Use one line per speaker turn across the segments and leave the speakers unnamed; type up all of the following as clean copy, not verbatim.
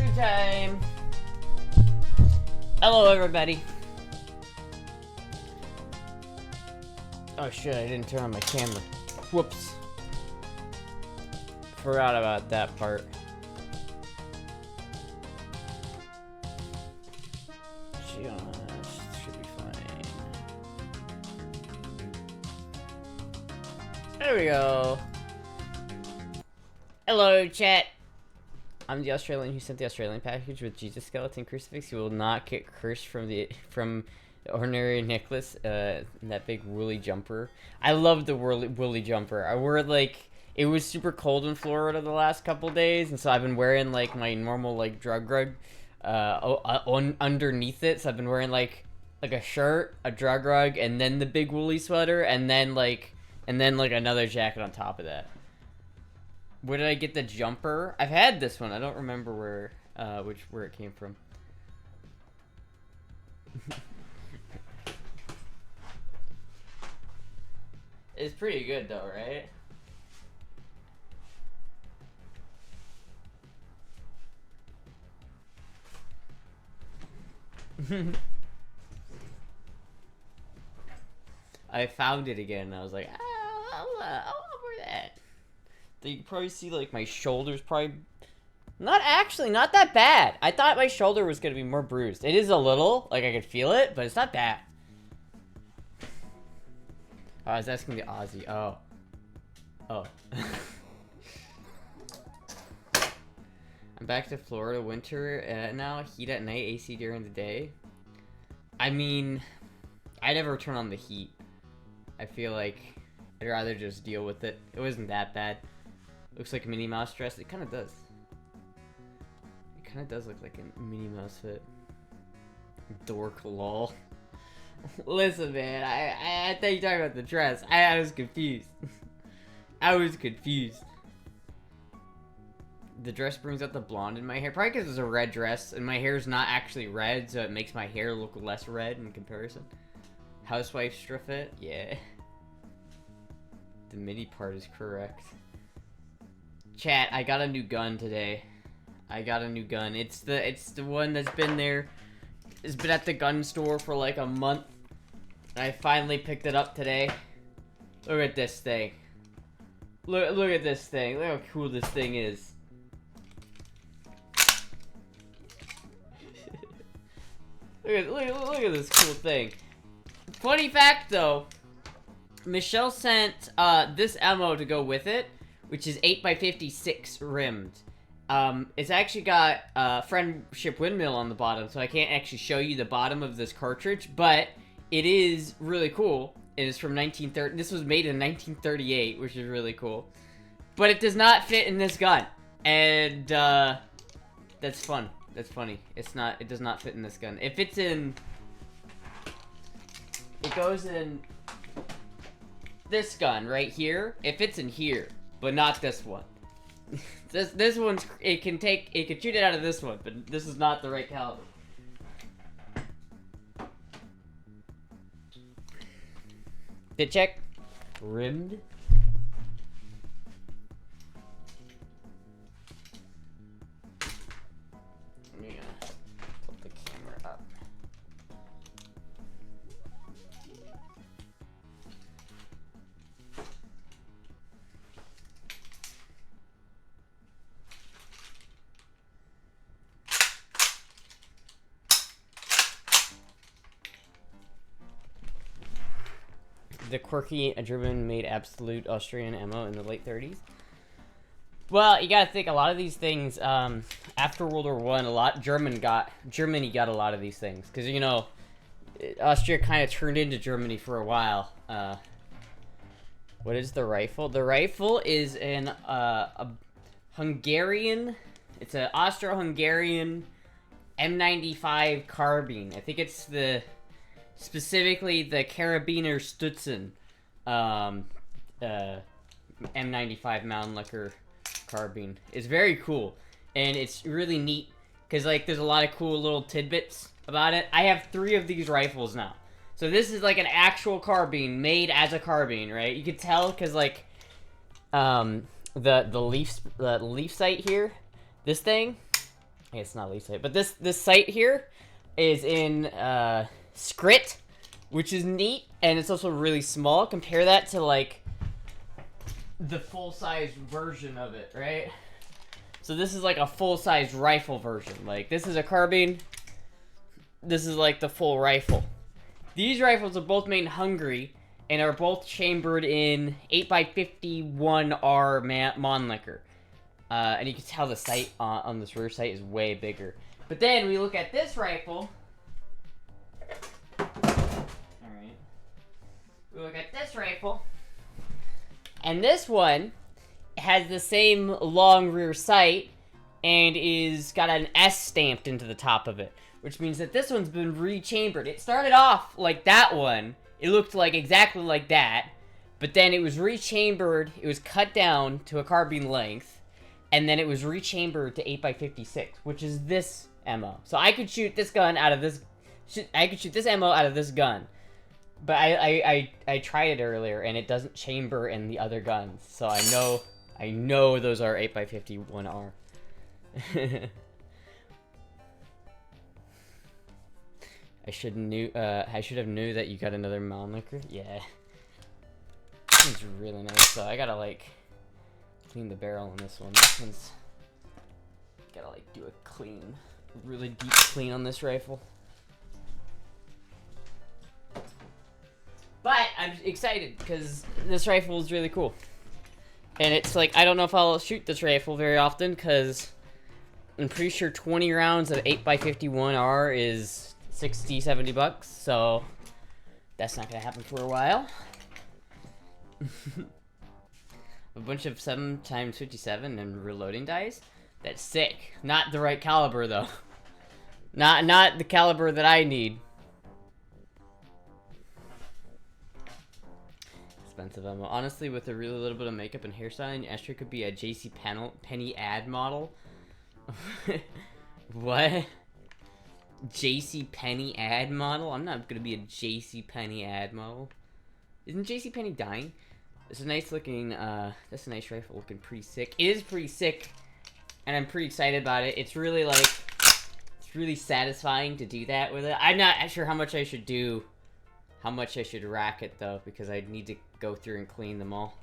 Review time! Hello, everybody. Oh shit, I didn't turn on my camera. Whoops. Forgot about that part. Should be fine. There we go. Hello, chat. I'm the Australian who sent the Australian package with Jesus skeleton crucifix. You will not get cursed from the ordinary necklace. That big woolly jumper. I love the woolly jumper. I wore it like it was super cold in Florida the last couple days, and so I've been wearing like my normal like drug rug underneath it. So I've been wearing like a shirt, a drug rug, and then the big woolly sweater, and then like another jacket on top of that. Where did I get the jumper? I've had this one. I don't remember where it came from. It's pretty good though, right? I found it again and I was like, I'll wear that. You can probably see like my shoulders probably not that bad. I thought my shoulder was gonna be more bruised. It is a little, like I could feel it, but it's not bad. Oh, I was asking the Aussie. Oh. I'm back to Florida winter now. Heat at night, AC during the day. I mean, I never turn on the heat. I feel like I'd rather just deal with it. It wasn't that bad. Looks like a Minnie Mouse dress. It kind of does. It kind of does look like a Minnie Mouse fit. Dork lol. Listen, man. I thought you were talking about the dress. I was confused. I was confused. The dress brings out the blonde in my hair. Probably because it's a red dress, and my hair is not actually red, so it makes my hair look less red in comparison. Housewife strip fit? Yeah. The midi part is correct. Chat, I got a new gun today. I got a new gun. It's the one that's been there. It's been at the gun store for like a month. I finally picked it up today. Look at this thing. Look at this thing. Look how cool this thing is. look at this cool thing. Funny fact though, Michelle sent this ammo to go with it, which is 8x56 rimmed. It's actually got friendship windmill on the bottom, so I can't actually show you the bottom of this cartridge, but it is really cool. It is from 1930. This was made in 1938, which is really cool. But it does not fit in this gun, and that's fun. That's funny. It does not fit in this gun. It fits in. It goes in this gun right here. It fits in here, but not this one. This one's it can shoot it out of this one, but this is not the right caliber. Fit check. Rimmed. Let me put the camera up. The quirky German-made absolute Austrian ammo in the late 30s. Well, you gotta think a lot of these things after World War I. Germany got a lot of these things because you know Austria kind of turned into Germany for a while. What is the rifle? The rifle is a Hungarian. It's an Austro-Hungarian m95 carbine. I think it's specifically the Karabiner Stutzen m95 mannlicher carbine. It's very cool, and it's really neat because like there's a lot of cool little tidbits about it. I have 3 of these rifles now, so this is like an actual carbine made as a carbine, right? You could tell because like the leaf sight here, this thing it's not Elite site, but this site here is in Scrit, which is neat, and it's also really small. Compare that to like the full-size version of it, right? So this is like a full-size rifle version. Like, this is a carbine. This is like the full rifle. These rifles are both made in Hungary and are both chambered in 8x51R mannlicher. And you can tell the sight on this rear sight is way bigger. But then we look at this rifle. Alright. We look at this rifle. And this one has the same long rear sight and is got an S stamped into the top of it, which means that this one's been rechambered. It started off like that one. It looked like exactly like that, but then it was rechambered. It was cut down to a carbine length, and then it was rechambered to 8x56, which is this ammo. So I could shoot this gun out of this. I could shoot this ammo out of this gun. But I tried it earlier, and it doesn't chamber in the other guns. So I know those are 8x51R. I should have knew that you got another mannlicher. Yeah. This one's really nice, though. I gotta, like, clean the barrel on this one. This one's... Gotta, like, do a clean. Really deep clean on this rifle. But I'm excited because this rifle is really cool. And it's like, I don't know if I'll shoot this rifle very often because I'm pretty sure 20 rounds of 8x51R is 60, 70 bucks. So that's not going to happen for a while. A bunch of 7x57 and reloading dice. That's sick. Not the right caliber though. Not the caliber that I need. Expensive ammo. Honestly, with a really little bit of makeup and hairstyling, Astra could be a JC Penny ad model. What? JC Penny ad model? I'm not gonna be a JC Penny ad model. Isn't JC Penny dying? It's a nice looking, that's a nice rifle looking pretty sick. It is pretty sick, and I'm pretty excited about it. It's really like, it's really satisfying to do that with it. I'm not sure how much I should do. How much I should rack it though, because I need to go through and clean them all.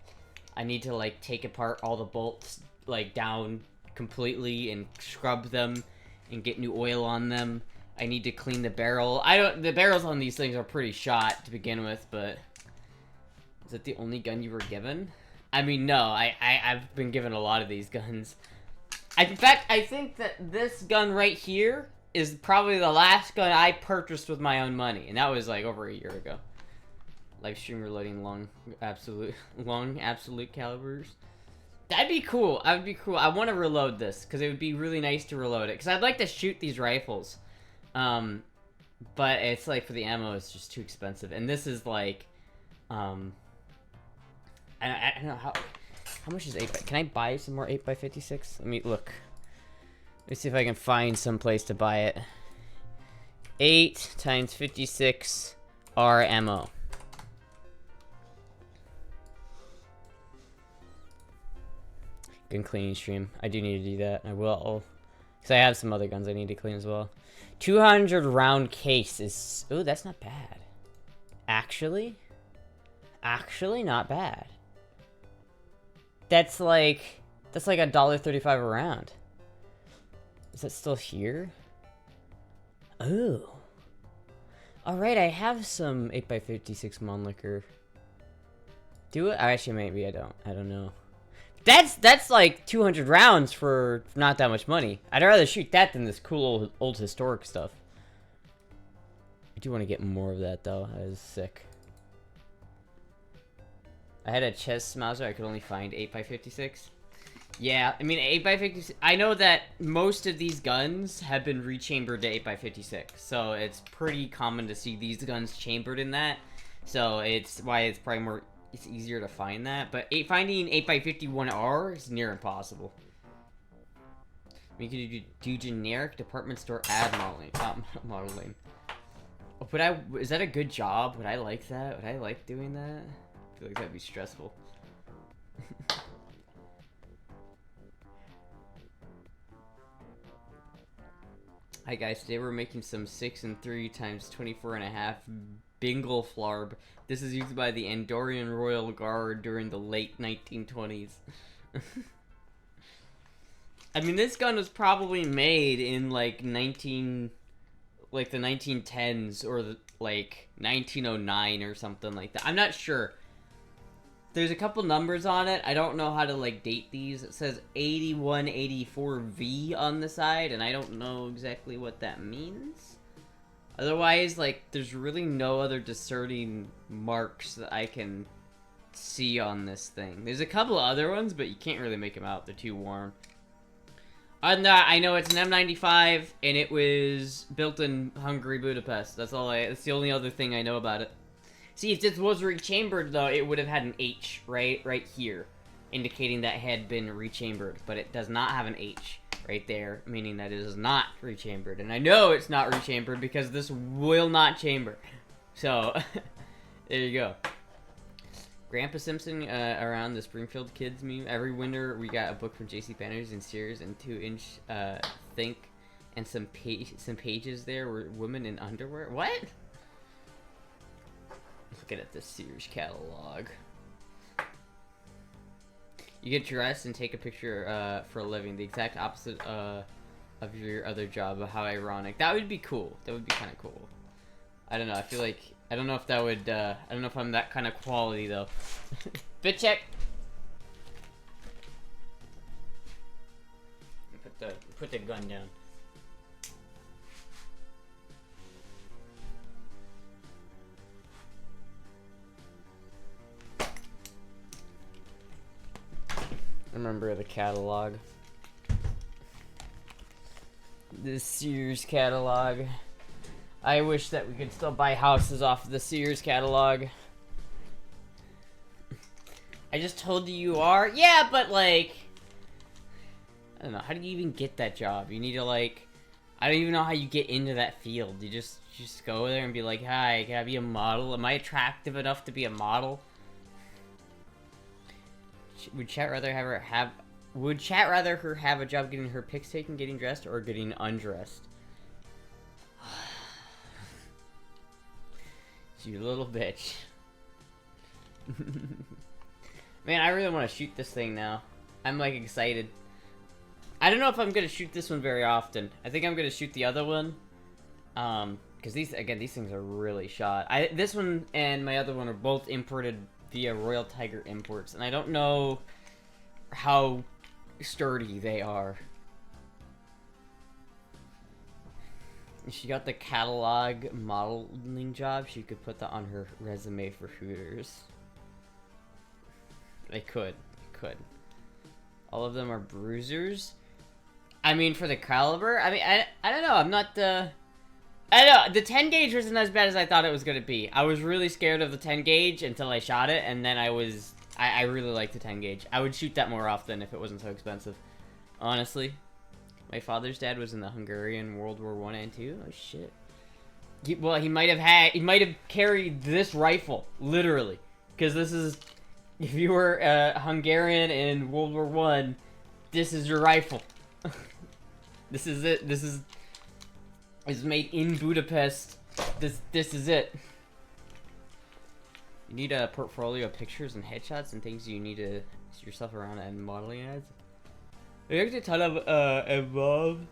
I need to like take apart all the bolts like down completely and scrub them and get new oil on them. I need to clean the barrel. The barrels on these things are pretty shot to begin with, but is that the only gun you were given? I mean, no, I've been given a lot of these guns. In fact, I think that this gun right here is probably the last gun I purchased with my own money, and that was like over a year ago. Live stream reloading long absolute calibers. That'd be cool. That would be cool. I want to reload this because it would be really nice to reload it because I'd like to shoot these rifles, but it's like for the ammo, it's just too expensive. And this is like, I don't know how much is 8x. Can I buy some more 8x56? Let me look. Let me see if I can find some place to buy it. 8 times 56 R ammo. Gun cleaning stream. I do need to do that. I will. Because I have some other guns I need to clean as well. 200 round case is... Ooh, that's not bad. Actually not bad. That's like $1.35 a round. Is that still here? Oh. Alright, I have some 8x56 mannlicher. Do it? Actually, maybe I don't. I don't know. That's like 200 rounds for not that much money. I'd rather shoot that than this cool old historic stuff. I do want to get more of that, though. That is sick. I had a chest Mauser. I could only find 8x56. Yeah, I mean, 8x56... I know that most of these guns have been rechambered to 8x56, so it's pretty common to see these guns chambered in that. So it's why it's probably more... It's easier to find that, but finding 8x51R is near impossible. We could do generic department store ad modeling. Is that a good job? Would I like that? Would I like doing that? I feel like that'd be stressful. Hi guys, today we're making some 6 and 3 times 24.5 Bingle Flarb. This is used by the Andorian Royal Guard during the late 1920s. I mean, this gun was probably made in like the 1910s or like 1909 or something like that. I'm not sure. There's a couple numbers on it. I don't know how to like date these. It says 8184V on the side, and I don't know exactly what that means. Otherwise, like, there's really no other discerning marks that I can see on this thing. There's a couple other ones, but you can't really make them out. They're too warm. Other than that, I know it's an M95, and it was built in Hungary, Budapest. That's the only other thing I know about it. See, if this was rechambered, though, it would have had an H right here, indicating that it had been rechambered. But it does not have an H right there, meaning that it is not rechambered. And I know it's not rechambered because this will not chamber. So, there you go. Grandpa Simpson around the Springfield kids meme. Every winter, we got a book from J.C. Penney's and Sears and 2-inch Think, and some pages there were women in underwear. What? Looking at the Sears catalog. You get dressed and take a picture for a living. The exact opposite of your other job. How ironic. That would be cool. That would be kind of cool. I don't know. I feel like... I don't know if that would... I don't know if I'm that kind of quality, though. Fit check! Put the gun down. Remember the catalog. The Sears catalog. I wish that we could still buy houses off of the Sears catalog. I just told you are? Yeah, but like... I don't know, how do you even get that job? You need to like... I don't even know how you get into that field. You just go there and be like, hi, can I be a model? Am I attractive enough to be a model? Would chat rather her have a job getting her pics taken, getting dressed, or getting undressed? You little bitch. Man, I really want to shoot this thing now. I'm like excited. I don't know if I'm gonna shoot this one very often. I think I'm gonna shoot the other one. Because these things are really shot. This one and my other one are both imported via Royal Tiger Imports, and I don't know how sturdy they are. If she got the catalog modeling job, she could put that on her resume for Hooters. They could. All of them are bruisers. I mean, for the caliber, I mean, I don't know, I'm not, I don't know, the 10 gauge wasn't as bad as I thought it was gonna be. I was really scared of the 10 gauge until I shot it, and then I really liked the 10 gauge. I would shoot that more often if it wasn't so expensive. Honestly. My father's dad was in the Hungarian World War I and II. Oh shit. He might have carried this rifle, literally. Because this is, if you were Hungarian in World War I, this is your rifle. This is it. It's made in Budapest. This is it. You need a portfolio of pictures and headshots and things you need to see yourself around and modeling ads. There's a ton of involved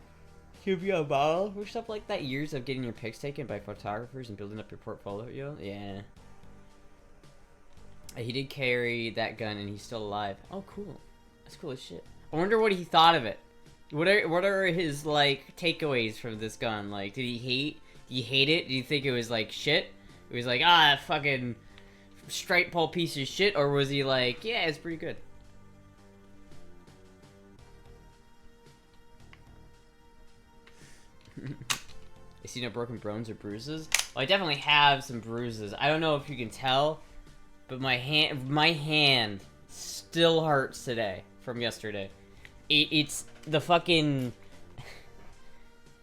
to be a model or stuff like that. Years of getting your pics taken by photographers and building up your portfolio. Yeah. He did carry that gun and he's still alive. Oh, cool. That's cool as shit. I wonder what he thought of it. What are his like takeaways from this gun? Like, did he hate it? Do you think it was like shit? It was like, fucking straight pole piece of shit, or was he like, yeah, it's pretty good? I see no broken bones or bruises. Well, I definitely have some bruises. I don't know if you can tell, but my hand still hurts today from yesterday. It's the fucking...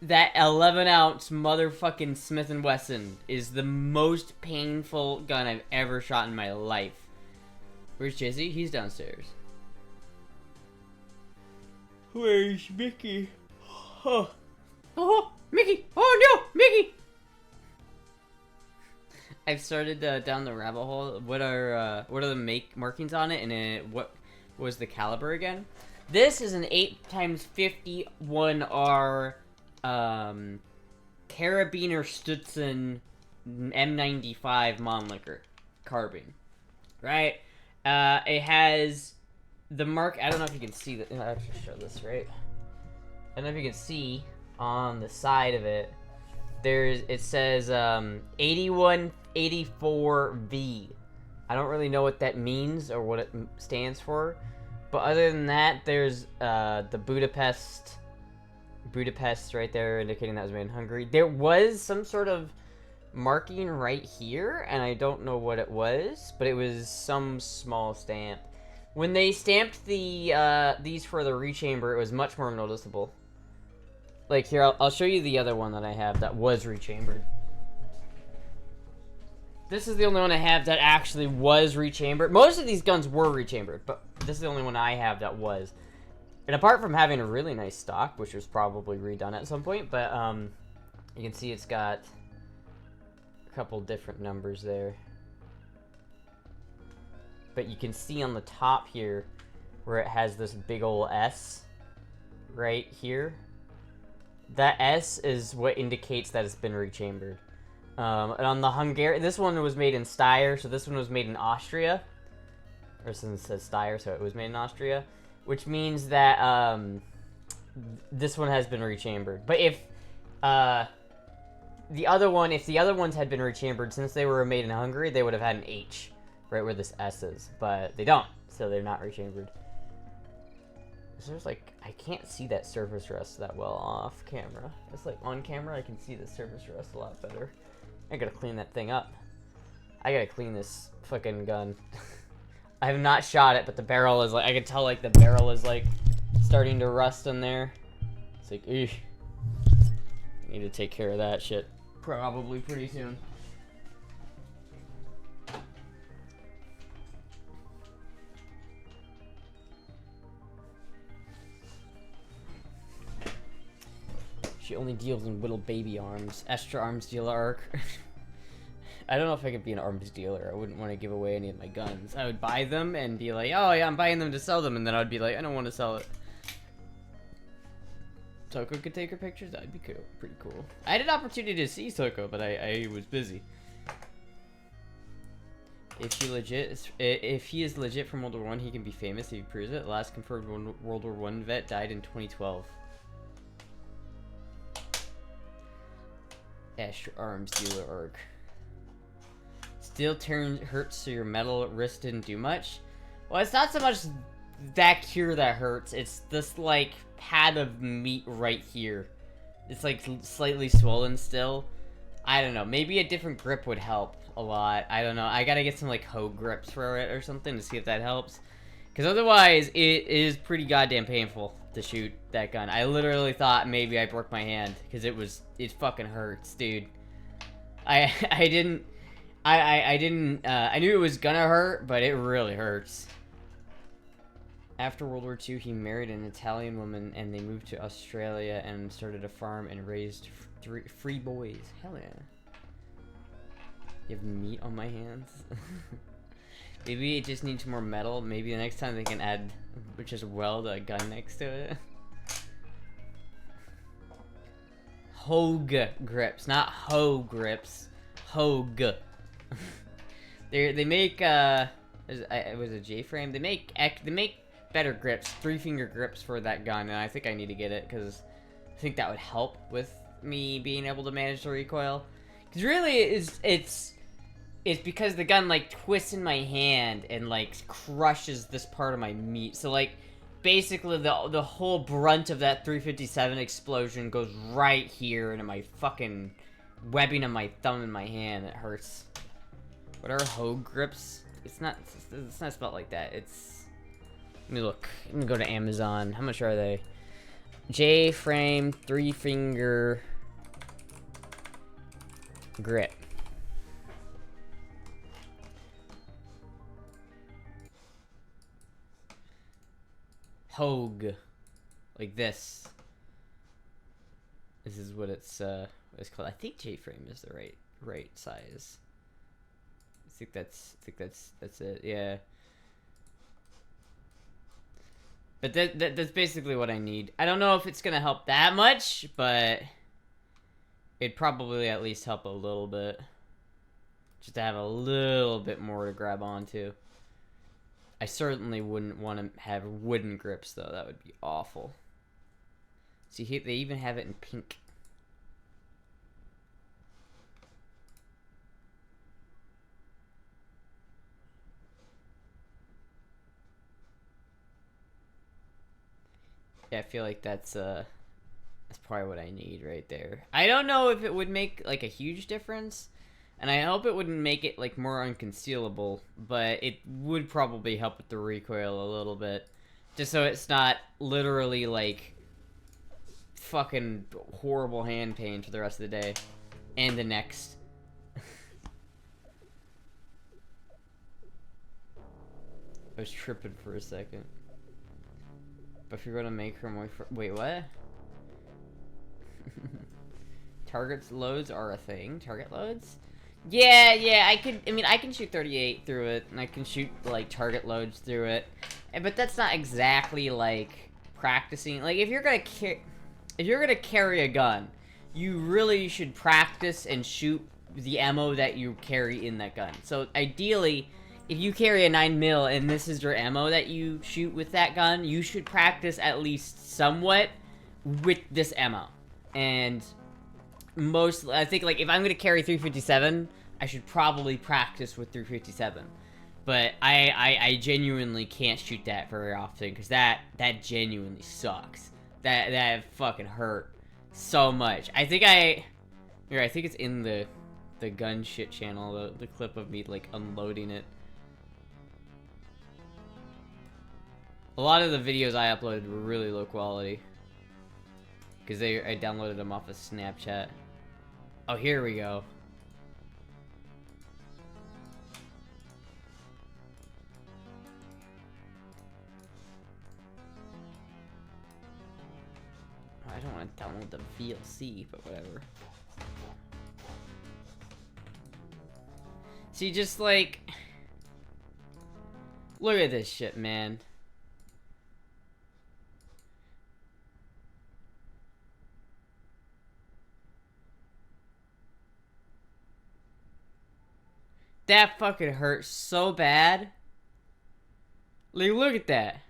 That 11-ounce motherfucking Smith & Wesson is the most painful gun I've ever shot in my life. Where's Jizzy? He's downstairs. Where's Mickey? Huh. Oh, Mickey! Oh no, Mickey! I've started down the rabbit hole. What are the markings on it, and what was the caliber again? This is an 8x51R Karabiner Stützen m95 mannlicher carbine, right? It has the mark. I don't know if you can see that. I'll just show this, right? I don't know if you can see on the side of it. It says 8184V. I don't really know what that means or what it stands for, but other than that, there's the Budapest right there, indicating that was made in Hungary. There was some sort of marking right here, and I don't know what it was, but it was some small stamp. When they stamped these for the rechamber, it was much more noticeable. Like here, I'll show you the other one that I have that was rechambered. This is the only one I have that actually was rechambered. Most of these guns were rechambered, but this is the only one I have that was. And apart from having a really nice stock, which was probably redone at some point, but you can see it's got a couple different numbers there. But you can see on the top here where it has this big old S right here. That S is what indicates that it's been rechambered. And on the Hungarian, this one was made in Steyr, so this one was made in Austria. Or since it says Steyr, so it was made in Austria. Which means that this one has been rechambered. But if the other ones had been rechambered, since they were made in Hungary, they would have had an H right where this S is. But they don't, so they're not rechambered. So there's like, I can't see that surface rust that well off camera. It's like on camera, I can see the surface rust a lot better. I gotta clean that thing up. I gotta clean this fucking gun. I have not shot it, but the barrel is like, I can tell like the barrel is like starting to rust in there. It's like, eesh. I need to take care of that shit probably pretty soon. She only deals in little baby arms. Astra arms dealer arc. I don't know if I could be an arms dealer. I wouldn't want to give away any of my guns. I would buy them and be like, oh yeah, I'm buying them to sell them, and then I would be like, I don't want to sell it. Toko could take her pictures? That'd be cool. Pretty cool. I had an opportunity to see Toko, but I was busy. If he is legit from World War I, he can be famous if he proves it. The last confirmed World War I vet died in 2012. Astra arms dealer arc. Steel turn hurts, so your metal wrist didn't do much. Well, it's not so much that cure that hurts. It's this like pad of meat right here. It's like slightly swollen still. I don't know. Maybe a different grip would help a lot. I don't know. I gotta get some like hoe grips for it or something to see if that helps. Because otherwise, it is pretty goddamn painful to shoot that gun. I literally thought maybe I broke my hand because it fucking hurts, dude. I knew it was gonna hurt, but it really hurts. After World War II, he married an Italian woman, and they moved to Australia and started a farm and raised three boys. Hell yeah. You have meat on my hands? Maybe it just needs more metal. Maybe the next time they can add, just weld a gun next to it. Hogue grips, not hoe grips. Hogue. They make it was a J-frame. They make better grips, 3-finger grips for that gun, and I think I need to get it because I think that would help with me being able to manage the recoil. Because really, it's because the gun like twists in my hand and like crushes this part of my meat. So like basically the whole brunt of that 357 explosion goes right here into my fucking webbing of my thumb and my hand. It hurts. What are hoe grips? It's not spelled like that. It's, let me look. Let me go to Amazon. How much are they? J-frame 3-finger grip. Hogue. Like this. This is what it's called. I think J-frame is the right size. I think that's it. Yeah. But that's basically what I need. I don't know if it's gonna help that much, but it'd probably at least help a little bit. Just to have a little bit more to grab onto. I certainly wouldn't want to have wooden grips, though. That would be awful. See, they even have it in pink. Yeah, I feel like that's probably what I need right there. I don't know if it would make like a huge difference, and I hope it wouldn't make it like more unconcealable, but it would probably help with the recoil a little bit, just so it's not literally like fucking horrible hand pain for the rest of the day and the next. I was tripping for a second. But if you're gonna make her more wait, what? Targets loads are a thing. Target loads? Yeah, I can shoot 38 through it, and I can shoot like target loads through it. But that's not exactly like practicing. Like if you're gonna carry a gun, you really should practice and shoot the ammo that you carry in that gun. So ideally, if you carry a 9mm and this is your ammo that you shoot with that gun, you should practice at least somewhat with this ammo. And I think like if I'm gonna carry 357, I should probably practice with 357. But I genuinely can't shoot that very often because that genuinely sucks. That fucking hurt so much. I think it's in the gun shit channel, the clip of me like unloading it. A lot of the videos I uploaded were really low quality. Because I downloaded them off of Snapchat. Oh, here we go. I don't want to download the VLC, but whatever. See, just like... Look at this shit, man. That fucking hurts so bad. Like, look at that.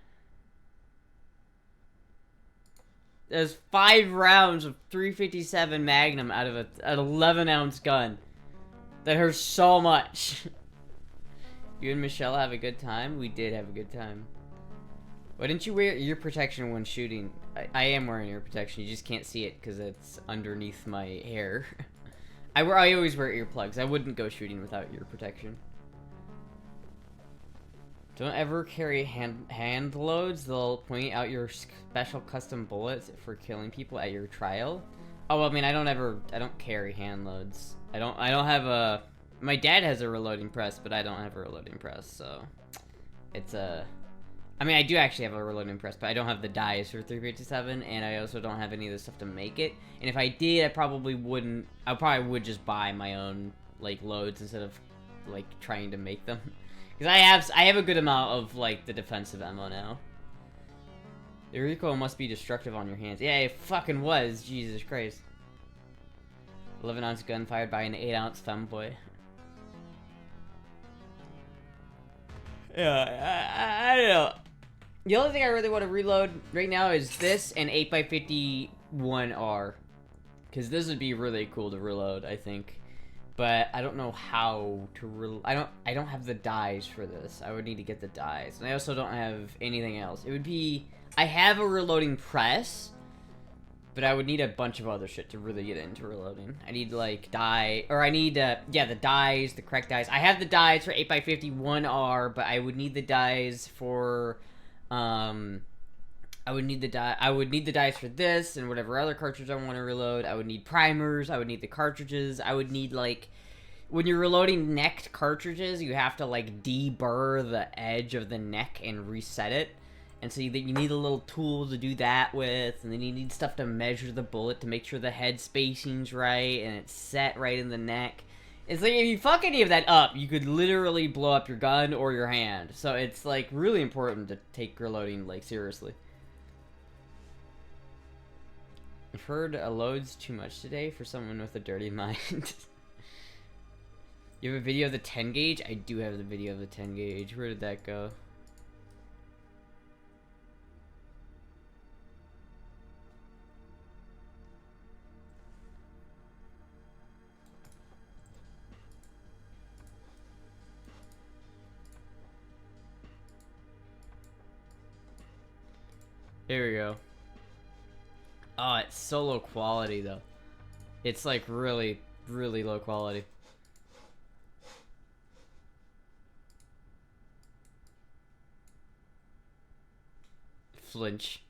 There's 5 rounds of 357 Magnum out of an 11-ounce gun. That hurts so much. You and Michelle have a good time? We did have a good time. Why didn't you wear ear protection when shooting? I am wearing ear protection. You just can't see it because it's underneath my hair. I always wear earplugs. I wouldn't go shooting without ear protection. Don't ever carry hand loads. They'll point out your special custom bullets for killing people at your trial. Oh, I mean, I don't carry hand loads. I don't have a... My dad has a reloading press, but I don't have a reloading press, so... It's a... I mean, I do actually have a reloading press, but I don't have the dies for 357, and I also don't have any of the stuff to make it. And if I did, I probably wouldn't... I probably would just buy my own, like, loads instead of, like, trying to make them. Because I have a good amount of, like, the defensive ammo now. The recoil must be destructive on your hands. Yeah, it fucking was. Jesus Christ. 11-ounce gun fired by an 8-ounce femboy. Yeah, I don't know. The only thing I really want to reload right now is this and 8x51R. Because this would be really cool to reload, I think. But I don't know how to I don't have the dies for this. I would need to get the dies. And I also don't have anything else. It would be... I have a reloading press, but I would need a bunch of other shit to really get into reloading. I need, like, I need, yeah, the dies, the correct dies. I have the dies for 8x51R, but I would need the dies for, I would need the dies for this and whatever other cartridge I want to reload. I would need primers. I would need the cartridges. I would need, like, when you're reloading necked cartridges, you have to, like, deburr the edge of the neck and reset it. And so you need a little tool to do that with, and then you need stuff to measure the bullet to make sure the head spacing's right and it's set right in the neck. It's like, if you fuck any of that up, you could literally blow up your gun or your hand. So it's, like, really important to take reloading, like, seriously. I've heard a load's too much today for someone with a dirty mind. You have a video of the 10 gauge? I do have the video of the 10 gauge. Where did that go? Here we go. Oh, it's so low quality, though. It's, like, really, really low quality. Flinch.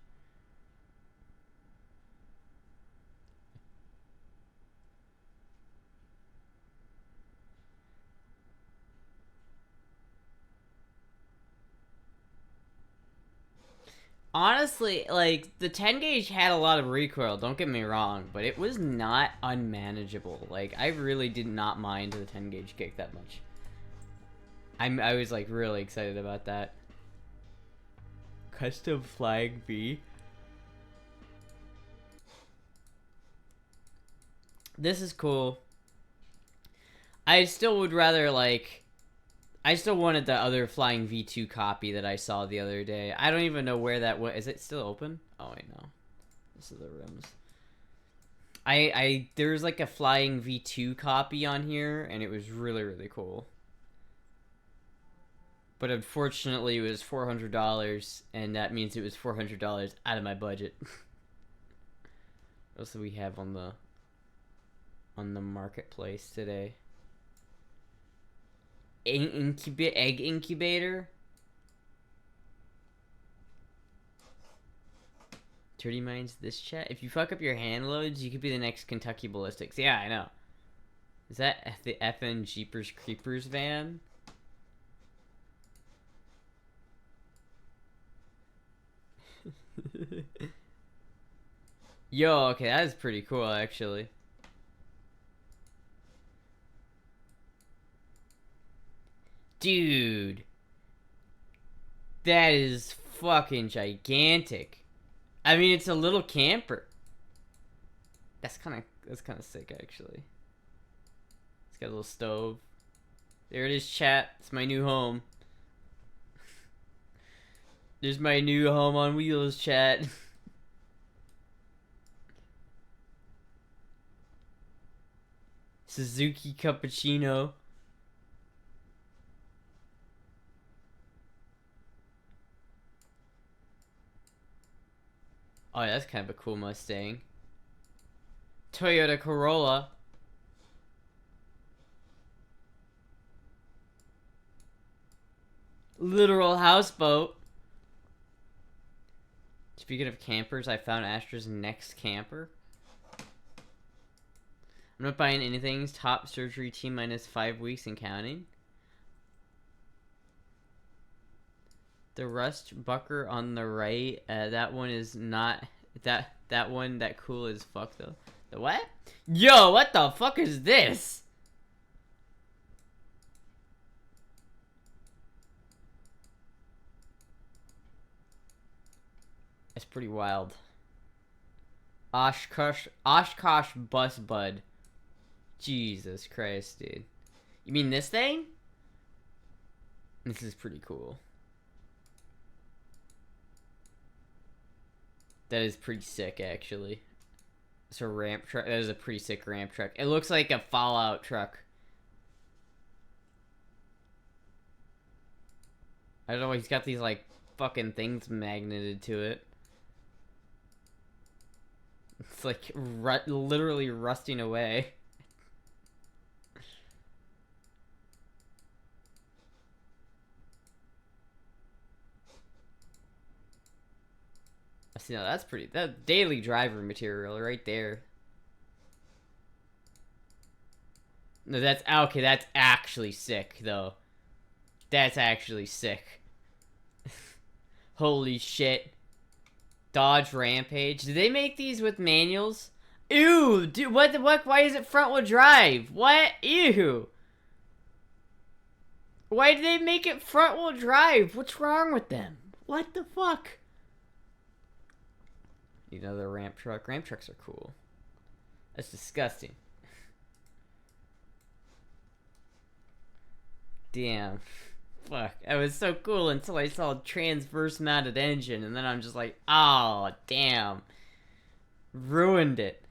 Honestly, like, the 10 gauge had a lot of recoil, don't get me wrong, but it was not unmanageable. Like, I really did not mind the 10 gauge kick that much. I was, like, really excited about that. Custom flag V. This is cool. I still would rather, like... I still wanted the other Flying V2 copy that I saw the other day. I don't even know where that was. Is it still open? Oh, I know. This is the rims. There's like a Flying V2 copy on here, and it was really, really cool. But unfortunately, it was $400, and that means it was $400 out of my budget. What else do we have on the marketplace today? Egg incubator. 30 minds this chat. If you fuck up your hand loads, you could be the next Kentucky Ballistics. Yeah, I know. Is that the FN Jeepers Creepers van? Yo, okay, that is pretty cool, actually. Dude. That is fucking gigantic. I mean, it's a little camper. That's kind of sick, actually. It's got a little stove. There it is, chat. It's my new home. There's my new home on wheels, chat. Suzuki Cappuccino. Oh, that's kind of a cool Mustang. Toyota Corolla. Literal houseboat. Speaking of campers, I found Astra's next camper. I'm not buying anything. Top surgery T minus 5 weeks and counting. The rust bucker on the right. That one is not that one that cool as fuck though. The what? Yo, what the fuck is this? That's pretty wild. Oshkosh bus bud. Jesus Christ, dude. You mean this thing? This is pretty cool. That is pretty sick, actually. It's a ramp truck. That is a pretty sick ramp truck. It looks like a Fallout truck. I don't know, he's got these, like, fucking things magneted to it. It's, like, literally rusting away. See, no, that's daily driver material right there. No, that's okay. That's actually sick, though. That's actually sick. Holy shit. Dodge Rampage. Did they make these with manuals? Ew, dude, what the fuck? Why is it front wheel drive? What? Ew. Why did they make it front wheel drive? What's wrong with them? What the fuck? Another ramp truck. Ramp trucks are cool. That's disgusting. Damn. Fuck. It was so cool until I saw a transverse mounted engine, and then I'm just like, oh, damn. Ruined it.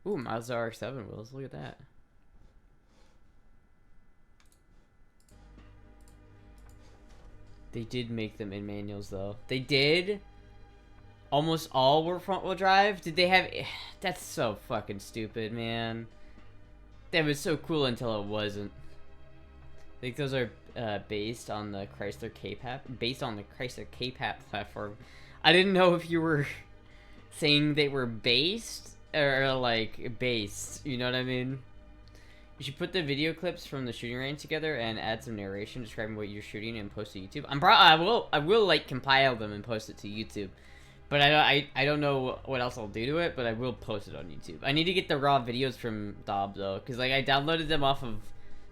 Ooh, Mazda RX-7 wheels. Look at that. They did make them in manuals, though. They did? Almost all were front-wheel drive? Did they have... That's so fucking stupid, man. That was so cool until it wasn't. I think those are based on the Chrysler K-Pap. Based on the Chrysler K-Pap platform. I didn't know if you were saying they were based or, like, based. You know what I mean? You should put the video clips from the shooting range together and add some narration describing what you're shooting and post to YouTube. I will like compile them and post it to YouTube. But I don't know what else I'll do to it, but I will post it on YouTube. I need to get the raw videos from Dob though, cuz like I downloaded them off of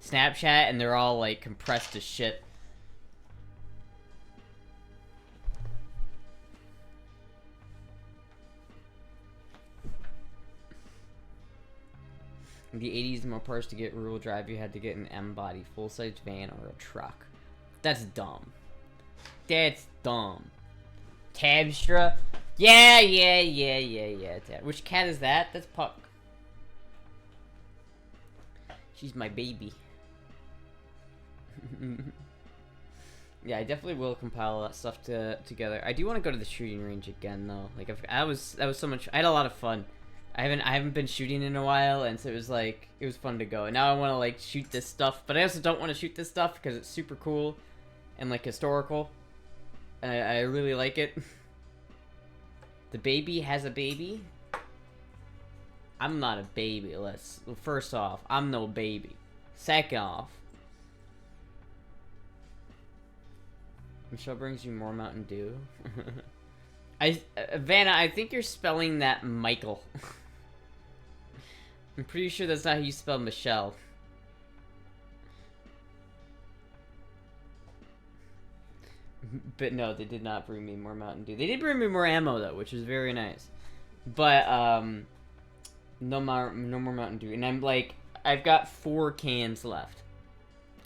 Snapchat and they're all like compressed as shit. In the 80s, the more parts to get rear-wheel drive, you had to get an M-body, full-size van, or a truck. That's dumb. That's dumb. Tabstra? Yeah. Which cat is that? That's Puck. She's my baby. Yeah, I definitely will compile that stuff together. I do want to go to the shooting range again, though. Like, that was so much... I had a lot of fun. I haven't been shooting in a while, and so it was like, it was fun to go. And now I want to like shoot this stuff, but I also don't want to shoot this stuff because it's super cool and like historical. I really like it. The baby has a baby. I'm not a baby. First off, I'm no baby. Second off, Michelle brings you more Mountain Dew. Vanna, I think you're spelling that Michael. I'm pretty sure that's not how you spell Michelle. But no, they did not bring me more Mountain Dew. They did bring me more ammo though, which is very nice. But no more Mountain Dew. And I'm like, I've got 4 cans left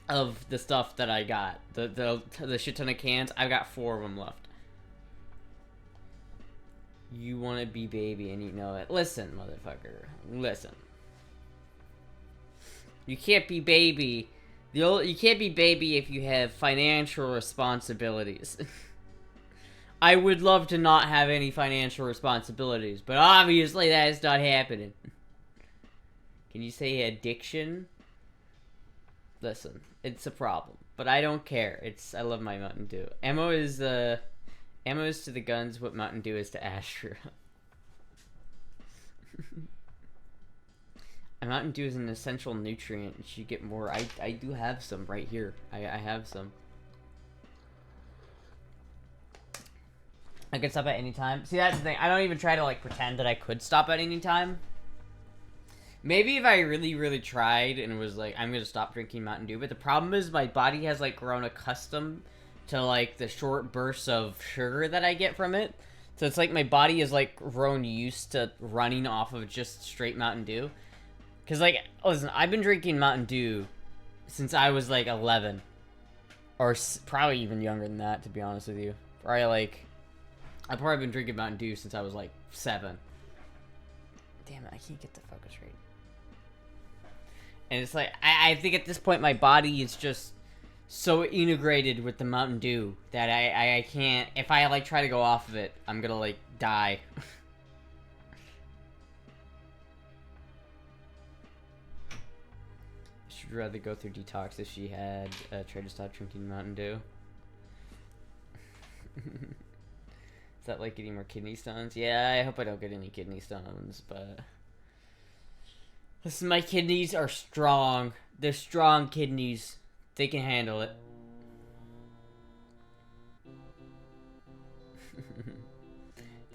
of the stuff that I got. The shit ton of cans. I've got 4 of them left. You want to be baby and you know it. Listen, motherfucker. Listen. You can't be baby. You can't be baby if you have financial responsibilities. I would love to not have any financial responsibilities, but obviously that is not happening. Can you say addiction? Listen, it's a problem, but I don't care. I love my Mountain Dew. Ammo is to the guns what Mountain Dew is to Astra. A Mountain Dew is an essential nutrient. You should get more. I do have some right here. I have some. I could stop at any time. See, that's the thing. I don't even try to like pretend that I could stop at any time. Maybe if I really, really tried and was like, I'm gonna stop drinking Mountain Dew. But the problem is my body has like grown accustomed to like the short bursts of sugar that I get from it. So it's like my body is like grown used to running off of just straight Mountain Dew. Cause like, listen, I've been drinking Mountain Dew since I was like 11. Or probably even younger than that, to be honest with you. Probably like, I've probably been drinking Mountain Dew since I was like 7. Damn it, I can't get the focus right. And it's like, I think at this point my body is just so integrated with the Mountain Dew that I can't, if I like try to go off of it, I'm gonna like die. She'd rather go through detox if she had tried to stop drinking Mountain Dew. Is that like getting more kidney stones? Yeah, I hope I don't get any kidney stones, but... Listen, my kidneys are strong. They're strong kidneys. They can handle it.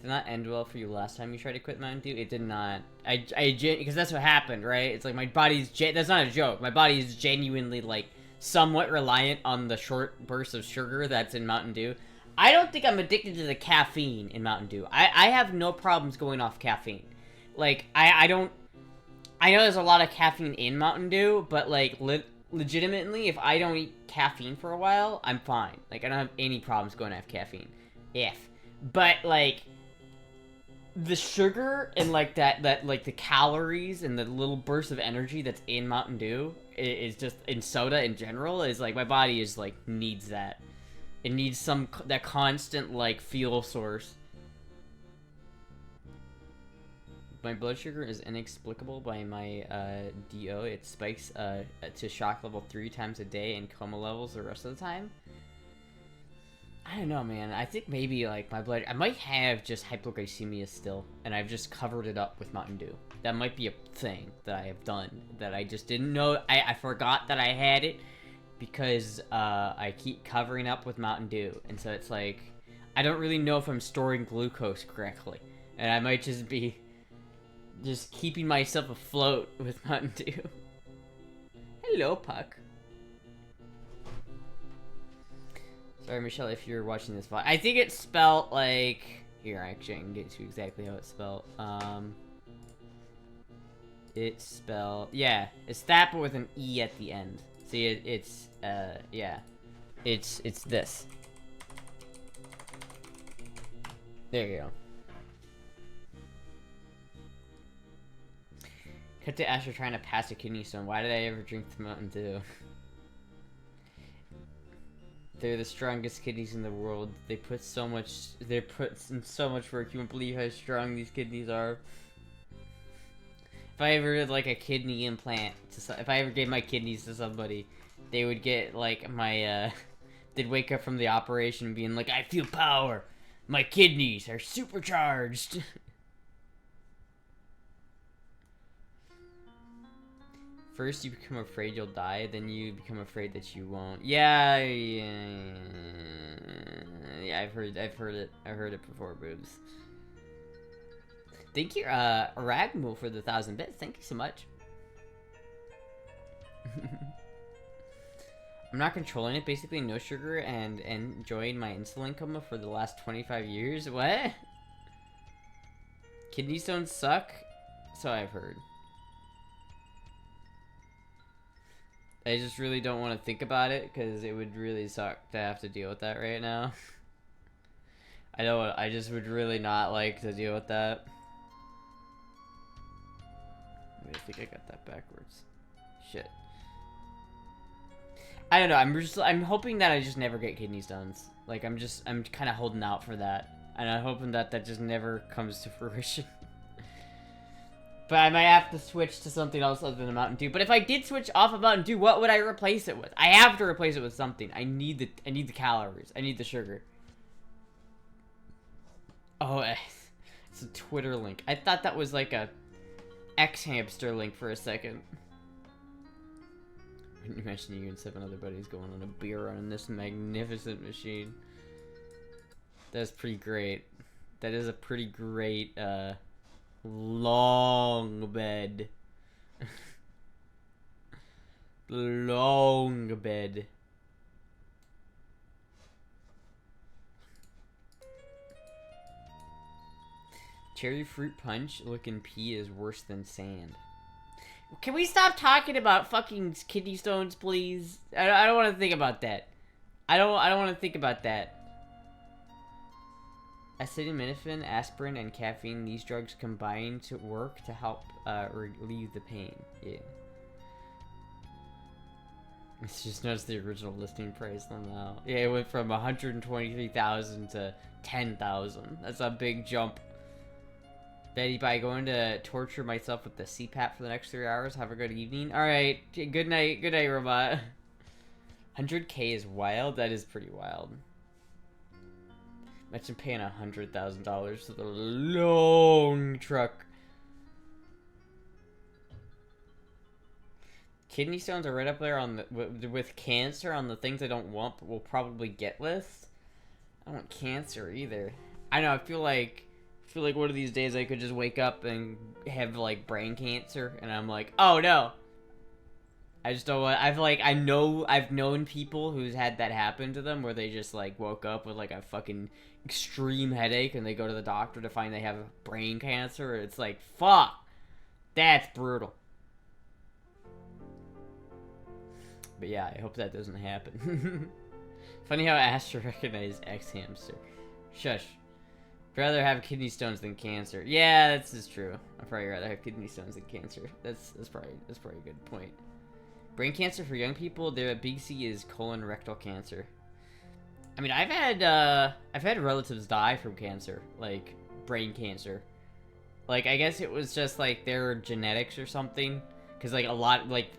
Did not end well for you last time you tried to quit Mountain Dew? It did not. Because that's what happened, right? It's like my body's... That's not a joke. My body is genuinely, like, somewhat reliant on the short bursts of sugar that's in Mountain Dew. I don't think I'm addicted to the caffeine in Mountain Dew. I have no problems going off caffeine. Like, I don't... I know there's a lot of caffeine in Mountain Dew, but, like, legitimately, if I don't eat caffeine for a while, I'm fine. Like, I don't have any problems going off caffeine. But, like... The sugar and, like, like, the calories and the little burst of energy that's in Mountain Dew is just, in soda in general, is, like, my body is, like, needs that. It needs that constant, like, fuel source. My blood sugar is inexplicable by my, DO. It spikes, to shock level 3 times a day and coma levels the rest of the time. I don't know, man. I think maybe, like, my blood... I might have just hypoglycemia still, and I've just covered it up with Mountain Dew. That might be a thing that I have done, that I just didn't know... I forgot that I had it, because, I keep covering up with Mountain Dew. And so it's like... I don't really know if I'm storing glucose correctly. And I might just be... just keeping myself afloat with Mountain Dew. Hello, Puck. Sorry, Michelle, if you're watching this vlog. I think it's spelled like... Here, actually, I can get to exactly how it's spelled. It's spelled... Yeah, it's that, but with an E at the end. See, it's, yeah. It's this. There you go. Cut to Astra trying to pass a kidney stone. Why did I ever drink the Mountain Dew? They're the strongest kidneys in the world. They put so much... They're put in so much work. You won't believe how strong these kidneys are. If I ever did, like, a kidney implant... If I ever gave my kidneys to somebody, they would get, like, my, they'd wake up from the operation being like, I feel power! My kidneys are supercharged! First you become afraid you'll die, then you become afraid that you won't. Yeah, I've heard it. I've heard it before, boobs. Thank you, Aragmo for the 1,000 bits. Thank you so much. I'm not controlling it. Basically, no sugar and enjoying my insulin coma for the last 25 years. What? Kidney stones suck? So I've heard. I just really don't want to think about it, because it would really suck to have to deal with that right now. I just would really not like to deal with that. I think I got that backwards. Shit. I don't know, I'm hoping that I just never get kidney stones. Like, I'm kind of holding out for that. And I'm hoping that that just never comes to fruition. But I might have to switch to something else other than a Mountain Dew. But if I did switch off of Mountain Dew, what would I replace it with? I have to replace it with something. I need the calories. I need the sugar. Oh, it's a Twitter link. I thought that was like a X-Hamster link for a second. When you mentioned you and 7 other buddies going on a beer run in this magnificent machine. That's pretty great. That is a pretty great, long bed. Long bed. Cherry fruit punch looking pea is worse than sand. Can we stop talking about fucking kidney stones, please? I don't want to think about that. I don't want to think about that. Acetaminophen, aspirin, and caffeine, these drugs combine to work to help relieve the pain. Yeah. Let's just notice the original listing price on now. Yeah, it went from 123,000 to 10,000. That's a big jump. Betty, by going to torture myself with the CPAP for the next 3 hours. Have a good evening. Alright, good night. Good night, robot. 100k is wild. That is pretty wild. Imagine paying $100,000 for the long truck. Kidney stones are right up there on the with cancer on the things I don't want but will probably get list. I don't want cancer either. I know. I feel like one of these days I could just wake up and have like brain cancer, and I'm like, oh no. I just don't want. I've known people who's had that happen to them, where they just like woke up with like a fucking extreme headache, and they go to the doctor to find they have brain cancer. It's like, fuck, that's brutal. But yeah, I hope that doesn't happen. Funny how Astra recognized X-Hamster. Shush. I'd rather have kidney stones than cancer. Yeah, that's just true. I'd probably rather have kidney stones than cancer. That's probably a good point. Brain cancer for young people, their big C is colon rectal cancer. I mean, I've had relatives die from cancer, like brain cancer. Like, I guess it was just like their genetics or something. Because, like,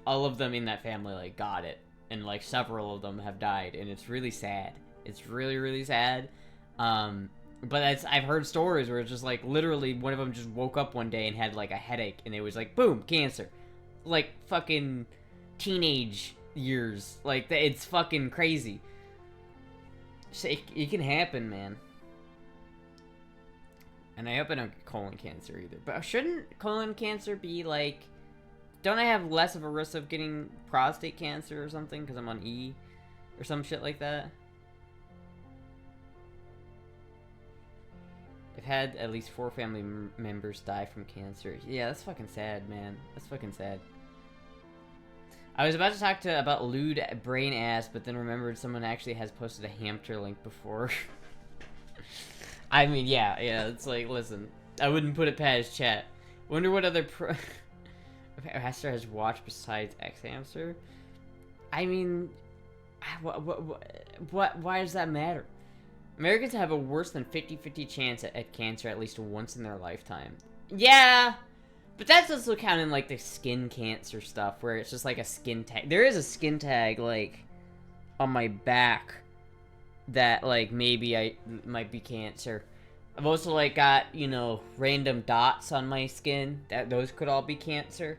all of them in that family, like, got it. And, like, several of them have died. And it's really sad. It's really, really sad. But I've heard stories where it's just, like, literally one of them just woke up one day and had, like, a headache. And it was like, boom, cancer. Like, fucking teenage years. Like, it's fucking crazy. So it can happen, man. And I hope I don't get colon cancer either. But shouldn't colon cancer be, like... Don't I have less of a risk of getting prostate cancer or something because I'm on E or some shit like that? I've had at least 4 family members die from cancer. Yeah, that's fucking sad, man. That's fucking sad. I was about to talk about lewd brain ass, but then remembered someone actually has posted a hamster link before. I mean, yeah, it's like, listen, I wouldn't put it past chat. Wonder what other Astra has watched besides X-Hamster? I mean, why does that matter? Americans have a worse than 50-50 chance at cancer at least once in their lifetime. Yeah, but that's also counting like the skin cancer stuff, where it's just like a skin tag. There is a skin tag like on my back that like maybe I might be cancer. I've also like got, you know, random dots on my skin that those could all be cancer.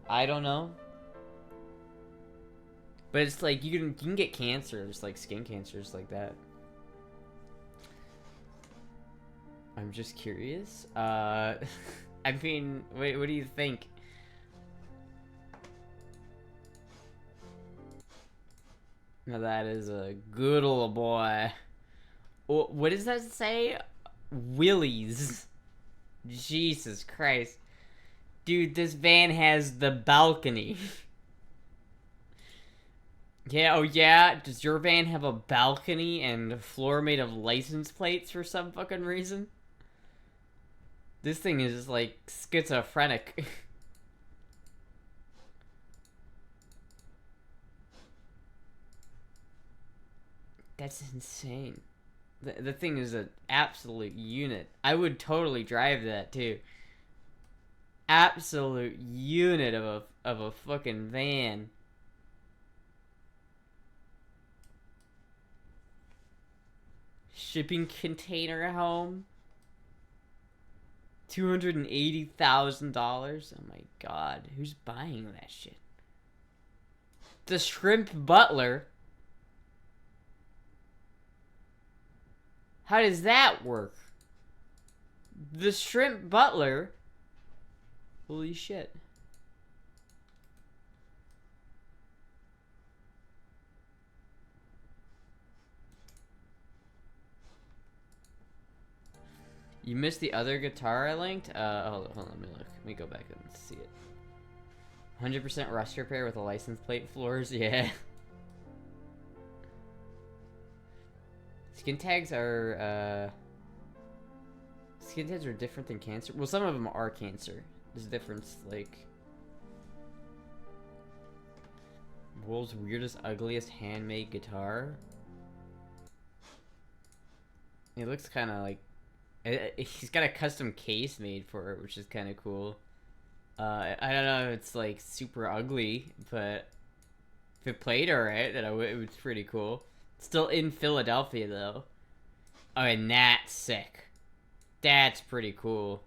I don't know. But it's like you can get cancer, just like skin cancers like that. I'm just curious. I mean, wait, what do you think? Now that is a good old boy. What does that say? Willies. Jesus Christ. Dude, this van has the balcony. Yeah, oh yeah? Does your van have a balcony and a floor made of license plates for some fucking reason? This thing is just like schizophrenic. That's insane. The thing is an absolute unit. I would totally drive that too. Absolute unit of a fucking van. Shipping container home. $280,000. Oh my god, who's buying that shit? The shrimp butler. How does that work? The shrimp butler. Holy shit. You missed the other guitar I linked? Hold on, let me look. Let me go back and see it. 100% rust repair with a license plate floors? Yeah. Skin tags are different than cancer. Well, some of them are cancer. There's a difference, like... World's weirdest, ugliest handmade guitar? It looks kind of like... He's got a custom case made for it, which is kind of cool. I don't know if it's, like, super ugly, but... If it played alright, then it was pretty cool. Still in Philadelphia, though. Oh, and that's sick. That's pretty cool.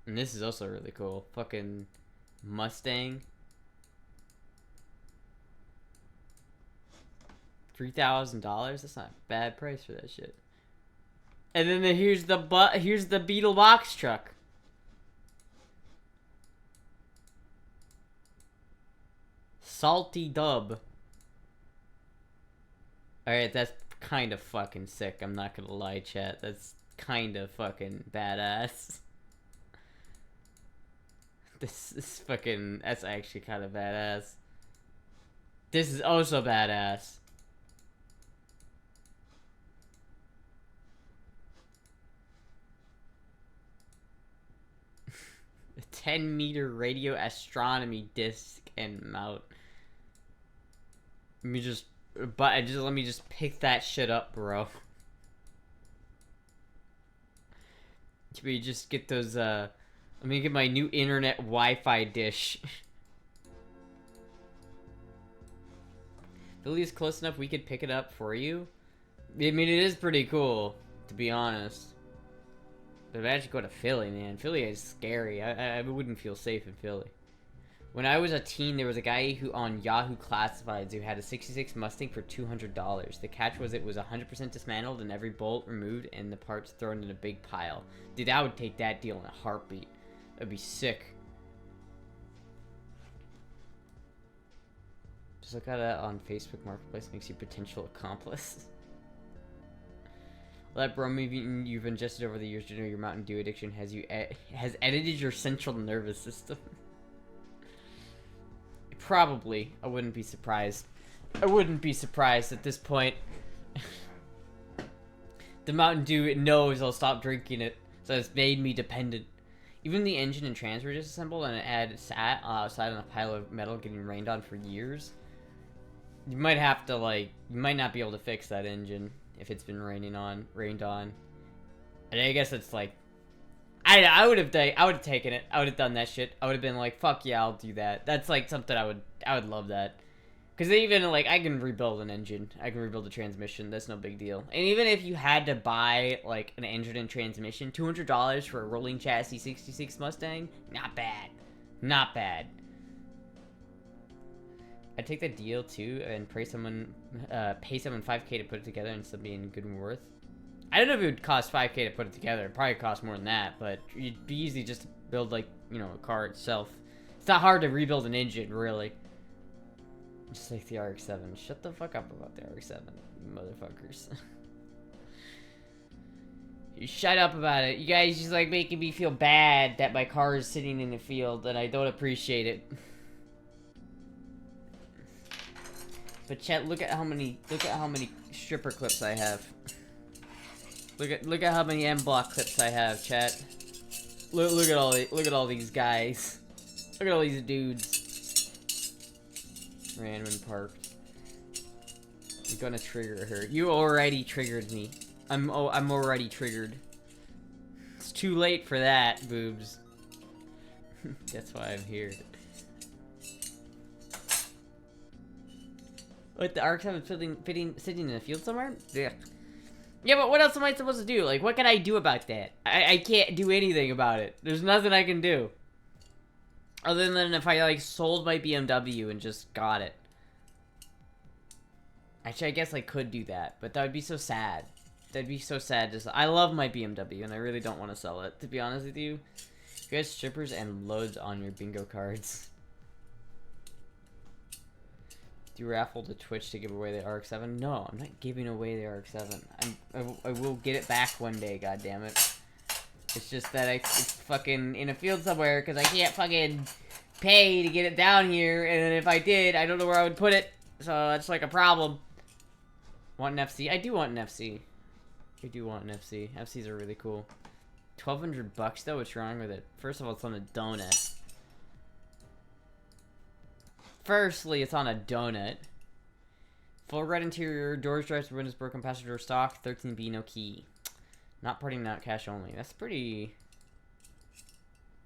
And this is also really cool. Fucking Mustang. $3,000? That's not a bad price for that shit. And then here's the Beetle box truck. Salty Dub. Alright, that's kind of fucking sick. I'm not gonna lie, chat. That's kind of fucking badass. This is fucking... That's actually kind of badass. This is also badass. A 10-meter radio astronomy disc and mount. Let me just pick that shit up, bro. Let me just get those, let me get my new internet Wi-Fi dish. Philly is close enough we could pick it up for you. I mean, it is pretty cool, to be honest. But imagine going to Philly, man. Philly is scary. I wouldn't feel safe in Philly. When I was a teen, there was a guy who on Yahoo Classifieds who had a 66 Mustang for $200. The catch was it was 100% dismantled and every bolt removed and the parts thrown in a big pile. Dude, I would take that deal in a heartbeat. That'd be sick. Just look at that on Facebook Marketplace. Makes you potential accomplice. That bromine you've ingested over the years to know your Mountain Dew addiction has edited your central nervous system. Probably. I wouldn't be surprised. I wouldn't be surprised at this point. The Mountain Dew knows I'll stop drinking it, so it's made me dependent. Even the engine and trans were disassembled and it had sat outside on a pile of metal getting rained on for years. You might have to, like, you might not be able to fix that engine if it's been rained on. And I guess it's like, I would have taken it. I would have done that shit. I would have been like, fuck yeah, I'll do that. That's like something I would love that. Because even, like, I can rebuild an engine. I can rebuild a transmission. That's no big deal. And even if you had to buy, like, an engine and transmission, $200 for a rolling chassis 66 Mustang, not bad. Not bad. I'd take that deal, too, and pay someone $5K to put it together and still being good and worth. I don't know if it would cost $5K to put it together. It'd probably cost more than that, but it'd be easy just to build, like, you know, a car itself. It's not hard to rebuild an engine, really. Just like the RX-7. Shut the fuck up about the RX-7, you motherfuckers. You shut up about it. You guys just, like, making me feel bad that my car is sitting in the field, and I don't appreciate it. But chat, look at how many stripper clips I have. Look at how many M block clips I have, chat. Look at all these guys. Look at all these dudes. Random parked. I'm gonna trigger her. You already triggered me. I'm already triggered. It's too late for that, boobs. That's why I'm here. What, the RX-7 sitting in a field somewhere? Yeah. Yeah, but what else am I supposed to do? Like, what can I do about that? I can't do anything about it. There's nothing I can do. Other than if I, like, sold my BMW and just got it. Actually, I guess I could do that, but that would be so sad. That'd be so sad. I love my BMW, and I really don't want to sell it, to be honest with you. You guys strippers and loads on your bingo cards. Do you raffle to Twitch to give away the RX-7? No, I'm not giving away the RX-7. I will get it back one day, goddammit. It's just that it's fucking in a field somewhere, because I can't fucking pay to get it down here, and then if I did, I don't know where I would put it. So that's like a problem. Want an FC? I do want an FC. I do want an FC. FCs are really cool. 1,200 bucks though? What's wrong with it? First of all, it's on a donut. Firstly, it's on a donut. Full red interior, doors, drives, windows broken, passenger door stock, 13B, no key. Not parting out, cash only. That's pretty...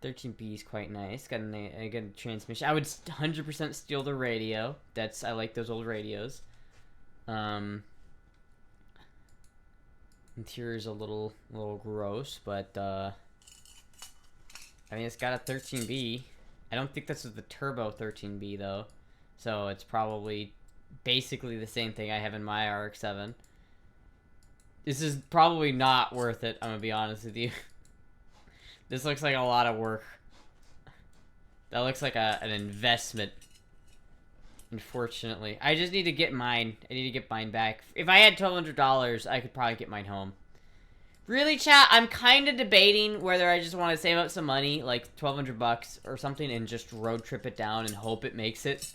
13B is quite nice. Got a good transmission. I would 100% steal the radio. I like those old radios. Interior's a little gross, but I mean, it's got a 13B. I don't think this is the turbo 13B though, so it's probably basically the same thing I have in my RX-7. This is probably not worth it, I'm gonna be honest with you. This looks like a lot of work. That looks like an investment. Unfortunately. I just need to get mine. I need to get mine back. If I had $1,200, I could probably get mine home. Really, chat? I'm kind of debating whether I just want to save up some money, like 1,200 bucks or something, and just road trip it down and hope it makes it.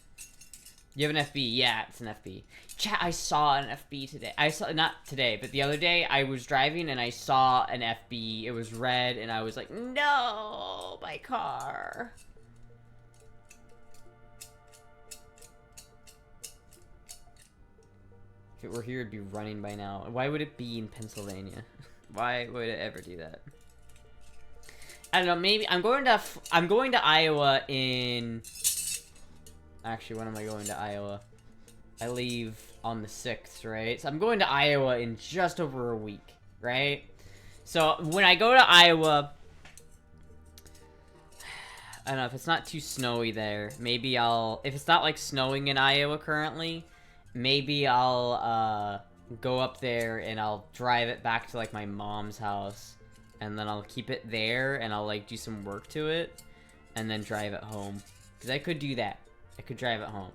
You have an FB? Yeah, it's an FB. Chat, I saw an FB today. I saw, not today, but the other day, I was driving and I saw an FB. It was red, and I was like, no, my car. If it were here, it'd be running by now. Why would it be in Pennsylvania? Why would it ever do that? I don't know, maybe I'm going to Iowa in... Actually, when am I going to Iowa? I leave on the 6th, right? So I'm going to Iowa in just over a week, right? So when I go to Iowa, I don't know, if it's not too snowy there, maybe I'll... If it's not, like, snowing in Iowa currently, maybe I'll, go up there and I'll drive it back to, like, my mom's house. And then I'll keep it there and I'll, like, do some work to it. And then drive it home. Because I could do that. I could drive it home.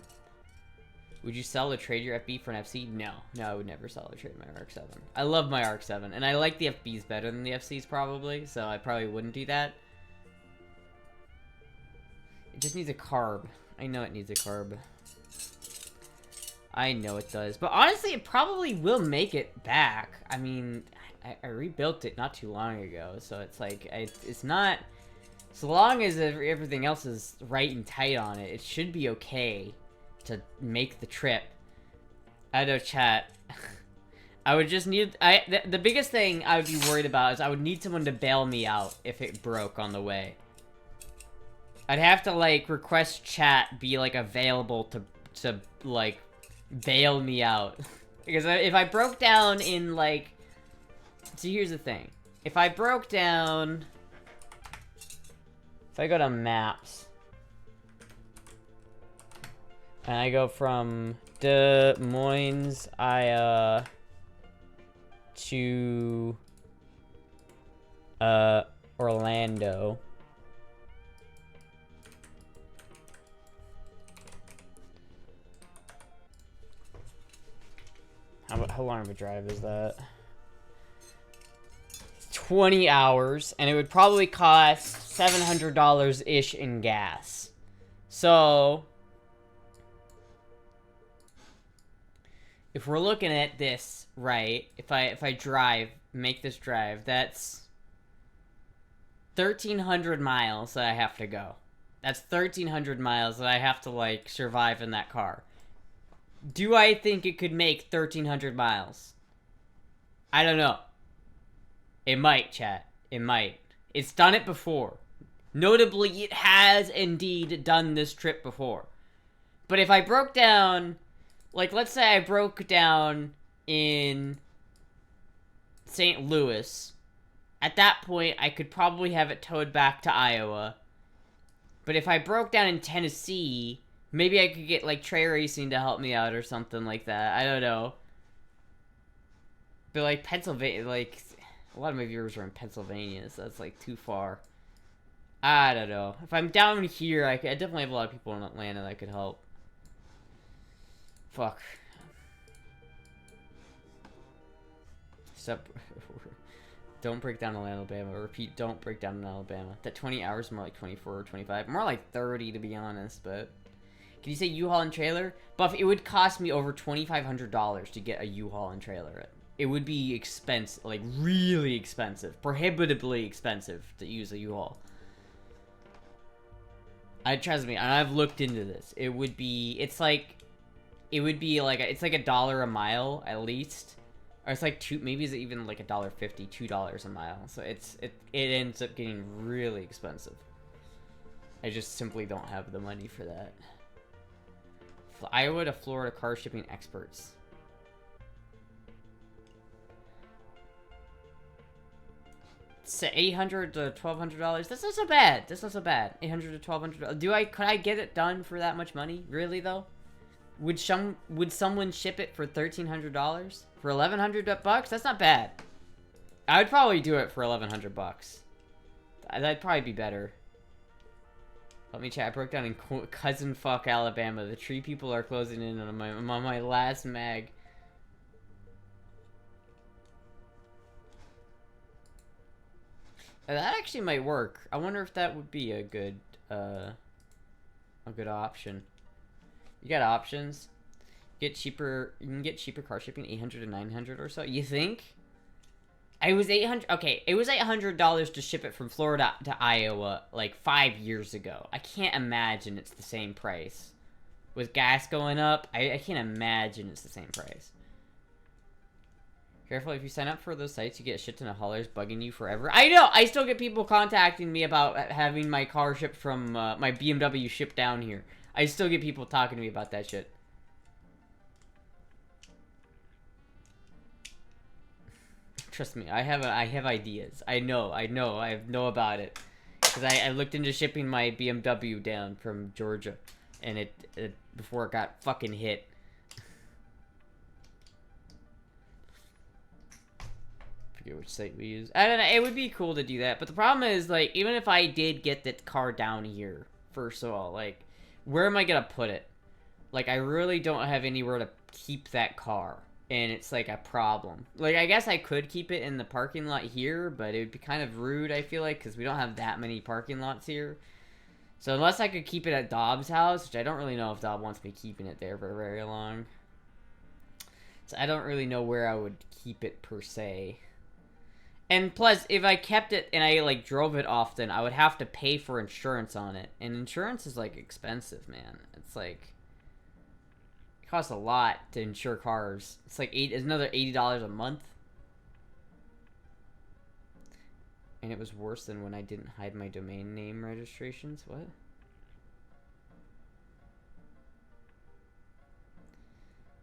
Would you sell or trade your FB for an FC? No. No, I would never sell or trade my RX-7. I love my RX-7. And I like the FBs better than the FCs, probably. So I probably wouldn't do that. It just needs a carb. I know it needs a carb. I know it does. But honestly, it probably will make it back. I mean, I rebuilt it not too long ago. So it's like, it's not... So long as everything else is right and tight on it, it should be okay to make the trip. I know, chat. I would just need... The biggest thing I would be worried about is I would need someone to bail me out if it broke on the way. I'd have to, like, request chat be, like, available to like, bail me out. Because if I broke down in, like... So here's the thing. If I broke down... If I go to maps... And I go from Des Moines, Iowa... to... Orlando... How long of a drive is that? 20 hours, and it would probably cost $700-ish in gas. So, if we're looking at this, right, if I make this drive, that's 1,300 miles that I have to go. That's 1,300 miles that I have to, like, survive in that car. Do I think it could make 1,300 miles? I don't know. It might, chat. It might. It's done it before. Notably, it has indeed done this trip before. But if I broke down... Like, let's say I broke down in St. Louis. At that point, I could probably have it towed back to Iowa. But if I broke down in Tennessee... Maybe I could get, like, Trey Racing to help me out or something like that. I don't know. But, like, Pennsylvania, like, a lot of my viewers are in Pennsylvania, so that's, like, too far. I don't know. If I'm down here, I definitely have a lot of people in Atlanta that could help. Fuck. Stop. Don't break down in Alabama. Repeat, don't break down in Alabama. That 20 hours, more like 24 or 25. More like 30, to be honest, but... Can you say U-Haul and trailer? Buff, it would cost me over $2,500 to get a U-Haul and trailer. It would be expensive, like really expensive, prohibitively expensive to use a U-Haul. Trust me, and I've looked into this. It would be, it's like $1 a mile at least, or it's like maybe it's even like $1.50, $2 a mile. So it ends up getting really expensive. I just simply don't have the money for that. Iowa to Florida car shipping experts. $800 to $1,200. That's not so bad. That's not so bad. $800 to $1,200. Could I get it done for that much money? Really though? Would someone ship it for $1,300? For $1,100 bucks? That's not bad. I would probably do it for $1,100 bucks. That'd probably be better. Let me check. I broke down in cousin fuck Alabama. The tree people are closing in on my last mag. That actually might work. I wonder if that would be a good option. You got options. Get cheaper. You can get cheaper car shipping, $800 to $900 or so. You think? It was $800. Okay, it was $800 to ship it from Florida to Iowa like 5 years ago. I can't imagine it's the same price. With gas going up, I can't imagine it's the same price. Careful, if you sign up for those sites, you get a shit ton of haulers bugging you forever. I know! I still get people contacting me about having my car shipped from, my BMW shipped down here. I still get people talking to me about that shit. Trust me, I have ideas. I know about it. Because I looked into shipping my BMW down from Georgia. And it before it got fucking hit. Forget which site we use. I don't know, it would be cool to do that. But the problem is, like, even if I did get the car down here, first of all, like, where am I gonna put it? Like, I really don't have anywhere to keep that car. And it's, like, a problem. Like, I guess I could keep it in the parking lot here, but it would be kind of rude, I feel like, because we don't have that many parking lots here. So unless I could keep it at Dobbs' house, which I don't really know if Dobb wants me keeping it there for very long. So I don't really know where I would keep it, per se. And plus, if I kept it and I, like, drove it often, I would have to pay for insurance on it. And insurance is, like, expensive, man. It's, like... It costs a lot to insure cars. It's, like, it's another $80 a month. And it was worse than when I didn't hide my domain name registrations. What?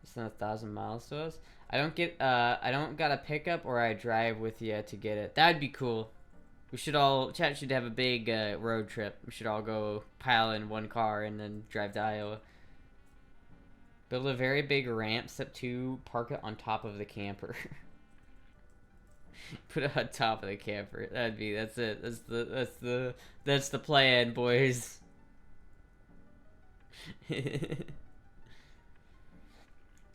It's not 1,000 miles to us. I don't got a pickup or I drive with you to get it. That'd be cool. We should all, chat should have a big road trip. We should all go pile in one car and then drive to Iowa. Build a very big ramp, step 2, park it on top of the camper. Put it on top of the camper. That's it. That's the plan, boys.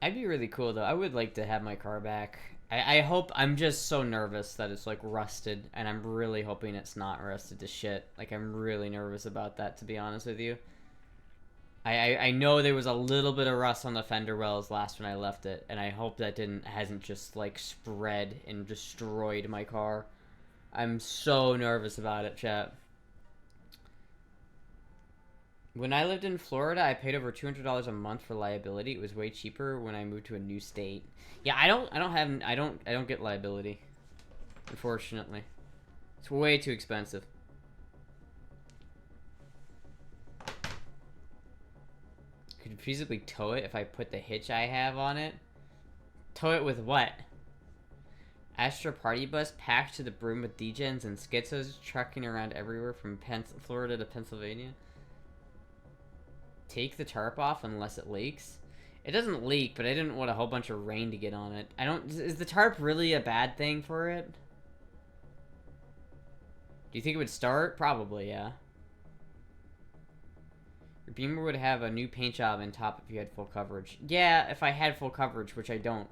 I'd be really cool though. I would like to have my car back. I hope. I'm just so nervous that it's like rusted, and I'm really hoping it's not rusted to shit. Like, I'm really nervous about that, to be honest with you. I know there was a little bit of rust on the fender wells last when I left it, and I hope that hasn't just like spread and destroyed my car. I'm so nervous about it, chat. When I lived in Florida, I paid over $200 a month for liability. It was way cheaper when I moved to a new state. Yeah, I don't get liability, unfortunately. It's way too expensive. Could you feasibly tow it if I put the hitch I have on it? Tow it with what? Astra party bus packed to the brim with degens and schizos trucking around everywhere from Florida to Pennsylvania. Take the tarp off unless it leaks. It doesn't leak, but I didn't want a whole bunch of rain to get on it. Is the tarp really a bad thing for it? Do you think it would start? Probably, yeah. Your Beamer would have a new paint job on top if you had full coverage. Yeah, if I had full coverage, which I don't.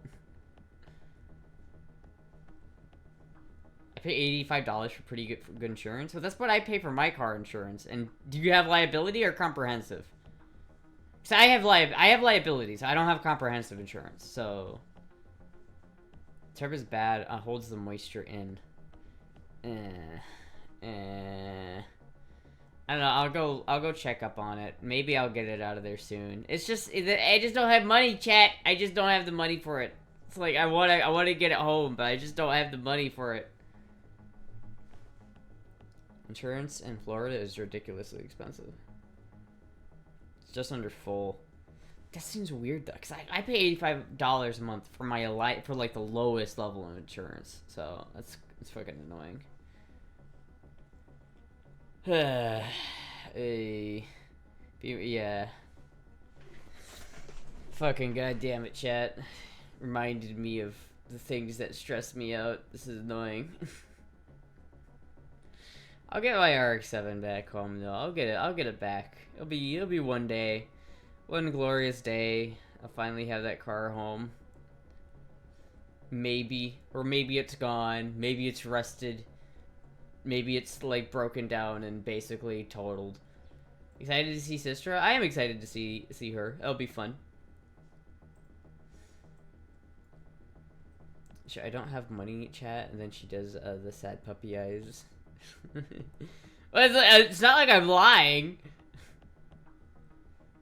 I pay $85 for pretty good insurance. Well, that's what I pay for my car insurance. And do you have liability or comprehensive? So I have liability, so I don't have comprehensive insurance. So tarp is bad. Holds the moisture in. I don't know. I'll go check up on it. Maybe I'll get it out of there soon. It's just I just don't have money, chat. I just don't have the money for it. It's like I want to get it home, but I just don't have the money for it. Insurance in Florida is ridiculously expensive. It's just under full. That seems weird though, cause I pay $85 a month for my for like the lowest level of insurance. So it's fucking annoying. Yeah. Fucking goddamn it, chat. Reminded me of the things that stress me out. This is annoying. I'll get my RX-7 back home though. I'll get it back. It'll be one day. One glorious day. I'll finally have that car home. Maybe. Or maybe it's gone. Maybe it's rusted. Maybe it's like broken down and basically totaled. Excited to see Sistra? I am excited to see her. It'll be fun. I don't have money, chat, and then she does the sad puppy eyes. Well, it's not like I'm lying.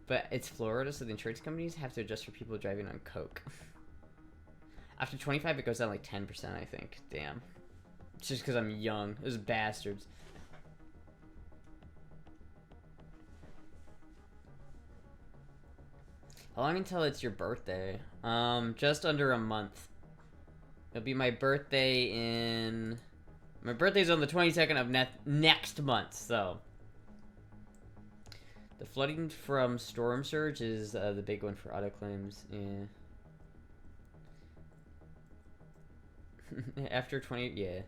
But it's Florida, so the insurance companies have to adjust for people driving on coke. After 25, it goes down like 10%, I think. Damn. It's just because I'm young. Those bastards. How long until it's your birthday? Just under a month. It'll be my birthday in... My birthday's on the 22nd of next month, so... The flooding from storm surge is the big one for auto claims. Yeah. After 20, yeah.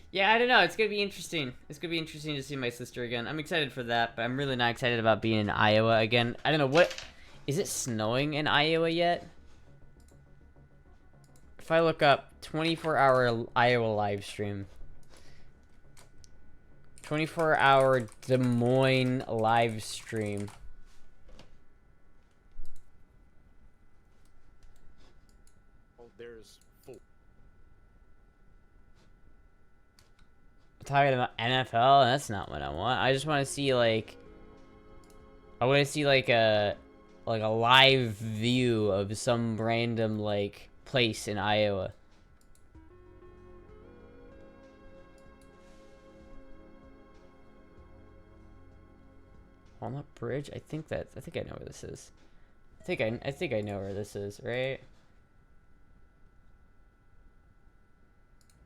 Yeah, I don't know. It's gonna be interesting. It's gonna be interesting to see my sister again. I'm excited for that, but I'm really not excited about being in Iowa again. I don't know what. Is it snowing in Iowa yet? If I look up 24-hour Iowa live stream. 24-hour Des Moines live stream.
Oh, there's four.
Talking about NFL, that's not what I want. I just want to see like I want to see like a live view of some random like place in Iowa. Walnut Bridge? I think I know where this is. I think I know where this is, right?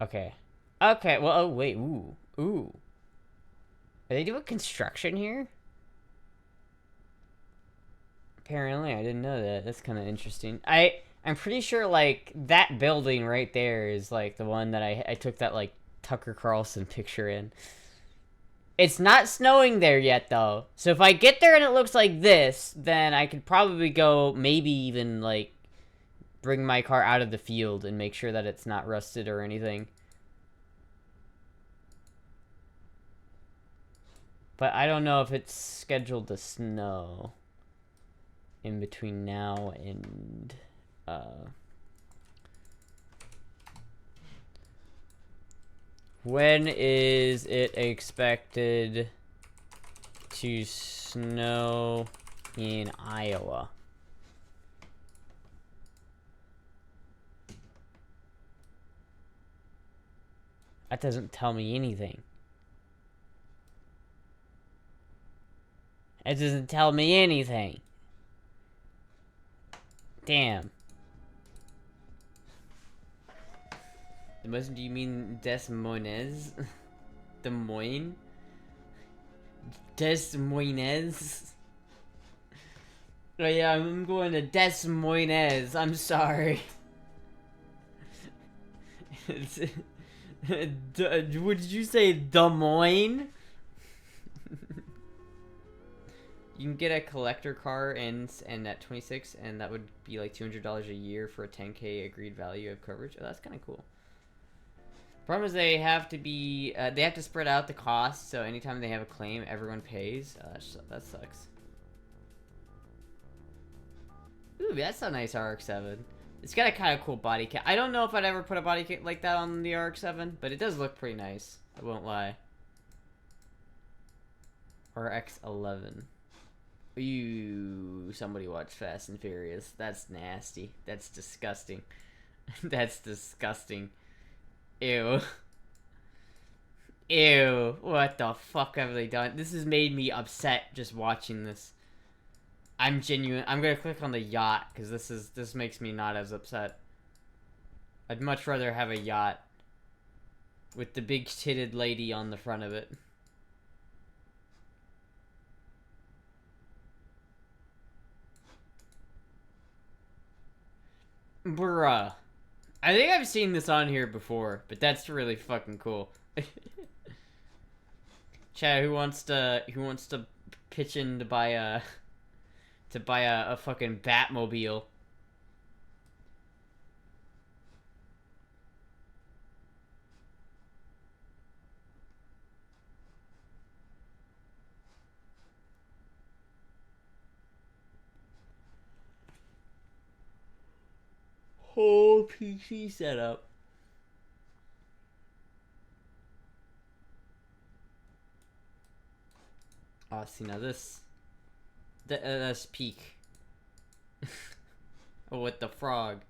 Okay. Okay, well, oh wait, ooh. Are they doing construction here? Apparently, I didn't know that. That's kind of interesting. I'm pretty sure, like, that building right there is, like, the one that I took that, like, Tucker Carlson picture in. It's not snowing there yet, though. So if I get there and it looks like this, then I could probably go, maybe even, like, bring my car out of the field and make sure that it's not rusted or anything. But I don't know if it's scheduled to snow in between now and, when is it expected to snow in Iowa? That doesn't tell me anything. It doesn't tell me anything. Damn. Do you mean Des Moines? Des Moines? Des Moines? Oh yeah, I'm going to Des Moines. I'm sorry. What did you say, Des Moines? You can get a collector car and at 26, and that would be like $200 a year for a 10K agreed value of coverage. Oh, that's kind of cool. Problem is they have to spread out the cost, so anytime they have a claim, everyone pays. That sucks. Ooh, that's a nice RX-7. It's got a kind of cool body kit. I don't know if I'd ever put a body kit like that on the RX-7, but it does look pretty nice. I won't lie. RX-11. Ooh, somebody watched Fast and Furious. That's nasty. That's disgusting. That's disgusting. Ew. Ew. What the fuck have they done? This has made me upset just watching this. I'm genuine. I'm gonna click on the yacht, because this makes me not as upset. I'd much rather have a yacht. With the big-titted lady on the front of it. Bruh. I think I've seen this on here before, but that's really fucking cool. Chad, who wants to pitch in to buy a fucking Batmobile? Whole PC setup. Oh, see now this. That's peak. Oh, with the frog.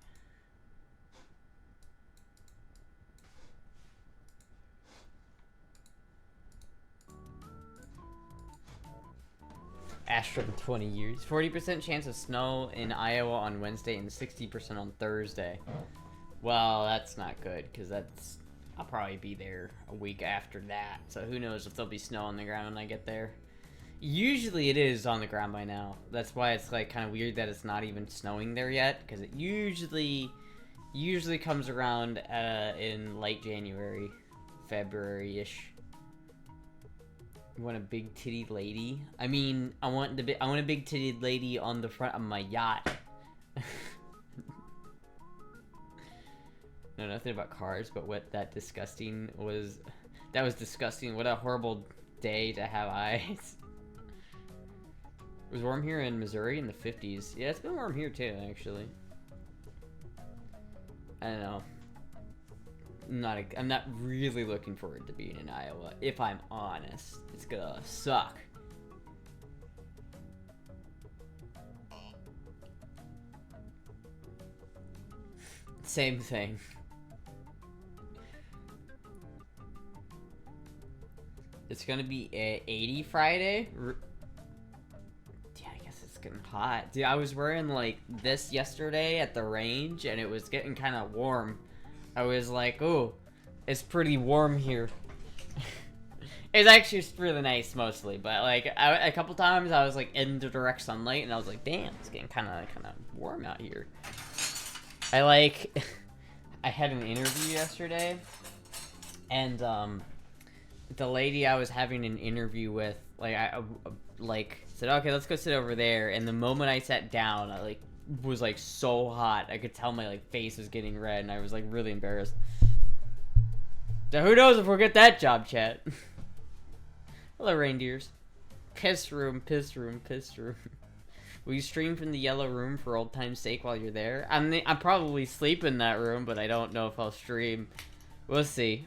Astra in 20 years. 40% chance of snow in Iowa on Wednesday and 60% on Thursday. Well, that's not good, because that's... I'll probably be there a week after that. So who knows if there'll be snow on the ground when I get there. Usually it is on the ground by now. That's why it's like kind of weird that it's not even snowing there yet, because it usually comes around in late January, February-ish. You want a big titty lady? I mean, I want a big titty lady on the front of my yacht. No, nothing about cars, but what that disgusting was. That was disgusting. What a horrible day to have eyes. It was warm here in Missouri in the 50s. Yeah, it's been warm here too, actually. I don't know. I'm not really looking forward to being in Iowa, if I'm honest. It's gonna suck. Same thing. It's gonna be 80 Friday. Yeah, I guess it's getting hot. Dude, I was wearing like this yesterday at the range, and it was getting kind of warm. I was like, oh, it's pretty warm here. It's actually really nice mostly, but like a couple times I was like in the direct sunlight, and I was like, damn, it's getting kind of warm out here. I had an interview yesterday, and the lady I was having an interview with, I said, okay, let's go sit over there. And the moment I sat down, I was so hot. I could tell my face was getting red, and I was really embarrassed. So who knows if we'll get that job, chat. Hello, reindeers. Piss room, piss room, piss room. Will you stream from the yellow room for old time's sake while you're there? I'm probably sleep in that room, but I don't know if I'll stream. We'll see.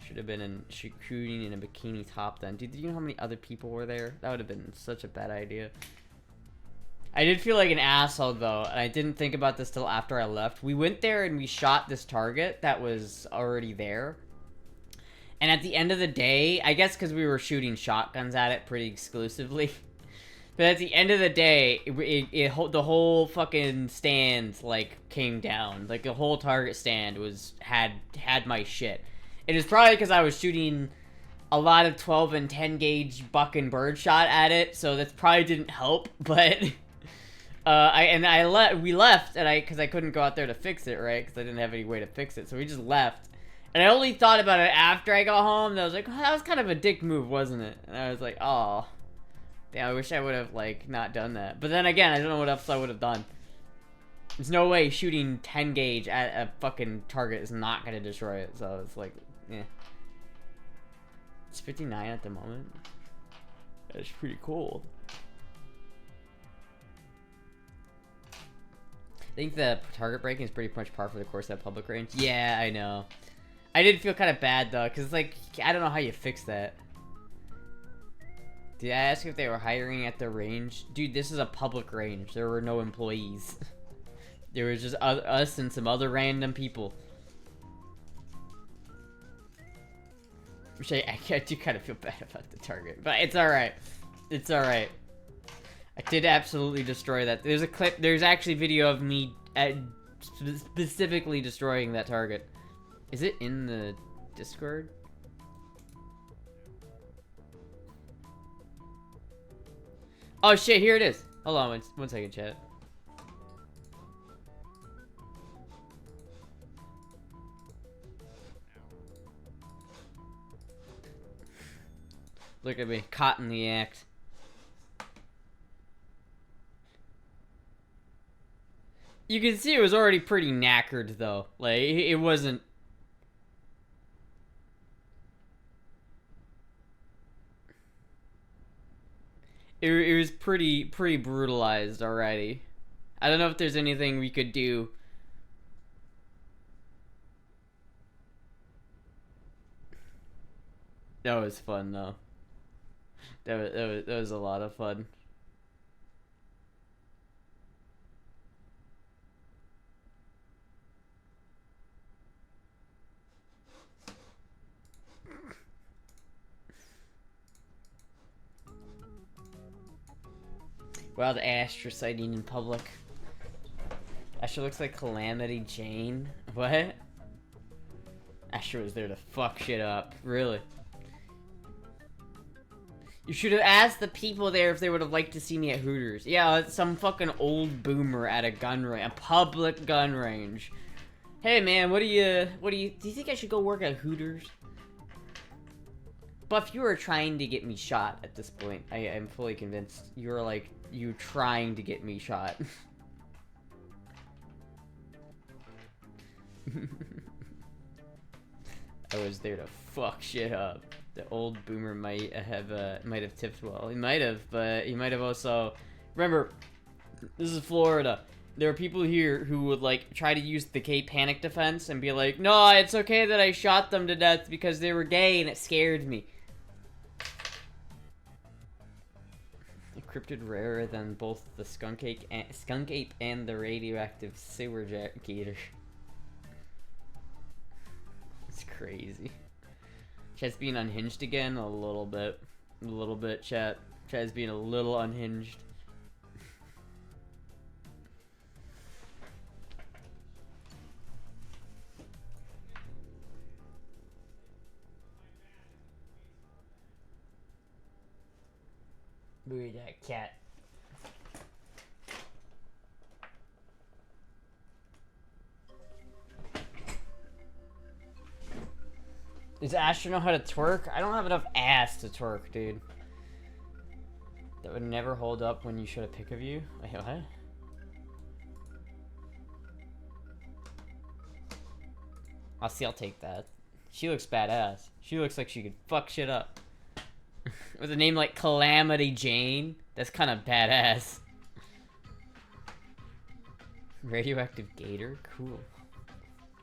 Should have been shooting in a bikini top then. Dude, do you know how many other people were there? That would have been such a bad idea. I did feel like an asshole though, and I didn't think about this till after I left. We went there and we shot this target that was already there. And at the end of the day, I guess because we were shooting shotguns at it pretty exclusively. But at the end of the day, the whole fucking stand came down. The whole target stand had my shit. It is probably because I was shooting a lot of 12 and 10 gauge buck and bird shot at it, so that probably didn't help. But we left, and because I couldn't go out there to fix it, right? Because I didn't have any way to fix it, so we just left. And I only thought about it after I got home, and I was like, oh, that was kind of a dick move, wasn't it? And I was like, oh, damn, I wish I would have not done that. But then again, I don't know what else I would have done. There's no way shooting 10 gauge at a fucking target is not gonna destroy it. So it's yeah. It's 59 at the moment. That's pretty cool. I think the target breaking is pretty much par for the course at public range. Yeah, I know. I did feel kind of bad though, because I don't know how you fix that. Did I ask if they were hiring at the range? Dude, this is a public range. There were no employees. There was just us and some other random people. Which I do kind of feel bad about the target, but it's alright. It's alright. I did absolutely destroy that. There's a clip, there's actually video of me specifically destroying that target. Is it in the Discord? Oh shit, here it is. Hold on one second, chat. Look at me, caught in the act. You can see it was already pretty knackered though. Like, it wasn't... It was pretty brutalized already. I don't know if there's anything we could do. That was fun though. That was a lot of fun. Wow, the Astra sighting in public. Astra looks like Calamity Jane. What? Astra was there to fuck shit up. Really? You should have asked the people there if they would have liked to see me at Hooters. Yeah, it's some fucking old boomer at a gun range, a public gun range. Hey man, do you think I should go work at Hooters? Buff, you are trying to get me shot at this point. I'm fully convinced. You're like, you trying to get me shot. I was there to fuck shit up. The old boomer might have tipped well. He might have, but he might have also... Remember, this is Florida. There are people here who would, like, try to use the gay panic defense and be like, no, it's okay that I shot them to death because they were gay and it scared me. Encrypted rarer than both the skunk ape and the radioactive sewer gator. It's crazy. Chat's being unhinged again? A little bit, chat. Chat's being a little unhinged. Look at that cat. Does Astra know how to twerk? I don't have enough ass to twerk, dude. That would never hold up when you showed a pic of you. Wait, what? I'll take that. She looks badass. She looks like she could fuck shit up. With a name like Calamity Jane, that's kind of badass. Radioactive gator? Cool.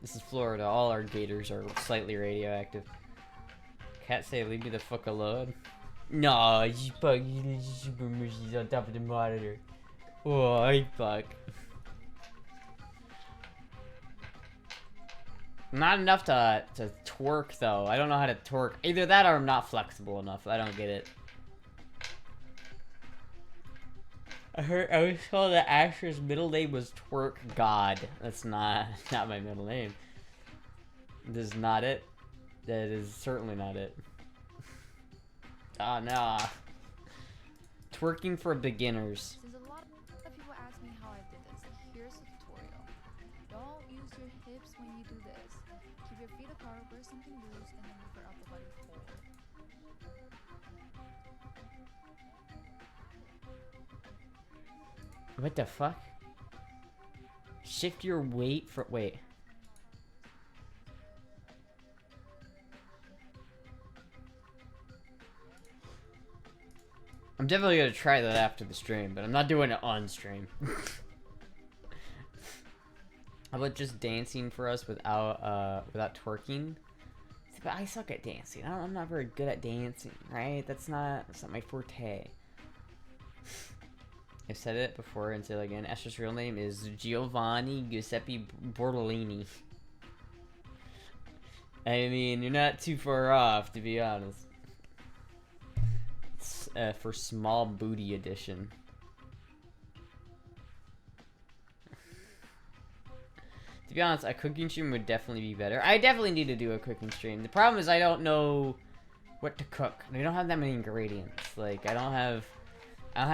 This is Florida. All our gators are slightly radioactive. Cat say, leave me the fuck alone. No, you fuck. She's on top of the monitor. Oh, I fuck. Not enough to twerk, though. I don't know how to twerk. Either that or I'm not flexible enough. I don't get it. I was told that Astra's middle name was Twerk God. That's not my middle name. This is not it. That is certainly not it. Oh, no. Twerking for beginners.
Since a lot of people ask me how I did this, here's a tutorial. Don't use your hips when you do this. Keep your feet apart, wear something loose, and then move your upper body forward.
What the fuck? Shift your weight for... Wait. I'm definitely gonna try that after the stream, but I'm not doing it on stream. How about just dancing for us without twerking? But I suck at dancing. I'm not very good at dancing, right? That's not my forte. I've said it before and say it again. Astra's real name is Giovanni Giuseppe Bortolini. I mean, you're not too far off, to be honest. It's for small booty edition. To be honest, a cooking stream would definitely be better. I definitely need to do a cooking stream. The problem is I don't know what to cook. I don't have that many ingredients. Like, I don't have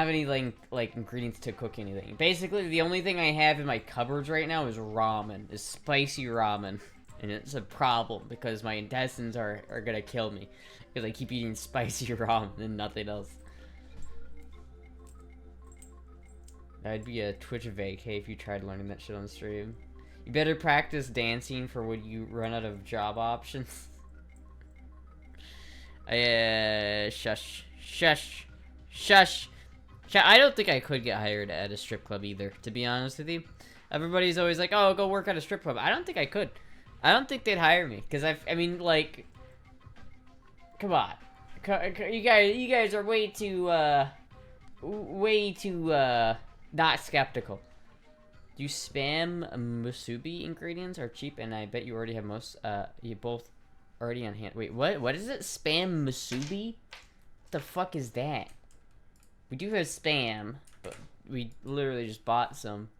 any, like ingredients to cook anything. Basically, the only thing I have in my cupboards right now is ramen. Is spicy ramen. And it's a problem because my intestines are gonna kill me. Because I keep eating spicy ramen and nothing else. That'd be a Twitch vacay if you tried learning that shit on stream. You better practice dancing for when you run out of job options. Shush. Shush. Shush. I don't think I could get hired at a strip club either, to be honest with you. Everybody's always like, oh, go work at a strip club. I don't think I could. I don't think they'd hire me. Because I mean, like, come on. You guys are way too not skeptical. Do you spam musubi ingredients are cheap, and I bet you already have most, you both already on hand. Wait, what is it? Spam musubi? What the fuck is that? We do have spam, but we literally just bought some.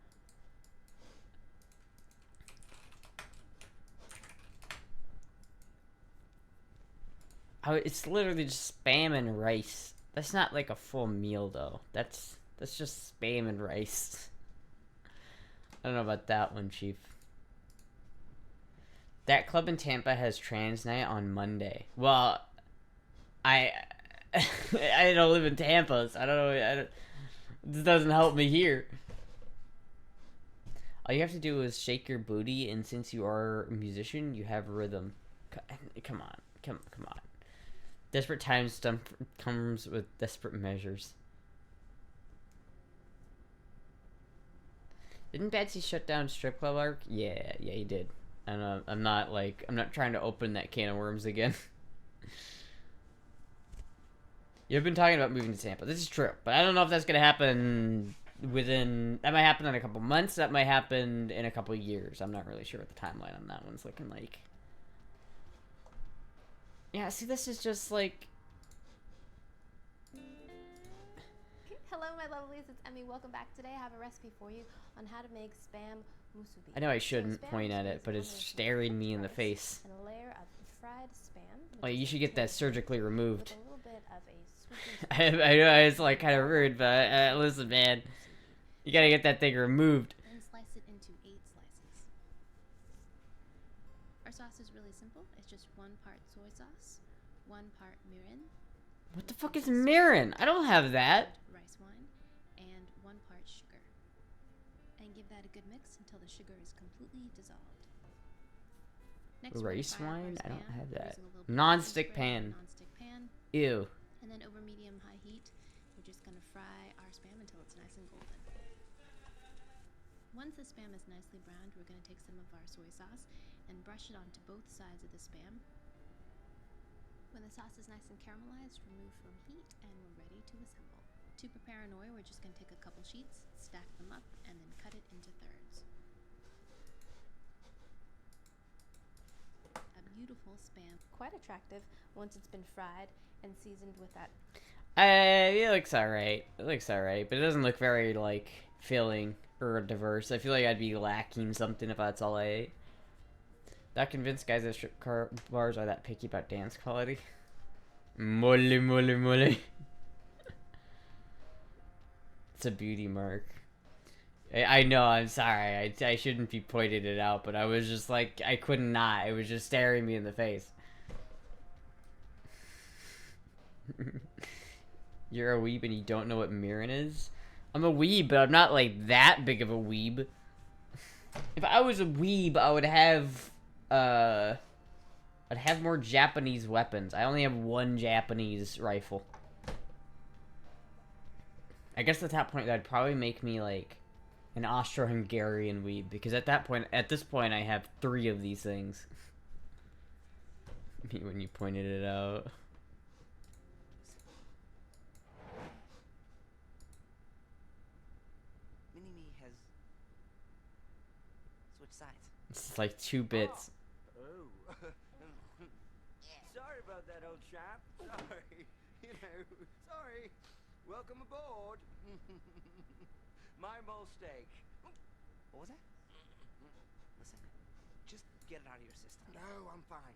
Oh, it's literally just spam and rice. That's not like a full meal, though. That's just spam and rice. I don't know about that one, Chief. That club in Tampa has trans night on Monday. Well, I don't live in Tampa, so I don't know. This doesn't help me here. All you have to do is shake your booty, and since you are a musician, you have rhythm. Come on. Come on. Desperate times comes with desperate measures. Didn't Betsy shut down strip club arc? Yeah, he did. And I'm not trying to open that can of worms again. You've been talking about moving to Tampa. This is true, but I don't know if that's gonna happen that might happen in a couple months, that might happen in a couple years. I'm not really sure what the timeline on that one's looking like. Yeah, see, this is just like...
Hello, my lovelies. It's Emmy. Welcome back. Today I have a recipe for you on how to make spam musubi.
I know I shouldn't point at it, but it's staring me in the face.
And a layer of fried spam.
Oh, you should get that surgically removed.
With a little bit of a sweet
I know it's like kind of rude, but listen, man, you gotta get that thing removed.
and slice it into 8 slices. Our sauce is really simple. It's just 1 part soy sauce, 1 part mirin.
What the fuck is mirin? I don't have that.
Rice wine, and 1 part sugar. And give that a good mix until the sugar is completely dissolved. Next, we're gonna
Rice
fry up our
wine? I don't
spam
have that.
using a little bit of
Non-stick
grease
pan.
spray, non-stick pan.
Ew.
And then over medium-high heat, we're just going to fry our spam until it's nice and golden. Once the spam is nicely browned, we're going to take some of our soy sauce and brush it onto both sides of the spam. When the sauce is nice and caramelized, remove from heat and we're ready to assemble. To prepare an oil, we're just going to take a couple sheets, stack them up, and then cut it into thirds. A beautiful spam. Quite attractive once it's been fried and seasoned with that.
It looks alright. It looks alright, but it doesn't look very, like, filling or diverse. I feel like I'd be lacking something if that's all I ate. Not convinced guys at strip bars are that picky about dance quality. Mole. It's a beauty mark. I know, I'm sorry. I shouldn't be pointing it out, but I was just like, I could not. It was just staring me in the face. You're a weeb and you don't know what mirin is? I'm a weeb, but I'm not like that big of a weeb. If I was a weeb, I would have I'd have more Japanese weapons. I only have 1 Japanese rifle. I guess at that point that'd probably make me like an Austro-Hungarian weeb, because at this point I have 3 of these things. Me when you pointed it out.
Mini-me has switched sides.
It's like 2 bits.
Oh. Sorry about that, old chap. Sorry. Sorry. Welcome aboard. My mistake. What was that? Listen, just get it out of your system. No, I'm fine.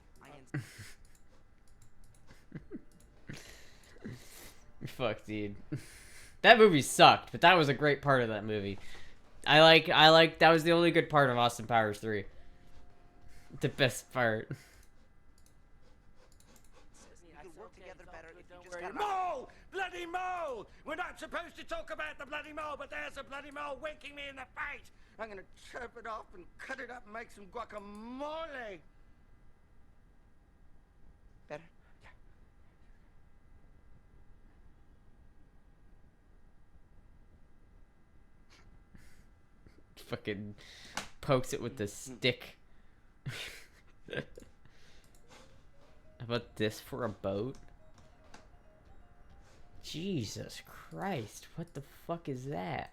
Fuck, dude. That movie sucked, but that was a great part of that movie. I like that was the only good part of Austin Powers 3. The best part.
You can work together better if you just got mole! Bloody mole! We're not supposed to talk about the bloody mole, but there's a bloody mole winking me in the face! I'm gonna chop it off and cut it up and make some guacamole! Better? Yeah.
Fucking pokes it with the stick. How about this for a boat? Jesus Christ, what the fuck is that?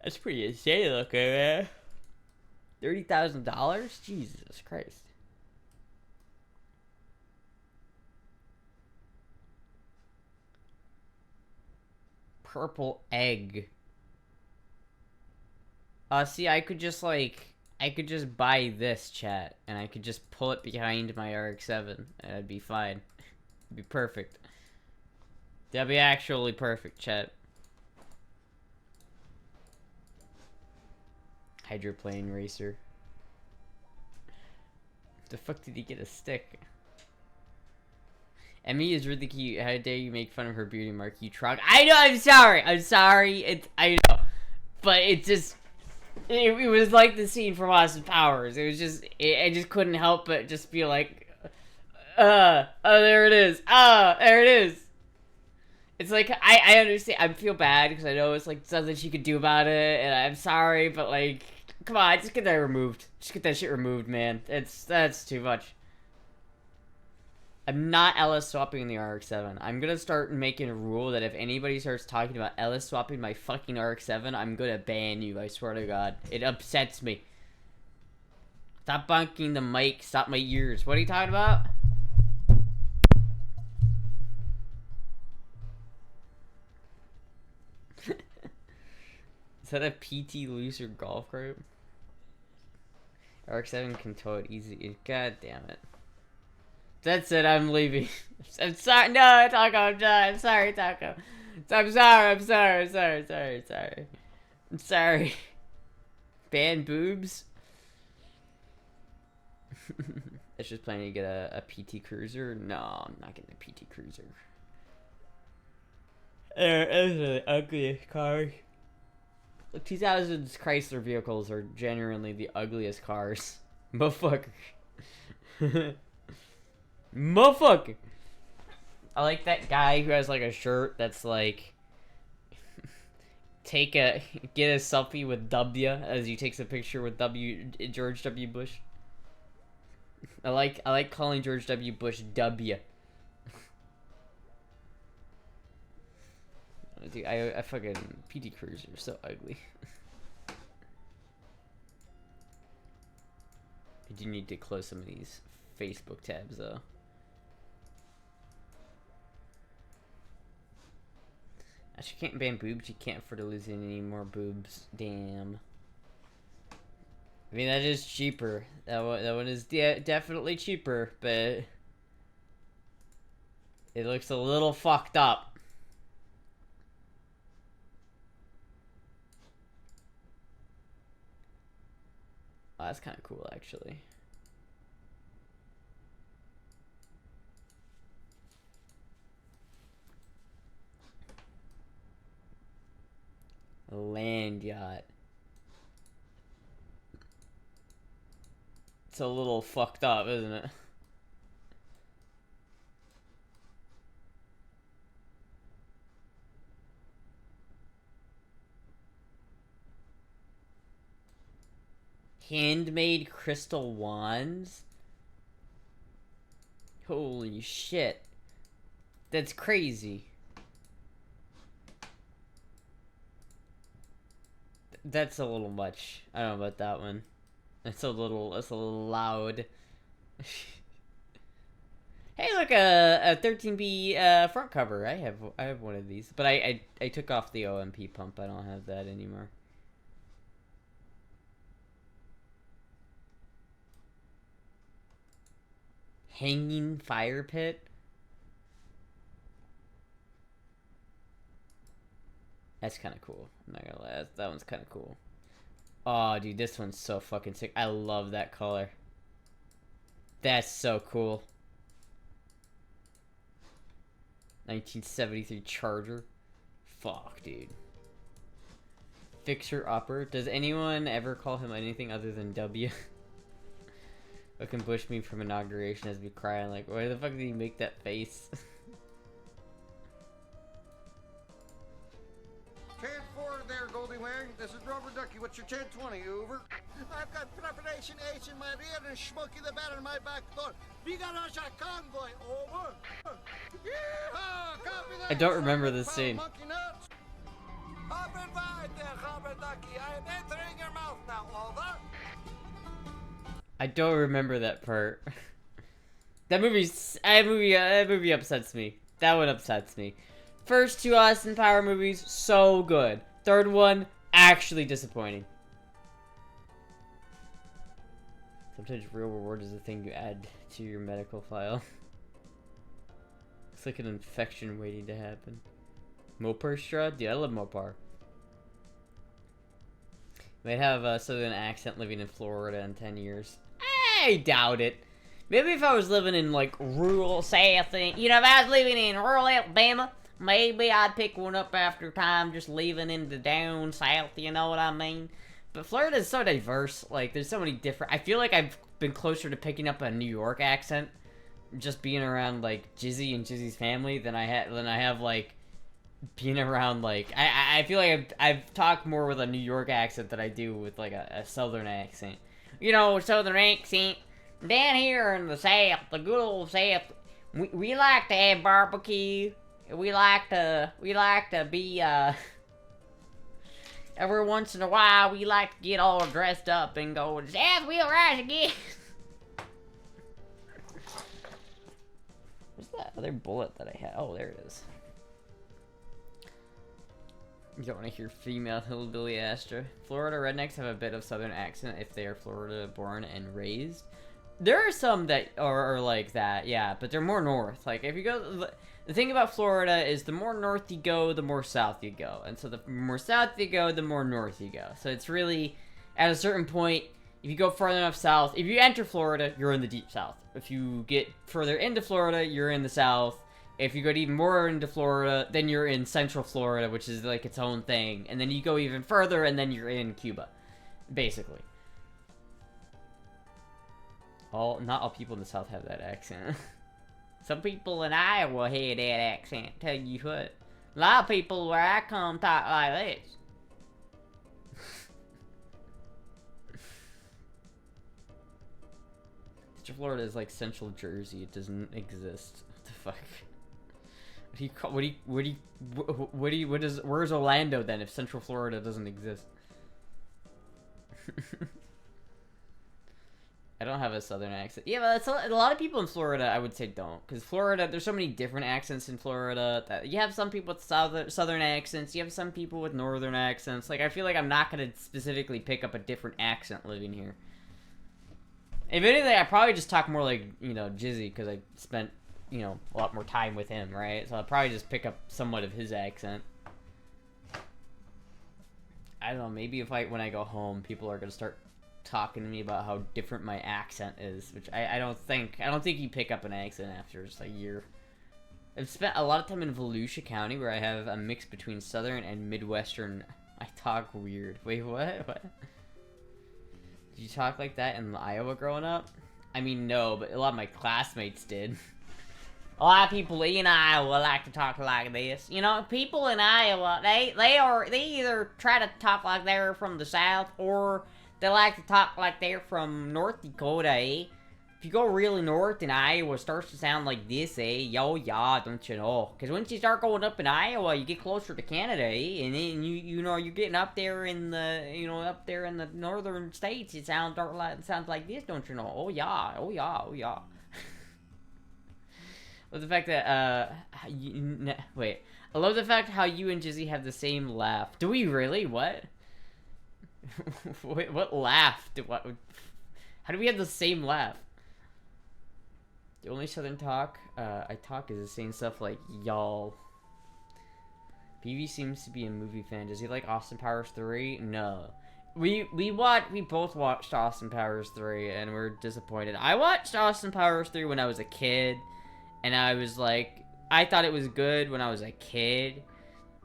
That's pretty insane looking, man. $30,000? Jesus Christ. Purple egg. See, I could just buy this, chat, and I could just pull it behind my RX-7, and it'd be fine. It'd be perfect. That'd be actually perfect, chat. Hydroplane racer. The fuck did he get a stick? Emmy is really cute. How dare you make fun of her beauty mark, you trog. I know, I'm sorry. I know. But it just... It was like the scene from Austin Powers. It was just... I just couldn't help but just be like... oh, there it is. There it is. It's like, I understand. I feel bad because I know it's like something she could do about it. And I'm sorry, but like... Come on, just get that removed. Just get that shit removed, man. That's too much. I'm not LS swapping the RX-7. I'm gonna start making a rule that if anybody starts talking about LS swapping my fucking RX-7, I'm gonna ban you, I swear to God. It upsets me. Stop bonking the mic, stop my ears. What are you talking about? Is that a PT loser golf cart? RX-7 can tow it easy. God damn it. That's it, I'm leaving. I'm sorry. No, Taco, I'm done. I'm sorry, Taco. I'm sorry. Ban boobs? It's just planning to get a PT Cruiser? No, I'm not getting a PT Cruiser. Those are the ugliest cars. The 2000s Chrysler vehicles are genuinely the ugliest cars. Motherfucker. Motherfucker. I like that guy who has like a shirt that's like get a selfie with W as he takes a picture with George W. Bush. I like calling George W. Bush W. Dude, I fucking PT Cruiser are so ugly. I do need to close some of these Facebook tabs though. She can't ban boobs. She can't afford to lose any more boobs. Damn. I mean, that is cheaper. That one is definitely cheaper, but it looks a little fucked up. Oh, that's kind of cool, actually. A land yacht. It's a little fucked up, isn't it? Handmade crystal wands? Holy shit. That's crazy. That's a little much. I don't know about that one. That's a little loud. Hey, look, a 13B front cover. I have one of these, but I took off the OMP pump. I don't have that anymore. Hanging fire pit. That's kind of cool. I'm not gonna lie, that one's kind of cool. Oh, dude, this one's so fucking sick. I love that color. That's so cool. 1973 Charger. Fuck, dude. Fixer Upper. Does anyone ever call him anything other than W? Fucking Bush me from inauguration has me crying like, why the fuck did he make that face?
10-4 there, Goldie Wang. This is Rubber Ducky. What's your 10-20, over? I've got preparation H in my rear and Smokey the Bear in my back door. We got us a convoy, over. Yeehaw! Copy that.
I don't remember this scene.
Monkey nuts. Up and wide there, Rubber Ducky. I am entering your mouth now, over.
I don't remember that part. That movie upsets me. That one upsets me. First two Austin Power movies, so good. Third one, actually disappointing. Sometimes real reward is the thing you add to your medical file. It's like an infection waiting to happen. Mopar straw? Dude, I love Mopar. Might have a southern accent living in Florida in 10 years. I doubt it. Maybe if I was living in, like, rural South, you know, if I was living in rural Alabama, maybe I'd pick one up after time, just leaving into down south, you know what I mean? But Florida is so diverse, like, there's so many different... I feel like I've been closer to picking up a New York accent, just being around, like, Jizzy and Jizzy's family, than I have, like, being around, like... I feel like I've talked more with a New York accent than I do with, like, a southern accent. You know, southern accent. Down here in the South, the good old South, we like to have barbecue. We like to be, every once in a while, we like to get all dressed up and go, South will rise again. Where's that other bullet that I had? Oh, there it is. You don't want to hear female hillbilly Astra. Florida rednecks have a bit of southern accent if they are Florida born and raised. There are some that are like that, yeah, but they're more north. Like, if you go... The thing about Florida is the more north you go, the more south you go. And so the more south you go, the more north you go. So it's really, at a certain point, if you go further enough south, if you enter Florida, you're in the deep south. If you get further into Florida, you're in the south. If you go even more into Florida, then you're in Central Florida, which is like its own thing. And then you go even further, and then you're in Cuba, basically. Not all people in the South have that accent. Some people in Iowa have that accent, tell you what. A lot of people where I come talk like this. Central Florida is like Central Jersey. It doesn't exist. What the fuck? Where's Orlando then if Central Florida doesn't exist? I don't have a southern accent. Yeah, but a lot of people in Florida, I would say, don't. Because Florida, there's so many different accents in Florida. That you have some people with southern accents. You have some people with northern accents. Like, I feel like I'm not going to specifically pick up a different accent living here. If anything, I probably just talk more like, you know, Jizzy. Because I spent, you know, a lot more time with him, right? So I'll probably just pick up somewhat of his accent. I don't know. Maybe when I go home, people are going to start talking to me about how different my accent is, which I don't think you pick up an accent after just a year. I've spent a lot of time in Volusia County where I have a mix between southern and midwestern. I talk weird. Wait, what? Did you talk like that in Iowa growing up? I mean, no, but a lot of my classmates did. A lot of people in Iowa like to talk like this. You know, people in Iowa, they either try to talk like they're from the South, or they like to talk like they're from North Dakota, eh? If you go really north in Iowa, it starts to sound like this, eh? Yo, yeah, don't you know? Because once you start going up in Iowa, you get closer to Canada, eh? And then, you know, you're getting up there in the, you know, up there in the northern states, it sounds like this, don't you know? Oh, yeah, oh, yeah, oh, yeah. love the fact that wait. I love the fact how you and Jizzy have the same laugh. Do we really? What? Wait, what laugh? How do we have the same laugh? The only Southern talk I talk is saying stuff like y'all. BB seems to be a movie fan. Does he like Austin Powers 3? No. We both watched Austin Powers 3 and we're disappointed. I watched Austin Powers 3 when I was a kid, and I was like, I thought it was good when I was a kid,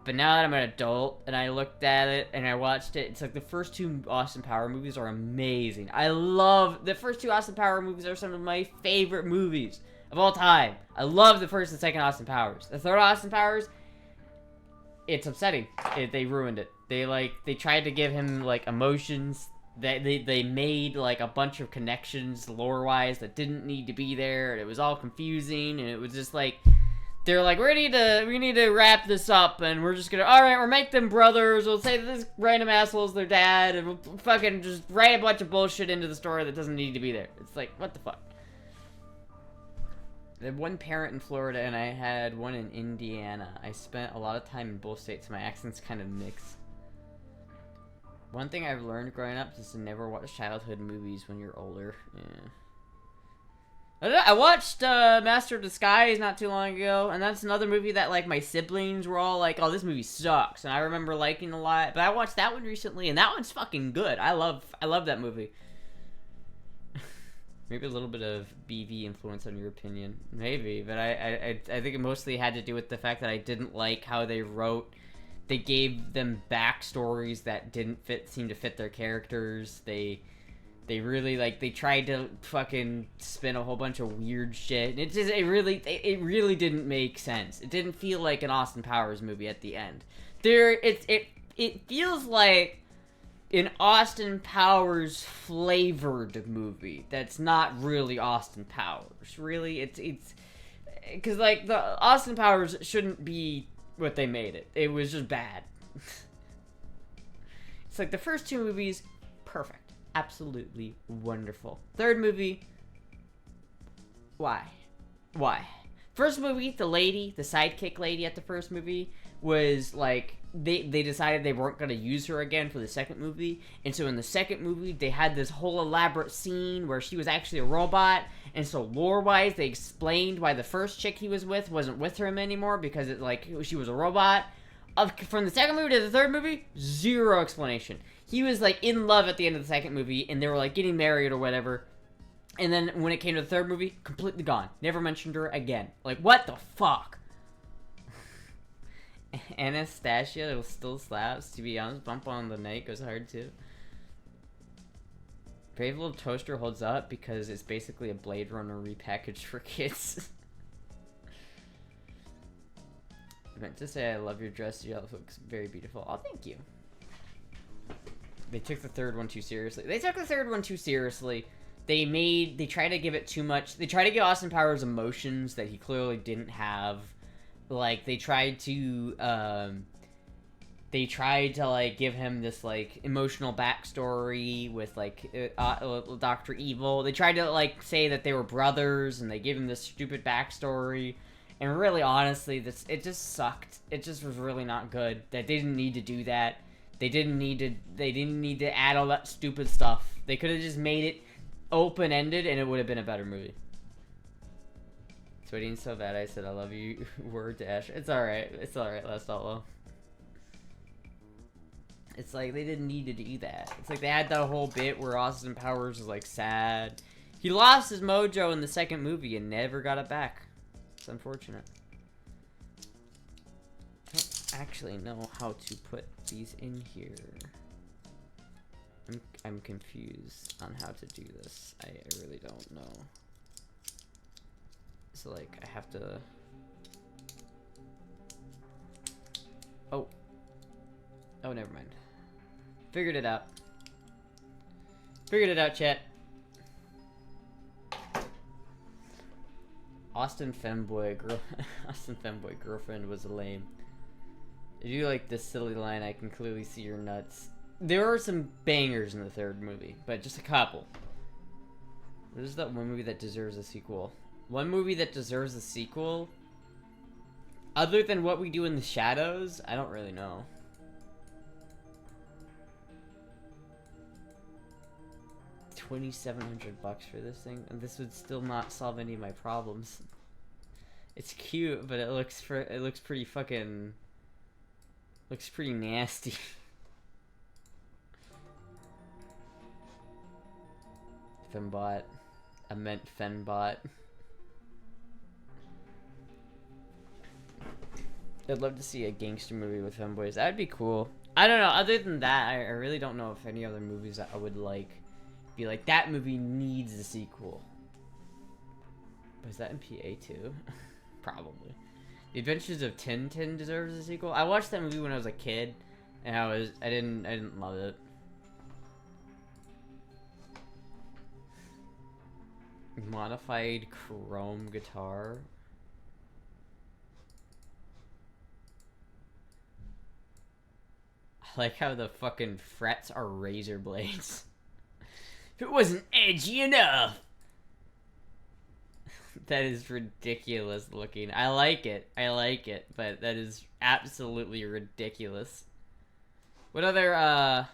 but now that I'm an adult and I looked at it and I watched it, it's like the first two Austin Power movies are amazing. I love the first two Austin Power movies, are some of my favorite movies of all time. I love the first and second Austin Powers. The third Austin Powers, it's upsetting. They ruined it. They tried to give him like emotions. They made like a bunch of connections lore wise that didn't need to be there, and it was all confusing, and it was just like, they're like, we need to wrap this up, and we're just gonna, alright, we'll make them brothers, we'll say that this random asshole's their dad, and we'll fucking just write a bunch of bullshit into the story that doesn't need to be there. It's like, what the fuck? I had one parent in Florida, and I had one in Indiana. I spent a lot of time in both states, so my accent's kind of mixed. One thing I've learned growing up is to never watch childhood movies when you're older. Yeah. I watched Master of Disguise not too long ago, and that's another movie that like my siblings were all like, oh, this movie sucks, and I remember liking a lot. But I watched that one recently, and that one's fucking good. I love that movie. Maybe a little bit of BV influence on your opinion, maybe, but I think it mostly had to do with the fact that I didn't like how they gave them backstories that didn't seem to fit their characters. They really, like, they tried to fucking spin a whole bunch of weird shit. It really didn't make sense. It didn't feel like an Austin Powers movie at the end. It feels like an Austin Powers flavored movie that's not really Austin Powers. Really, it's because like the Austin Powers shouldn't be what they made it. It was just bad. It's like the first two movies, perfect. Absolutely wonderful. Third movie, why? First movie, the sidekick lady at the first movie was like, they decided they weren't going to use her again for the second movie, and so in the second movie, they had this whole elaborate scene where she was actually a robot, and so lore-wise, they explained why the first chick he was with wasn't with him anymore, because it like, she was a robot. From the second movie to the third movie, zero explanation. He was like in love at the end of the second movie, and they were like getting married or whatever. And then when it came to the third movie, completely gone. Never mentioned her again. Like, what the fuck? Anastasia still slaps. To be honest, bump on the night goes hard too. Brave Little Toaster holds up because it's basically a Blade Runner repackaged for kids. I meant to say I love your dress. Your outfit looks very beautiful. Oh, thank you. They took the third one too seriously. They tried to give it too much. They tried to give Austin Powers emotions that he clearly didn't have. Like, they tried to like give him this like emotional backstory with like Dr. Evil. They tried to like say that they were brothers, and they gave him this stupid backstory. And really, honestly, it just sucked. It just was really not good. That they didn't need to do that. They didn't need to add all that stupid stuff. They could have just made it open-ended, and it would have been a better movie. Sweating so bad, I said I love you. Word to Astra. It's alright. It's alright, Last Outlaw. It's like, they didn't need to do that. It's like they had that whole bit where Austin Powers was like sad. He lost his mojo in the second movie and never got it back. It's unfortunate. I don't actually know how to put these in here. I'm confused on how to do this. I really don't know. So like, I have to... Oh, never mind. Figured it out. Chat. Austin Femboy girlfriend was lame. If you like this silly line, I can clearly see your nuts. There are some bangers in the third movie, but just a couple. This is that one movie that deserves a sequel. One movie that deserves a sequel, other than What We Do in the Shadows, I don't really know. $2,700 for this thing, and this would still not solve any of my problems. It's cute, but it looks pretty fucking, looks pretty nasty. Fembot. I meant Fembot. I'd love to see a gangster movie with femboys. That'd be cool. I don't know. Other than that, I really don't know if any other movies that I would like be like, that movie needs a sequel. But is that in PA too? Probably. The Adventures of Tintin deserves a sequel. I watched that movie when I was a kid, and I didn't love it. Modified chrome guitar. I like how the fucking frets are razor blades. If it wasn't edgy enough. That is ridiculous looking. I like it, but that is absolutely ridiculous. What other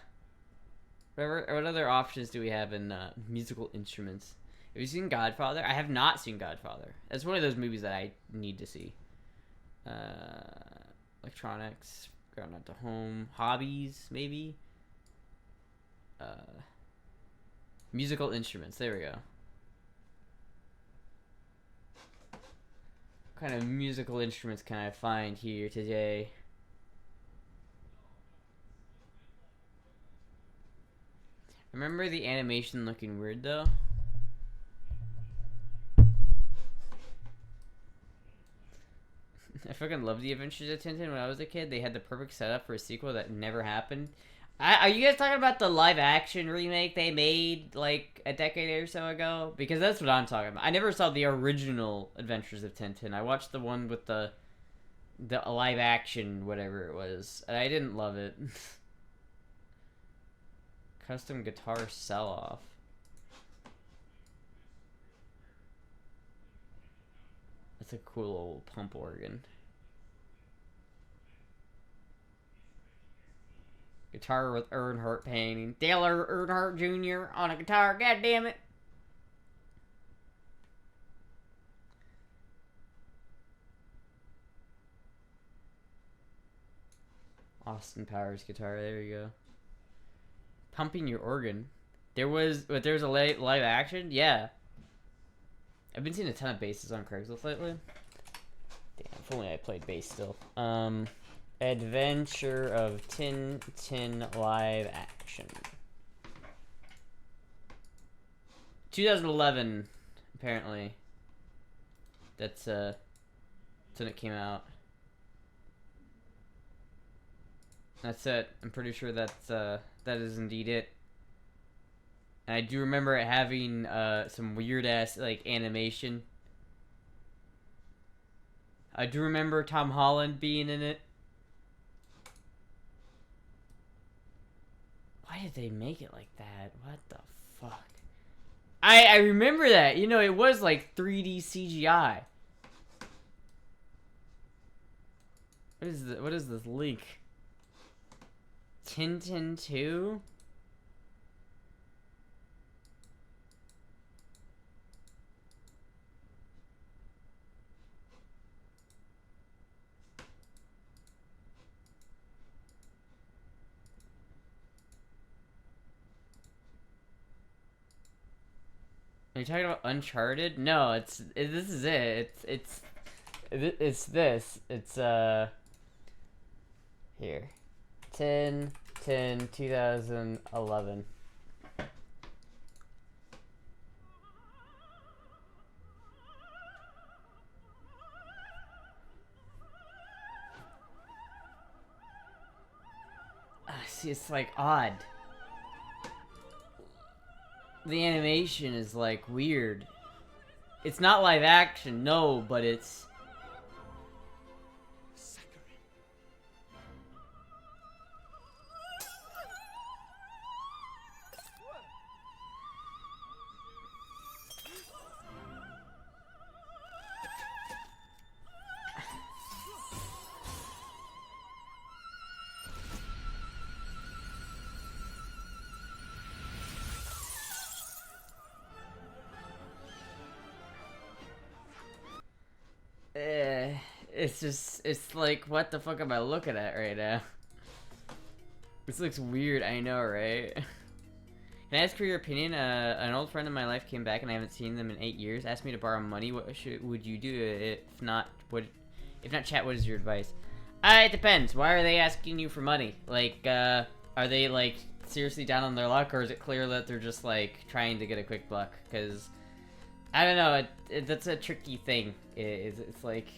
what other options do we have in musical instruments? Have you seen Godfather? I have not seen Godfather. That's one of those movies that I need to see. Electronics, going out to home, hobbies, maybe. Musical instruments. There we go. What kind of musical instruments can I find here today? Remember the animation looking weird though? I fucking loved The Adventures of Tintin when I was a kid. They had the perfect setup for a sequel that never happened. Are you guys talking about the live action remake they made like a decade or so ago? Because that's what I'm talking about. I never saw the original Adventures of Tintin. I watched the one with the live action whatever it was, and I didn't love it. Custom guitar sell-off. That's a cool old pump organ. Guitar with Earnhardt painting. Dale Earnhardt Jr. on a guitar. God damn it. Austin Powers guitar. There you go. Pumping your organ. There was a live action? Yeah. I've been seeing a ton of basses on Craigslist lately. Damn, if only I played bass still. Adventure of Tintin live action. 2011, apparently. That's when it came out. That's it. I'm pretty sure that's that is indeed it. And I do remember it having some weird ass like animation. I do remember Tom Holland being in it. Why did they make it like that? What the fuck? I remember that. You know, it was like 3D CGI. What is this link? Tintin 2? Are you talking about Uncharted? No, this is it. It's this. It's here. 10/10/2011. See, it's like odd. The animation is like weird. It's not live action, no, but it's It's just, it's like, what the fuck am I looking at right now? This looks weird, I know, right? Can I ask for your opinion? An old friend of my life came back and I haven't seen them in 8 years. Asked me to borrow money. What would you do? If not, chat, what is your advice? It depends. Why are they asking you for money? Like, are they, like, seriously down on their luck? Or is it clear that they're just, like, trying to get a quick buck? Because, I don't know. That's a tricky thing. It's like...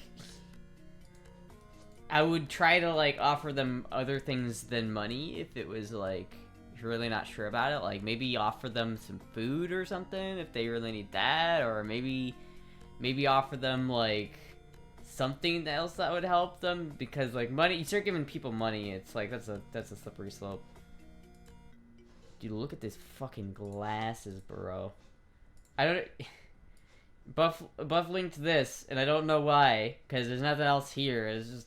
I would try to, like, offer them other things than money if it was, like... If you're really not sure about it, like maybe offer them some food or something if they really need that, or maybe offer them like something else that would help them, because like money, you start giving people money, it's like that's a slippery slope. Dude, look at this fucking glasses, bro. I don't Buff linked this and I don't know why, because there's nothing else here. It's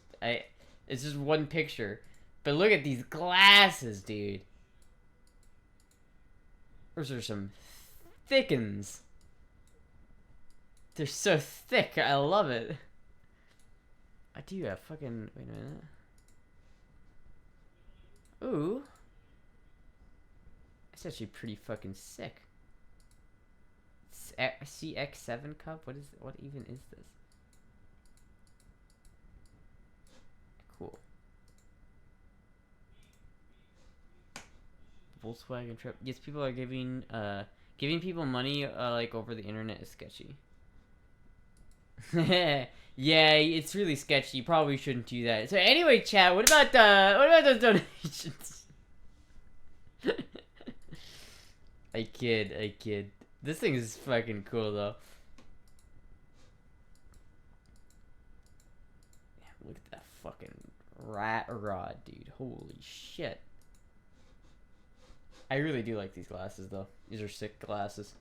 just one picture. But look at these glasses, dude. Those are some thickens. They're so thick. I love it. I do have fucking... Wait a minute. Ooh. That's actually pretty fucking sick. CX7 cup? What even is this? Cool. Volkswagen trip. Yes, people are giving people money like over the internet is sketchy. Yeah, it's really sketchy. You probably shouldn't do that. So anyway, chat, what about those donations? I kid. This thing is fucking cool though. Yeah, look at that fucking rat rod, dude. Holy shit. I really do like these glasses, though. These are sick glasses.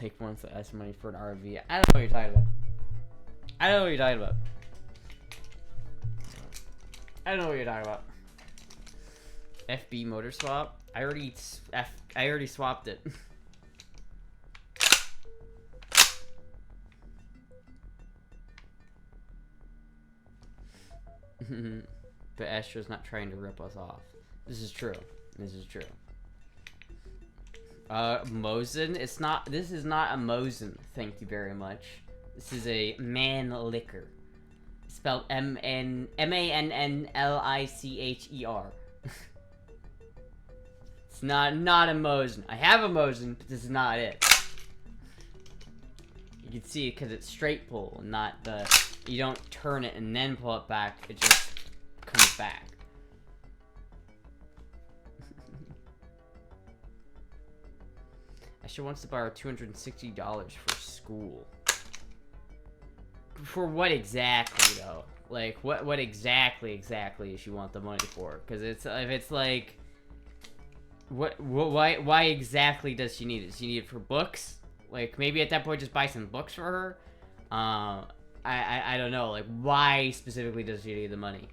Like, wants to ask money for an RV. I don't know what you're talking about. I don't know what you're talking about. I don't know what you're talking about. FB motor swap? I already swapped it. But Astra's not trying to rip us off. This is true. This is true. Mosin? It's not. This is not a Mosin. Thank you very much. This is a mannlicher. Spelled M-A-N-N-L-I-C-H-E-R. It's not a Mosin. I have a Mosin, but this is not it. You can see it because it's straight pull, not the... You don't turn it and then pull it back. It just comes back. Astra wants to borrow $260 for school. For what exactly, though? Like, what exactly does she want the money for? Because it's, if it's like... Why exactly does she need it? Does she need it for books? Like, maybe at that point just buy some books for her? I don't know, like, why specifically does she need the money?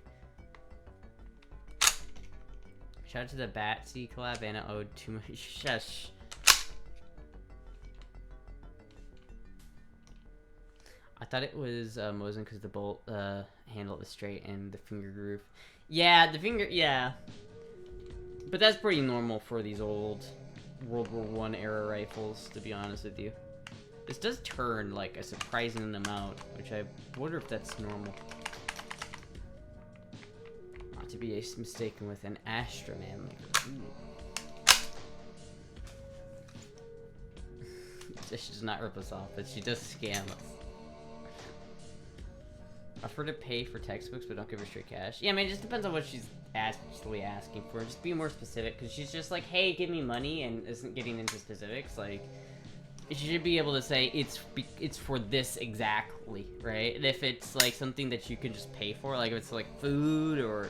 Shout out to the Batsy collab, Anna owed too much. Shush. I thought it was Mosin because the bolt handle is straight and the finger groove. Yeah, the finger, yeah. But that's pretty normal for these old World War I era rifles, to be honest with you. This does turn, like, a surprising amount, which I wonder if that's normal. Not to be mistaken with an Astra, man. She does not rip us off, but she does scam us. Offer to pay for textbooks, but don't give her straight cash. Yeah, I mean, it just depends on what she's actually asking for. Just be more specific, because she's just like, hey, give me money, and isn't getting into specifics. Like, she should be able to say, it's for this exactly, right? And if it's, like, something that you can just pay for, like, if it's, like, food, or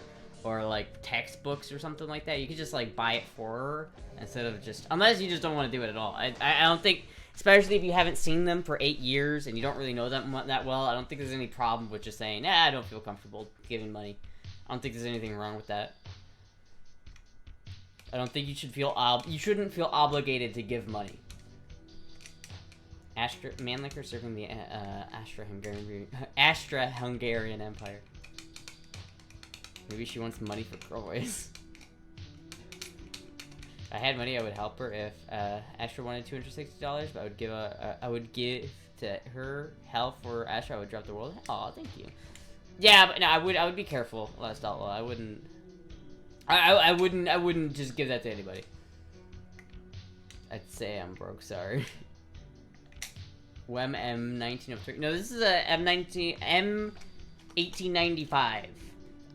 like, textbooks or something like that, you could just, like, buy it for her, instead of just... Unless you just don't want to do it at all. I don't think... Especially if you haven't seen them for 8 years and you don't really know them that well, I don't think there's any problem with just saying, nah, I don't feel comfortable giving money. I don't think there's anything wrong with that. I don't think you should feel you shouldn't feel obligated to give money. mannlicher serving the Astra Hungarian Empire. Maybe she wants money for girlways. If I had money, I would help her. If Astra wanted $260, but I would give to her hell for Astra. I would drop the world. Oh, thank you. Yeah, but no, I would be careful, Last Outlaw. I wouldn't. I wouldn't just give that to anybody. I'd say I'm broke. Sorry. WEM M1903. No, this is a M1895.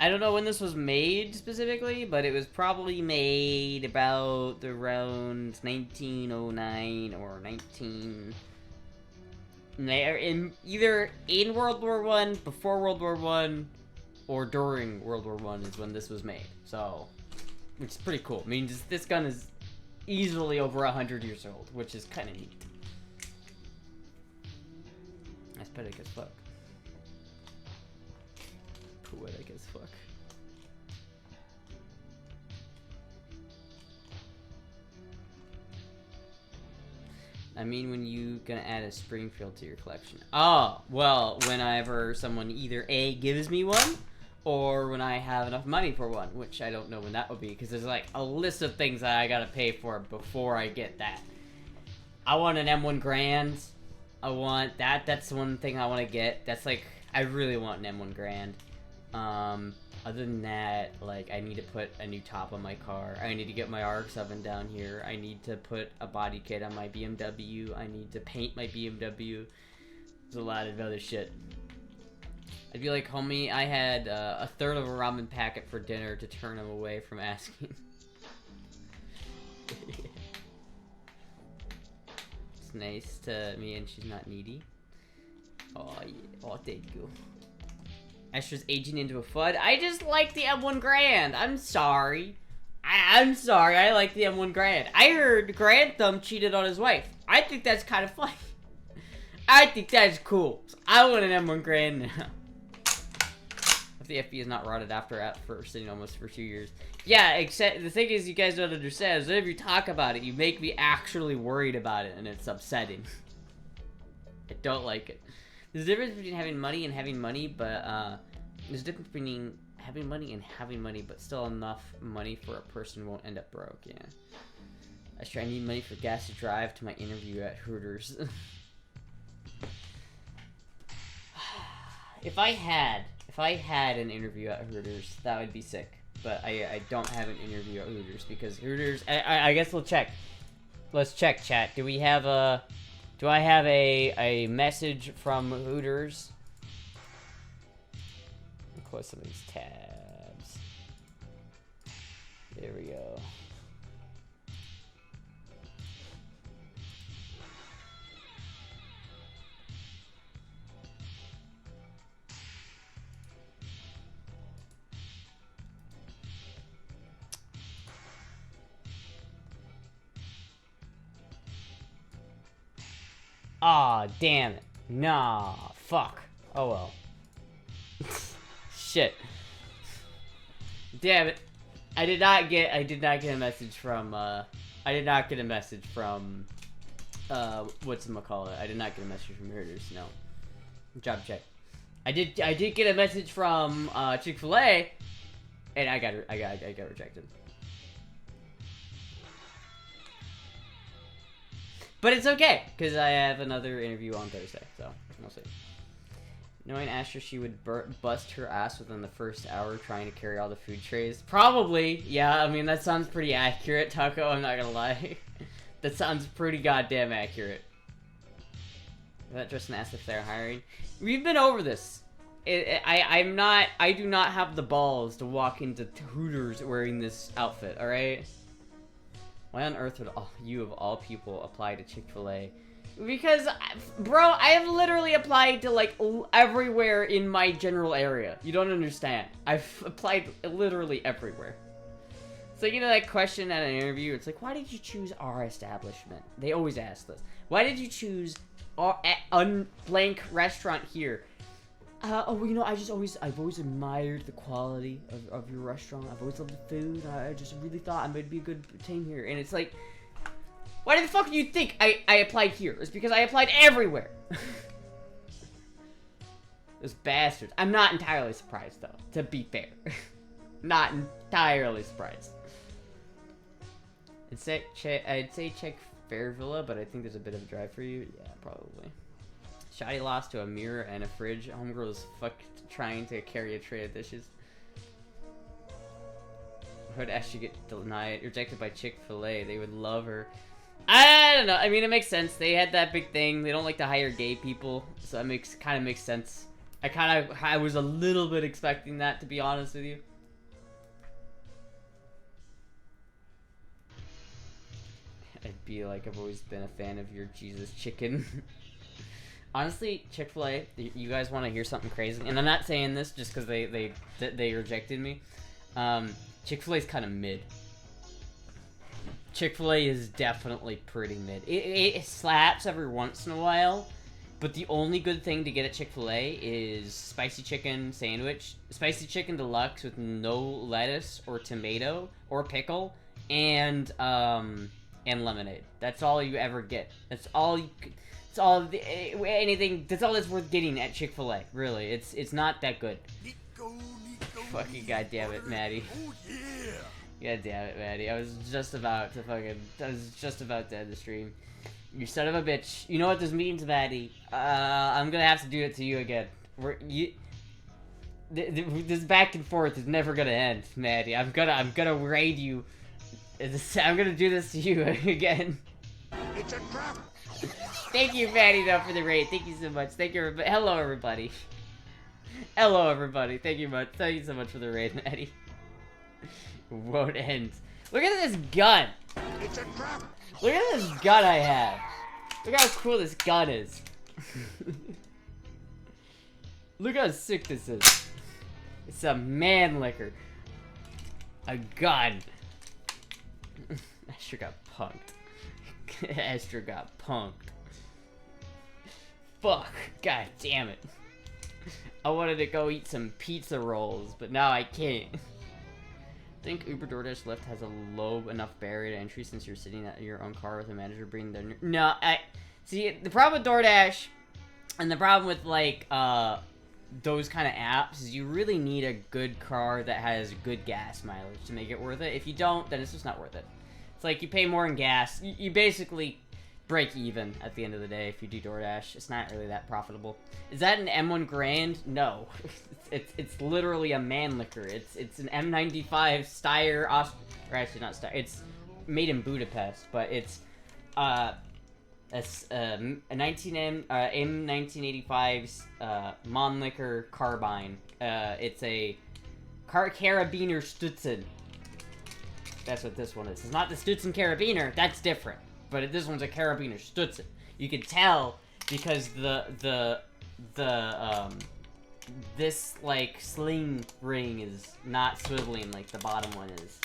I don't know when this was made specifically, but it was probably made about around 1909 or 19. Either in World War I, before World War I, or during World War I is when this was made. So, which is pretty cool. I mean, this gun is easily over 100 years old, which is kind of neat. Aesthetic as fuck. Poetic as fuck. I mean, when you gonna add a Springfield to your collection? Oh, well, whenever someone either A, gives me one, or when I have enough money for one, which I don't know when that will be, because there's like a list of things that I gotta pay for before I get that. I want an M1 Grand. I want that. That's one thing I want to get. That's like, I really want an M1 Grand. Other than that, like, I need to put a new top on my car. I need to get my RX oven down here. I need to put a body kit on my BMW. I need to paint my BMW. There's a lot of other shit. I'd be like, homie, I had a third of a ramen packet for dinner to turn him away from asking. It's nice to me and she's not needy. Oh, yeah. Oh, thank you. Astra's aging into a FUD. I just like the M1 Grand. I'm sorry. I'm sorry. I like the M1 Grand. I heard Grantham cheated on his wife. I think that's kind of funny. I think that's cool. So I want an M1 Grand now. If the FB is not rotted after at first, sitting almost for 2 years. Yeah, except the thing is, you guys don't understand. Is that if you talk about it, you make me actually worried about it, and it's upsetting. I don't like it. There's a difference between having money and having money, but there's a difference between having money and having money, but still enough money for a person who won't end up broke. Yeah. I need money for gas to drive to my interview at Hooters. If I had an interview at Hooters, that would be sick. But I don't have an interview at Hooters because Hooters. I guess we'll check. Let's check, chat. Do I have a message from Hooters? Close some of these tabs. There we go. Aw, damn it. Nah, fuck. Oh well. Shit. Damn it. I did not get a message from, whatchamacallit. I did not get a message from Hooters, no. Job check. I did get a message from, Chick-fil-A, and I got rejected. But it's okay, because I have another interview on Thursday, so we'll see. Knowing Astra, she would bust her ass within the first hour trying to carry all the food trays. Probably, yeah, I mean, that sounds pretty accurate, Taco, I'm not gonna lie. That sounds pretty goddamn accurate. Is that just an ass if they're hiring? We've been over this. I do not have the balls to walk into Hooters wearing this outfit, alright? Why on earth would you of all people apply to Chick-fil-A? Because, bro, I have literally applied to, like, everywhere in my general area. You don't understand. I've applied literally everywhere. So, you know that question at an interview? It's like, why did you choose our establishment? They always ask this. Why did you choose blank restaurant here? Oh, you know, I've always admired the quality of your restaurant. I've always loved the food. I just really thought I might be a good team here. And it's like, Why the fuck do you think I applied here? It's because I applied everywhere. Those bastards. I'm not entirely surprised, though, to be fair. Not entirely surprised. I'd say check Fairvilla, but I think there's a bit of a drive for you. Yeah, probably. Shoddy lost to a mirror and a fridge. Homegirl is fucked trying to carry a tray of dishes. Hood actually get denied, rejected by Chick-fil-A. They would love her. I don't know. I mean, it makes sense. They had that big thing. They don't like to hire gay people, so that kind of makes sense. I was a little bit expecting that, to be honest with you. I'd be like, I've always been a fan of your Jesus chicken. Honestly, Chick-fil-A, you guys want to hear something crazy? And I'm not saying this just because they rejected me. Chick-fil-A is kind of mid. Chick-fil-A is definitely pretty mid. It slaps every once in a while, but the only good thing to get at Chick-fil-A is spicy chicken sandwich, spicy chicken deluxe with no lettuce or tomato or pickle, and lemonade. That's all you ever get. That's all you. It's all anything. That's all that's worth getting at Chick-fil-A. Really, it's not that good. Fucking goddamn it, Maddie.
Oh yeah.
God damn it, Maddie. I was just about to end the stream. You son of a bitch. You know what this means, Maddie? I'm gonna have to do it to you again. This back and forth is never gonna end, Maddie. I'm gonna raid you. I'm gonna do this to you again.
It's a trap.
Thank you, Maddie, though, for the raid. Thank you so much. Thank you. Hello, everybody. Hello, everybody. Thank you so much for the raid, Maddie. Won't end. Look at this gun.
It's a trap.
Look at this gun I have. Look how cool this gun is. Look how sick this is. It's a mannlicher. A gun. Astra got punked. Astra got punked. Fuck. God damn it. I wanted to go eat some pizza rolls, but now I can't. I think Uber DoorDash Lyft has a low enough barrier to entry since you're sitting at your own car with a manager bringing their... No, see, the problem with DoorDash and the problem with, like, those kind of apps is you really need a good car that has good gas mileage to make it worth it. If you don't, then it's just not worth it. It's like you pay more in gas. You basically break even at the end of the day if you do DoorDash. It's not really that profitable. Is that an M1 Grand? No. It's literally a mannlicher. It's an m95 Steyr, or actually not Steyr. It's made in Budapest, but it's a 1985 mannlicher carbine. It's a Karabiner Stutzen. That's what this one is. It's not the Stutzen Karabiner. That's different. But this one's a Karabiner Stutzen. You can tell because this, like, sling ring is not swiveling like the bottom one is.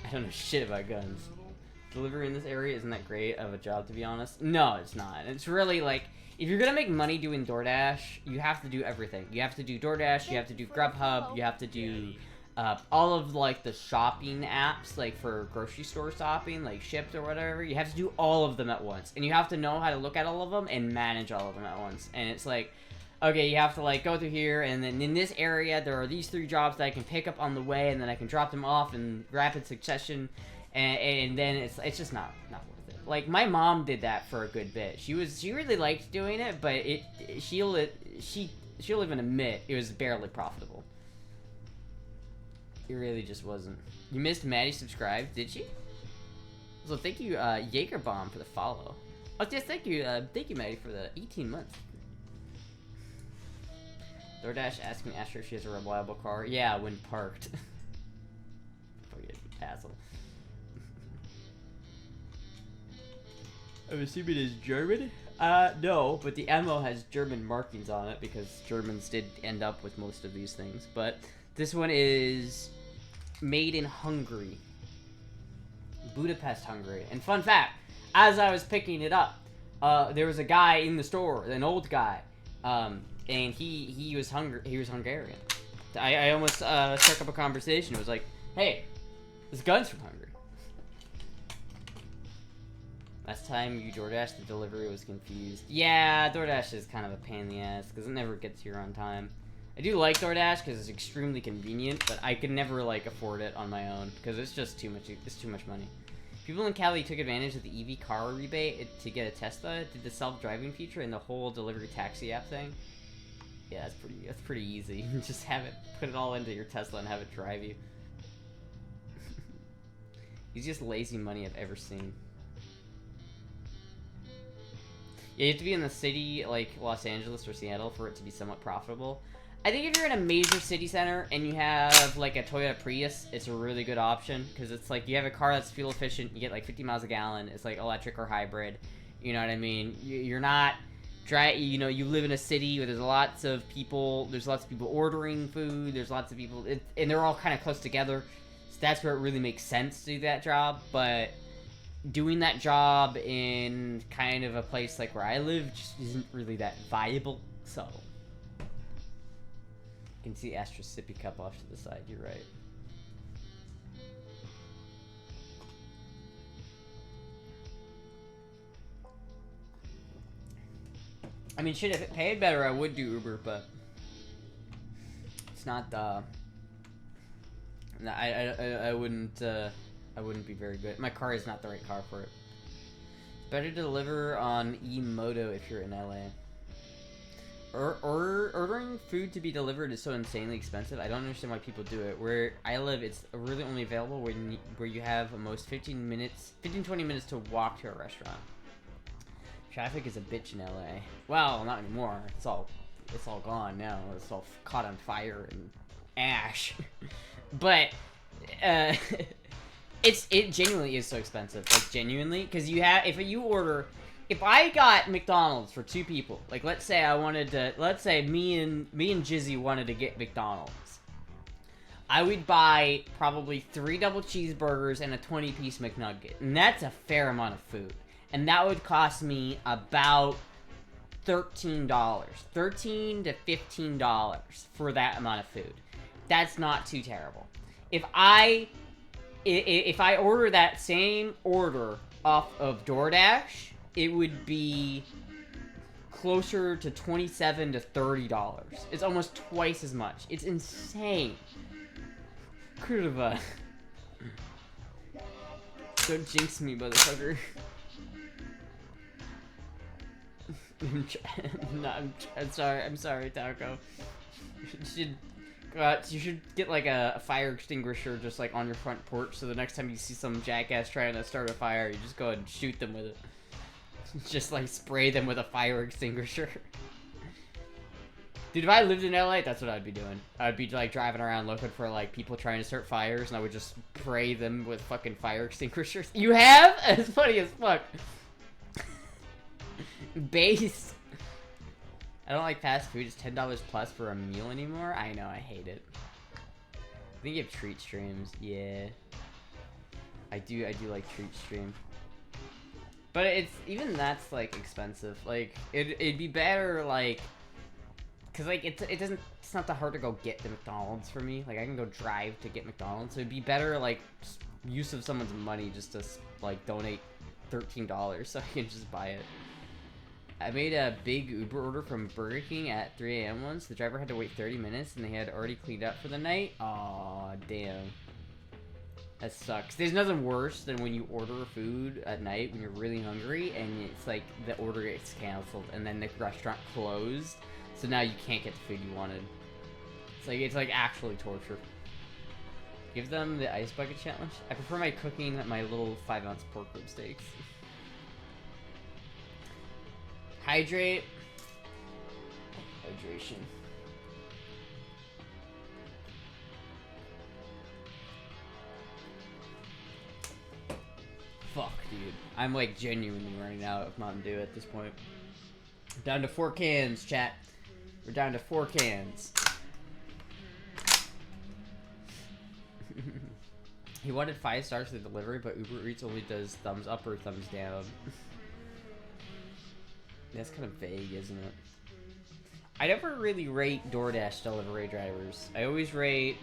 I don't know shit about guns. Delivery in this area isn't that great of a job, to be honest. No, it's not. It's really, like, if you're gonna make money doing DoorDash, you have to do everything. You have to do DoorDash, you have to do Grubhub, you have to do all of, like, the shopping apps, like, for grocery store shopping, like Shipt or whatever. You have to do all of them at once. And you have to know how to look at all of them and manage all of them at once. And it's like, okay, you have to, like, go through here, and then in this area, there are these 3 jobs that I can pick up on the way, and then I can drop them off in rapid succession, and then it's just not worth it. Like, my mom did that for a good bit. She really liked doing it, but she'll even admit it was barely profitable. It really just wasn't. You missed Maddie subscribe, did she? So thank you, Jaegerbomb, for the follow. Oh, yes, thank you, Maddie, for the 18 months. DoorDash asking Astra if she has a reliable car. Yeah, when parked. Fucking asshole. I'm assuming it's German? No, but the ammo has German markings on it because Germans did end up with most of these things. But this one is made in Hungary. Budapest, Hungary. And fun fact, as I was picking it up, there was a guy in the store, an old guy, and he was Hungarian. I almost struck up a conversation. It was like, hey, this gun's from Hungary. Last time you DoorDash, the delivery was confused. Yeah, DoorDash is kind of a pain in the ass because it never gets here on time. I do like DoorDash because it's extremely convenient, but I could never like afford it on my own because it's just too much. It's too much money. People in Cali took advantage of the EV car rebate to get a Tesla, did the self-driving feature and the whole delivery taxi app thing. Yeah, that's pretty easy. Just have it, put it all into your Tesla and have it drive you. Easiest lazy money I've ever seen. Yeah, you have to be in the city like Los Angeles or Seattle for it to be somewhat profitable. I think if you're in a major city center and you have like a Toyota Prius, it's a really good option because it's like you have a car that's fuel efficient, you get like 50 miles a gallon, it's like electric or hybrid. You know what I mean? You're not you know, you live in a city where there's lots of people ordering food, there's lots of people, and they're all kind of close together. So that's where it really makes sense to do that job, but doing that job in kind of a place like where I live just isn't really that viable, so. You can see Astra's sippy cup off to the side, you're right. I mean, shit, if it paid better, I would do Uber, but it's not, no, I wouldn't be very good. My car is not the right car for it. Better to deliver on E-Moto if you're in LA. Ordering food to be delivered is so insanely expensive. I don't understand why people do it. Where I live, it's really only available where you have almost 15-20 minutes to walk to a restaurant. Traffic is a bitch in LA. Well, not anymore. It's all gone now. It's all caught on fire and ash. But it genuinely is so expensive. Like genuinely, because if I got McDonald's for 2 people, like let's say me and Jizzy wanted to get McDonald's, I would buy probably 3 double cheeseburgers and a 20-piece McNugget, and that's a fair amount of food, and that would cost me about $13 to $15 for that amount of food. That's not too terrible. If I order that same order off of DoorDash, it would be closer to $27 to $30. It's almost twice as much. It's insane. Kurva. Don't jinx me, motherfucker. I'm sorry, Taco. You should get like a fire extinguisher just like on your front porch, so the next time you see some jackass trying to start a fire, you just go ahead and shoot them with it. Just like spray them with a fire extinguisher. Dude, if I lived in LA, that's what I'd be doing. I'd be like driving around looking for like people trying to start fires, and I would just spray them with fucking fire extinguishers. You have? It's funny as fuck. Base. I don't like fast food. It's $10 plus for a meal anymore. I know, I hate it. I think you have treat streams. Yeah. I do like treat stream. But even that's like expensive. Like it'd be better like, cause like it's not that hard to go get the McDonald's for me. Like I can go drive to get McDonald's. So it'd be better like use of someone's money just to like donate $13 so I can just buy it. I made a big Uber order from Burger King at 3 a.m. once. The driver had to wait 30 minutes and they had already cleaned up for the night. Aw, damn. That sucks. There's nothing worse than when you order food at night when you're really hungry and it's like the order gets canceled and then the restaurant closed, so now you can't get the food you wanted. It's like actually torture. Give them the ice bucket challenge. I prefer my cooking my little 5-ounce pork rib steaks. Hydrate. Hydration. Fuck, dude. I'm like genuinely running out of Mountain Dew at this point. Down to 4 cans, chat. We're down to 4 cans. He wanted 5 stars for the delivery, but Uber Eats only does thumbs up or thumbs down. That's kind of vague, isn't it? I never really rate DoorDash delivery drivers. I always rate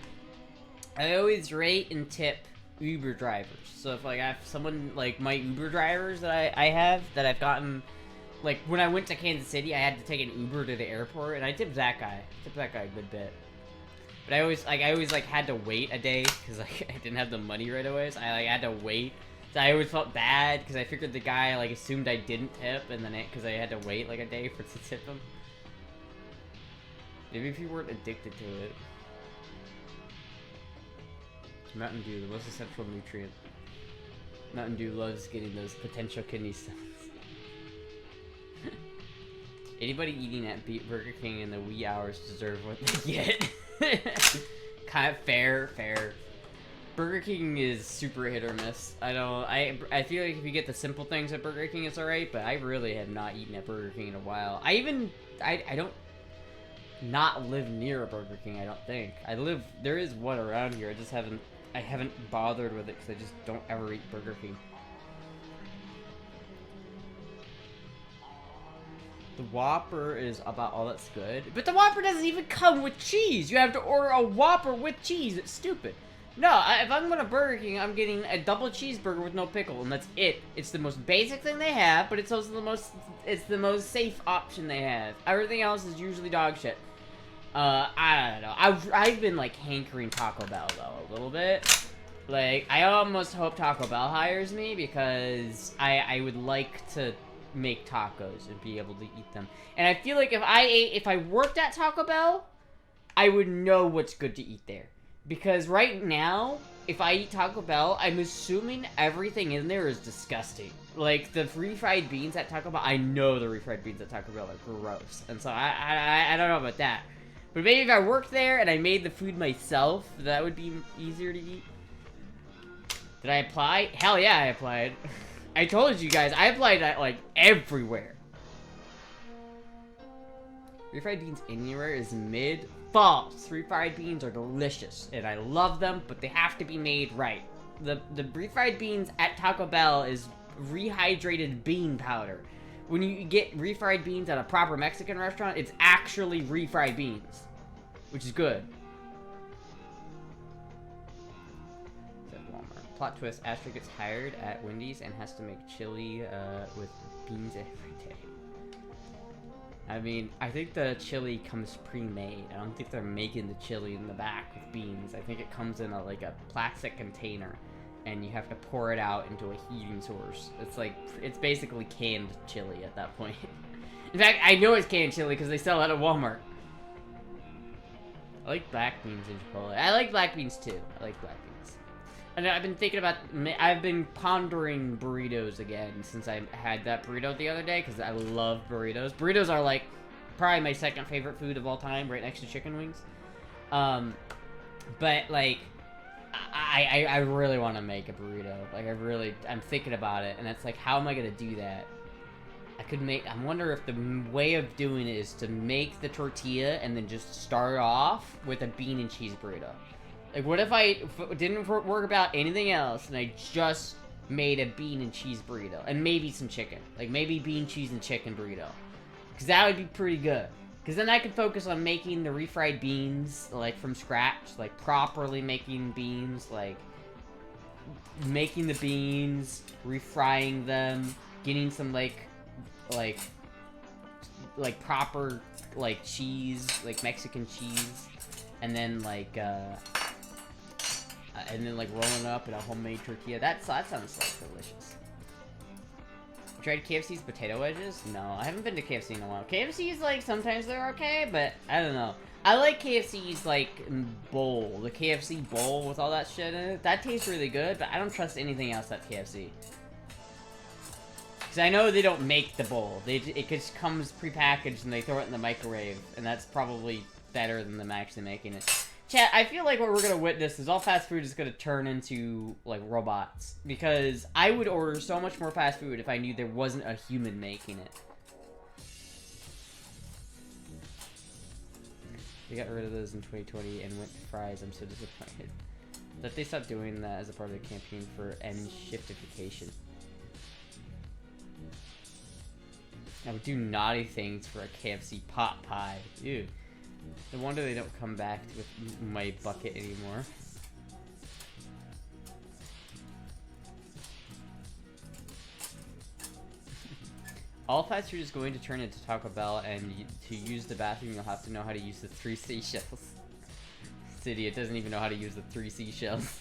and tip Uber drivers. So if like I have someone like my Uber drivers that I have that I've gotten, like when I went to Kansas City, I had to take an Uber to the airport, and I tipped that guy. A good bit. But I always like had to wait a day because like I didn't have the money right away, so I like had to wait. So I always felt bad because I figured the guy like assumed I didn't tip, and then because I had to wait like a day for to tip him. Maybe if you weren't addicted to it. Mountain Dew, the most essential nutrient. Mountain Dew loves getting those potential kidney stones. Anybody eating at Burger King in the wee hours deserve what they get. Kind of fair. Burger King is super hit or miss. I feel like if you get the simple things at Burger King, it's alright, but I really have not eaten at Burger King in a while. I don't not live near a Burger King, I don't think. There is one around here, I haven't bothered with it because I just don't ever eat Burger King. The Whopper is about all that's good. But the Whopper doesn't even come with cheese. You have to order a Whopper with cheese. It's stupid. No, if I'm going to Burger King, I'm getting a double cheeseburger with no pickle, and that's it. It's the most basic thing they have, but it's also the most safe option they have. Everything else is usually dog shit. I don't know. I've been like hankering Taco Bell though a little bit. Like I almost hope Taco Bell hires me because I would like to make tacos and be able to eat them. And I feel like if I worked at Taco Bell, I would know what's good to eat there. Because right now, if I eat Taco Bell, I'm assuming everything in there is disgusting. Like the refried beans at Taco Bell, I know the refried beans at Taco Bell are gross. And so I don't know about that. But maybe if I worked there and I made the food myself, that would be easier to eat. Did I apply? Hell yeah, I applied. I told you guys, I applied at, like, everywhere. Refried beans anywhere is mid-false. Refried beans are delicious, and I love them, but they have to be made right. The refried beans at Taco Bell is rehydrated bean powder. When you get refried beans at a proper Mexican restaurant, it's actually refried beans, which is good. Walmart. Plot twist, Astra gets hired at Wendy's and has to make chili with beans every day. I mean, I think the chili comes pre-made. I don't think they're making the chili in the back with beans. I think it comes in a plastic container, and you have to pour it out into a heating source. It's basically canned chili at that point. In fact, I know it's canned chili because they sell it at Walmart. I like black beans in Chipotle. I like black beans too. I like black beans. And I've been pondering burritos again since I had that burrito the other day because I love burritos. Burritos are like probably my second favorite food of all time, right next to chicken wings. But like, I really want to make a burrito. Like I'm thinking about it, and it's like, how am I gonna do that? I wonder if the way of doing it is to make the tortilla and then just start off with a bean and cheese burrito. Like, what if it didn't work about anything else and I just made a bean and cheese burrito and maybe some chicken, like maybe bean, cheese, and chicken burrito, because that would be pretty good. Because then I could focus on making the refried beans, like, from scratch. Like, properly making beans. Like, making the beans, refrying them, getting some, like proper, like, cheese, like, Mexican cheese. And then, like, rolling up in a homemade tortilla. That sounds, like, delicious. Tried KFC's potato wedges? No, I haven't been to KFC in a while. KFC's, like, sometimes they're okay, but I don't know. I like KFC's, like, bowl. The KFC bowl with all that shit in it. That tastes really good, but I don't trust anything else at KFC. Because I know they don't make the bowl. It just comes prepackaged and they throw it in the microwave. And that's probably better than them actually making it. Chat, I feel like what we're going to witness is all fast food is going to turn into, like, robots. Because I would order so much more fast food if I knew there wasn't a human making it. They got rid of those in 2020 and went to fries. I'm so disappointed. That they stopped doing that as a part of the campaign for end shiftification. I would do naughty things for a KFC pot pie. Ew. No wonder they don't come back with my bucket anymore. All fast food is going to turn into Taco Bell, and to use the bathroom, you'll have to know how to use the 3 seashells. City, it doesn't even know how to use the 3 seashells.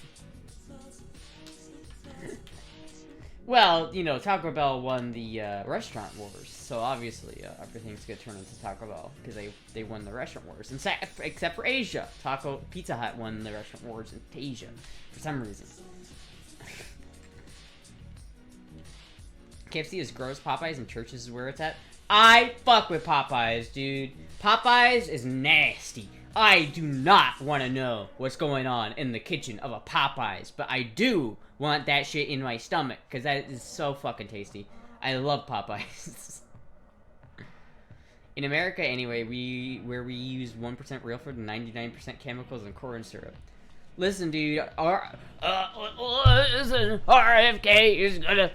Well, you know, Taco Bell won the restaurant wars, so obviously everything's gonna turn into Taco Bell because they won the restaurant wars. Except for Asia, Pizza Hut won the restaurant wars in Asia for some reason. KFC is gross. Popeyes and Churches is where it's at. I fuck with Popeyes, dude. Popeyes is nasty. I do not want to know what's going on in the kitchen of a Popeyes, but I do want that shit in my stomach, because that is so fucking tasty. I love Popeyes. In America, anyway, we use 1% real food and 99% chemicals and corn syrup. Listen, dude, listen, RFK is gonna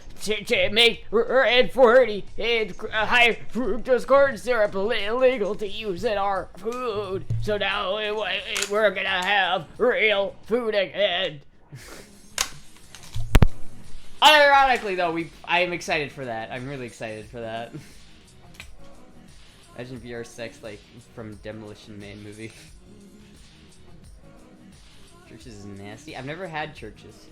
make red 40 and high fructose corn syrup illegal to use in our food. So now we're gonna have real food again. Ironically, though, I am excited for that. I'm really excited for that. Imagine VR sex like from Demolition Man movie. Churches is nasty. I've never had Churches.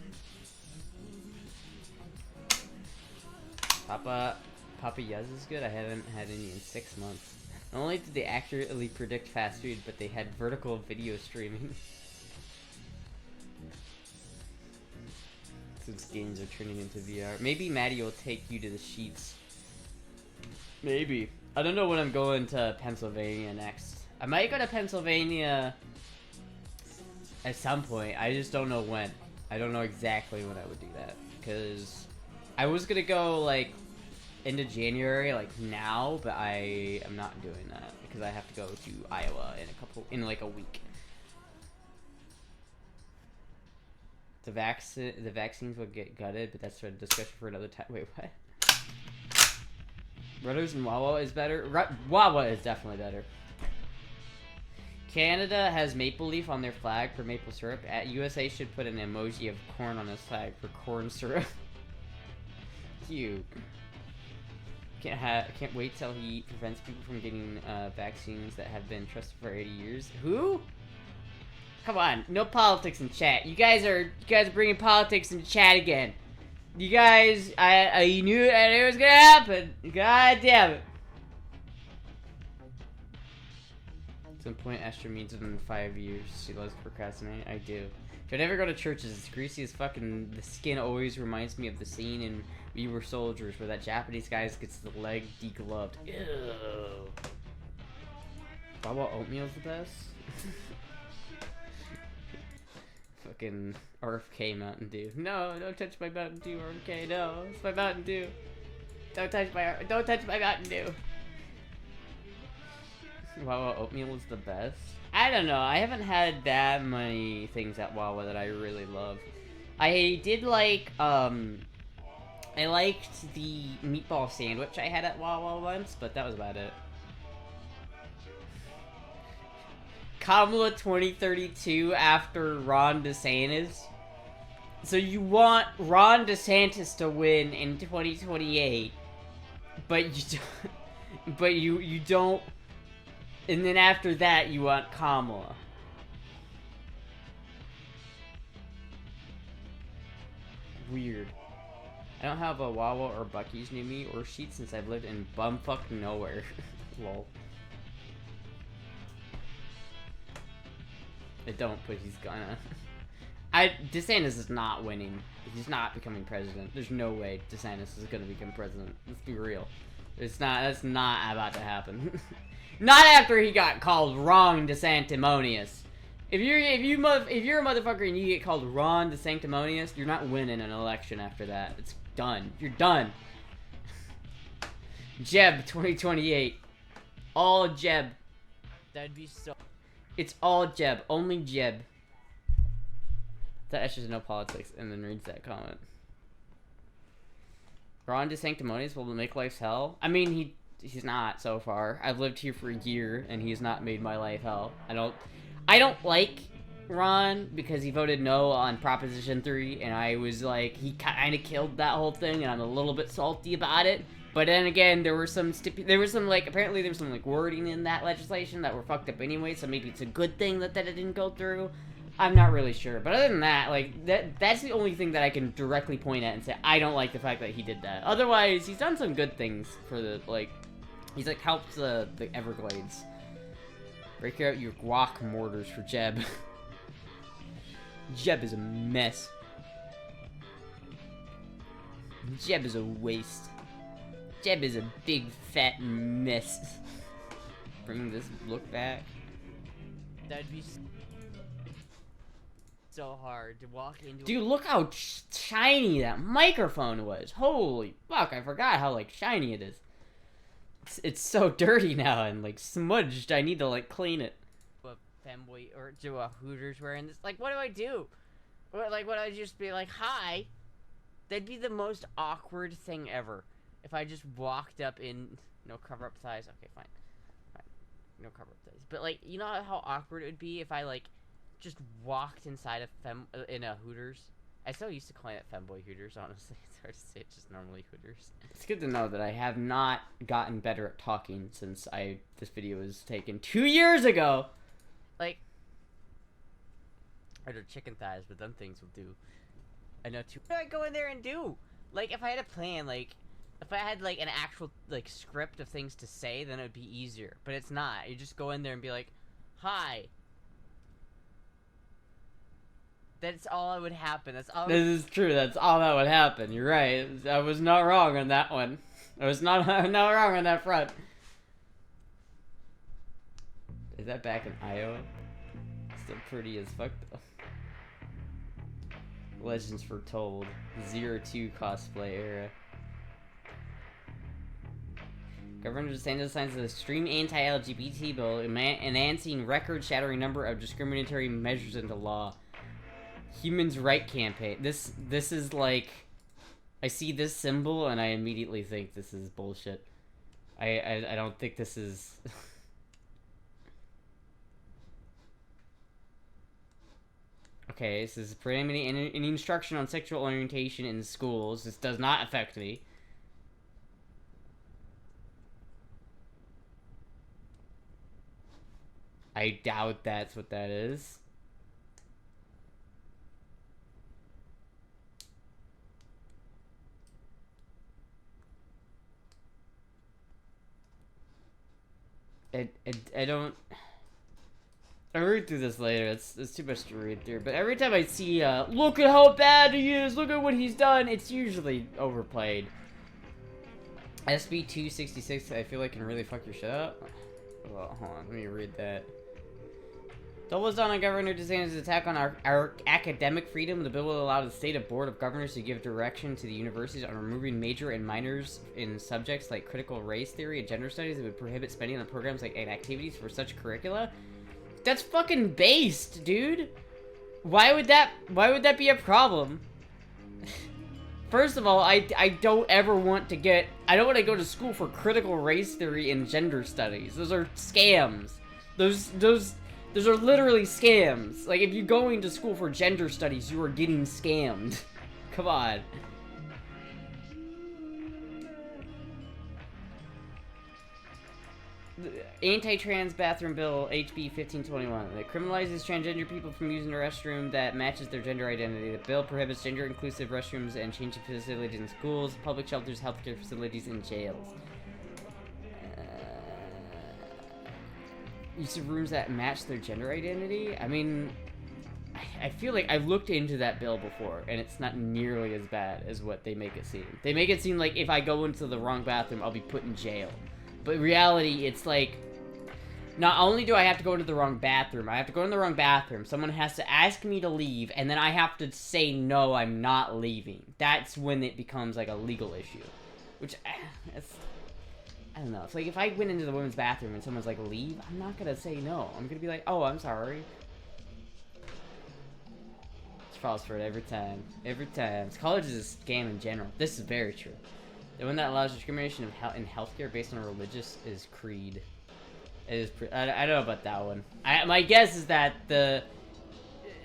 Papa Yuz is good. I haven't had any in 6 months. Not only did they accurately predict fast food, but they had vertical video streaming. Since games are turning into VR. Maybe Maddie will take you to the sheets. Maybe. I don't know when I'm going to Pennsylvania next. I might go to Pennsylvania at some point. I just don't know when. I don't know exactly when I would do that. Because I was going to go, like, into January, like, now. But I am not doing that. Because I have to go to Iowa in like a week. The vaccines will get gutted, but that's a discussion for another time. Wait, what? Rudders and Wawa is better? Wawa is definitely better. Canada has maple leaf on their flag for maple syrup. USA should put an emoji of corn on its flag for corn syrup. Cute. Can't wait till he prevents people from getting vaccines that have been trusted for 80 years. Who? Come on, no politics in chat. You guys are bringing politics into chat again. You guys, I knew it was gonna happen. God damn it. At some point, Astra means within 5 years. She loves procrastinating. I do. If I never go to Churches, it's greasy as fucking. The skin always reminds me of the scene in We Were Soldiers where that Japanese guy gets the leg degloved. Ew. Wawa oatmeal's the best. Fucking RFK Mountain Dew. No, don't touch my Mountain Dew, RFK. No, it's my Mountain Dew. Don't touch my Mountain Dew. Wawa oatmeal is the best. I don't know. I haven't had that many things at Wawa that I really love. I did like I liked the meatball sandwich I had at Wawa once, but that was about it. Kamala 2032 after Ron DeSantis. So you want Ron DeSantis to win in 2028, but you don't. And then after that, you want Kamala. Weird. I don't have a Wawa or Buc-ee's near me or Sheetz since I've lived in bumfuck nowhere. Lol. I don't, but he's gonna. DeSantis is not winning. He's not becoming president. There's no way DeSantis is gonna become president. Let's be real. It's not. That's not about to happen. Not after he got called Ron DeSanctimonious. If you're a motherfucker and you get called Ron DeSanctimonious, you're not winning an election after that. It's done. You're done. Jeb 2028. All Jeb. That'd be so. It's all Jeb. Only Jeb. That just no politics, and then reads that comment. Ron DeSanctimonious will make life hell. I mean, he's not so far. I've lived here for a year, and he's not made my life hell. I don't like Ron because he voted no on Proposition 3, and I was like, he kind of killed that whole thing, and I'm a little bit salty about it. But then again, there were some apparently there was some like wording in that legislation that were fucked up anyway, so maybe it's a good thing that it didn't go through. I'm not really sure. But other than that, like, that's the only thing that I can directly point at and say, I don't like the fact that he did that. Otherwise, he's done some good things for the, like, he's like helped the Everglades. Break out your guac mortars for Jeb. Jeb is a mess. Jeb is a waste. Jeb is a big fat mess. Bring this look back. That'd be so hard to walk into. Dude, look how shiny that microphone was. Holy fuck, I forgot how like shiny it is. It's so dirty now and like smudged. I need to like clean it. A fanboy or do a Hooters wearing this? Like, what do I do? What, like, would I just be like, hi? That'd be the most awkward thing ever. If I just walked up in no cover up thighs. Okay, fine. No cover up thighs. But like, you know how awkward it would be if I like just walked inside in a Hooters. I still used to call it femboy Hooters, honestly. It's hard to say, it's just normally Hooters. It's good to know that I have not gotten better at talking since this video was taken 2 years ago. Like, I do chicken thighs, but them things will do. I know too. What do I go in there and do? Like, if I had a plan, like, if I had like an actual like script of things to say, then it would be easier. But it's not. You just go in there and be like, hi. That's all that would happen. That's all. This is true. That's all that would happen. You're right. I was not wrong on that one. I was not wrong on that front. Is that back in Iowa? Still pretty as fuck though. Legends foretold. 02 cosplay era. Governor DeSantis signs an extreme anti-LGBT bill enhancing record-shattering number of discriminatory measures into law. Humans' Right campaign. This is like, I see this symbol and I immediately think this is bullshit. I don't think this is. Okay, this is prohibiting any instruction on sexual orientation in schools. This does not affect me. I doubt that's what that is. I don't. I'll read through this later. It's too much to read through. But every time I see, look at how bad he is, look at what he's done, it's usually overplayed. SB 266, I feel like can really fuck your shit up. Well, hold on, let me read that. Doubles down on Governor DeSantis' attack on our academic freedom. The bill will allow the state board of governors to give direction to the universities on removing major and minors in subjects like critical race theory and gender studies. It would prohibit spending on programs like and activities for such curricula. That's fucking based, dude. Why would that be a problem? First of all, I don't ever want to get. I don't want to go to school for critical race theory and gender studies. Those are scams. Those are literally scams. Like, if you're going to school for gender studies, you are getting scammed. Come on. Anti-trans bathroom bill, HB 1521. It criminalizes transgender people from using a restroom that matches their gender identity. The bill prohibits gender-inclusive restrooms and changing facilities in schools, public shelters, healthcare facilities, and jails. Use of rooms that match their gender identity? I mean, I feel like I've looked into that bill before, and it's not nearly as bad as what they make it seem. They make it seem like if I go into the wrong bathroom, I'll be put in jail. But in reality, it's like, not only do I have to go into the wrong bathroom, I have to go in the wrong bathroom, someone has to ask me to leave, and then I have to say, no, I'm not leaving. That's when it becomes, like, a legal issue. Which, I don't know. It's like, if I went into the women's bathroom and someone's like, leave, I'm not gonna say no. I'm gonna be like, oh, I'm sorry. It's falls for it every time. Every time. College is a scam in general. This is very true. The one that allows discrimination in healthcare based on religious is Creed. It is. I don't know about that one. My guess is that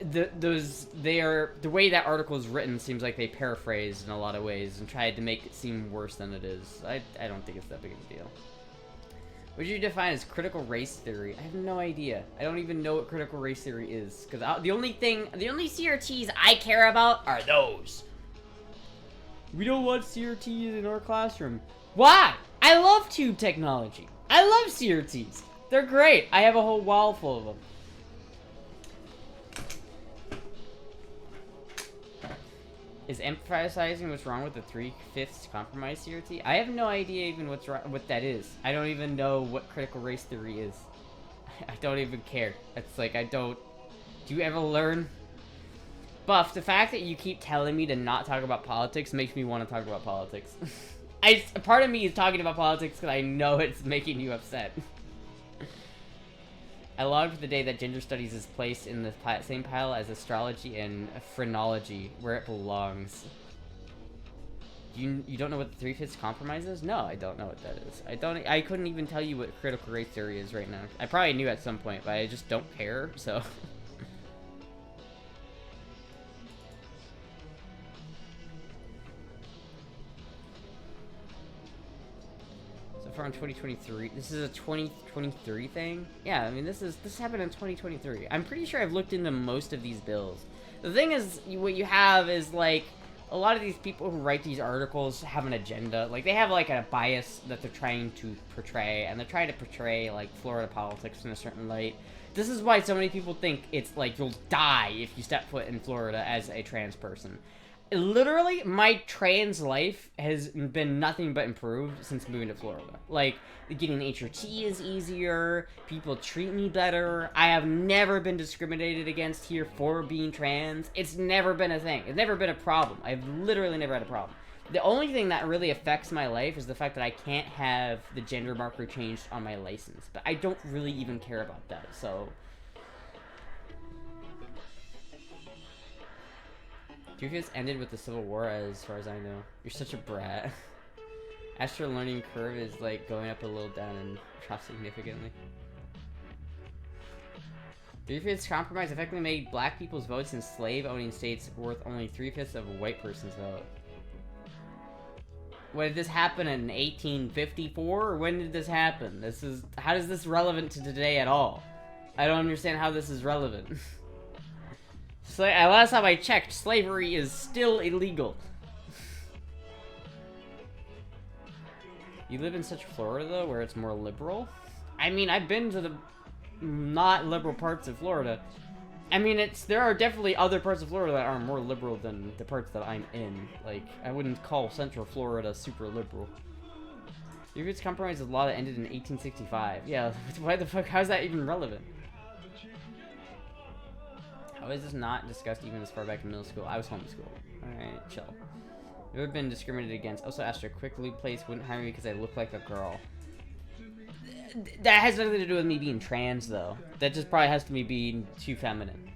the way that article is written seems like they paraphrased in a lot of ways and tried to make it seem worse than it is. I don't think it's that big of a deal. What do you define as critical race theory? I have no idea. I don't even know what critical race theory is, because the only CRTs I care about are those. We don't want CRTs in our classroom. Why? I love tube technology. I love CRTs. They're great. I have a whole wall full of them. Is emphasizing what's wrong with the 3/5 compromise CRT? I have no idea even what that is. I don't even know what critical race theory is. I don't even care. It's like, do you ever learn? Buff, the fact that you keep telling me to not talk about politics makes me want to talk about politics. Part of me is talking about politics because I know it's making you upset. I longed for the day that gender studies is placed in the same pile as astrology and phrenology, where it belongs. You don't know what the 3/5 compromise is? No, I don't know what that is. I couldn't even tell you what critical race theory is right now. I probably knew at some point, but I just don't care, so. In 2023. This is a 2023 thing? Yeah, I mean, this happened in 2023. I'm pretty sure I've looked into most of these bills. The thing is, what you have is, like, a lot of these people who write these articles have an agenda. Like, they have, like, a bias that they're trying to portray, and they're trying to portray, like, Florida politics in a certain light. This is why so many people think it's, like, you'll die if you step foot in Florida as a trans person. Literally, my trans life has been nothing but improved since moving to Florida. Like, getting HRT is easier, people treat me better, I have never been discriminated against here for being trans. It's never been a thing. It's never been a problem. I've literally never had a problem. The only thing that really affects my life is the fact that I can't have the gender marker changed on my license. But I don't really even care about that, so... 3/5 ended with the Civil War, as far as I know. You're such a brat. Astra learning curve is like going up a little down and drop significantly. 3/5 compromise effectively made black people's votes in slave-owning states worth only 3/5 of a white person's vote. When did this happen, in 1854? Or when did this happen? How is this relevant to today at all? I don't understand how this is relevant. So, last time I checked, slavery is still illegal. You live in such Florida, though, where it's more liberal? I mean, I've been to the not liberal parts of Florida. I mean, there are definitely other parts of Florida that are more liberal than the parts that I'm in. Like, I wouldn't call Central Florida super liberal. Its compromise is a law that ended in 1865. Yeah, why the fuck? How's that even relevant? How is this not discussed even as far back in middle school? I was homeschooled. Alright, chill. Never been discriminated against. Also, Astra, quick loop place wouldn't hire me because I look like a girl. That has nothing to do with me being trans, though. That just probably has to me being too feminine.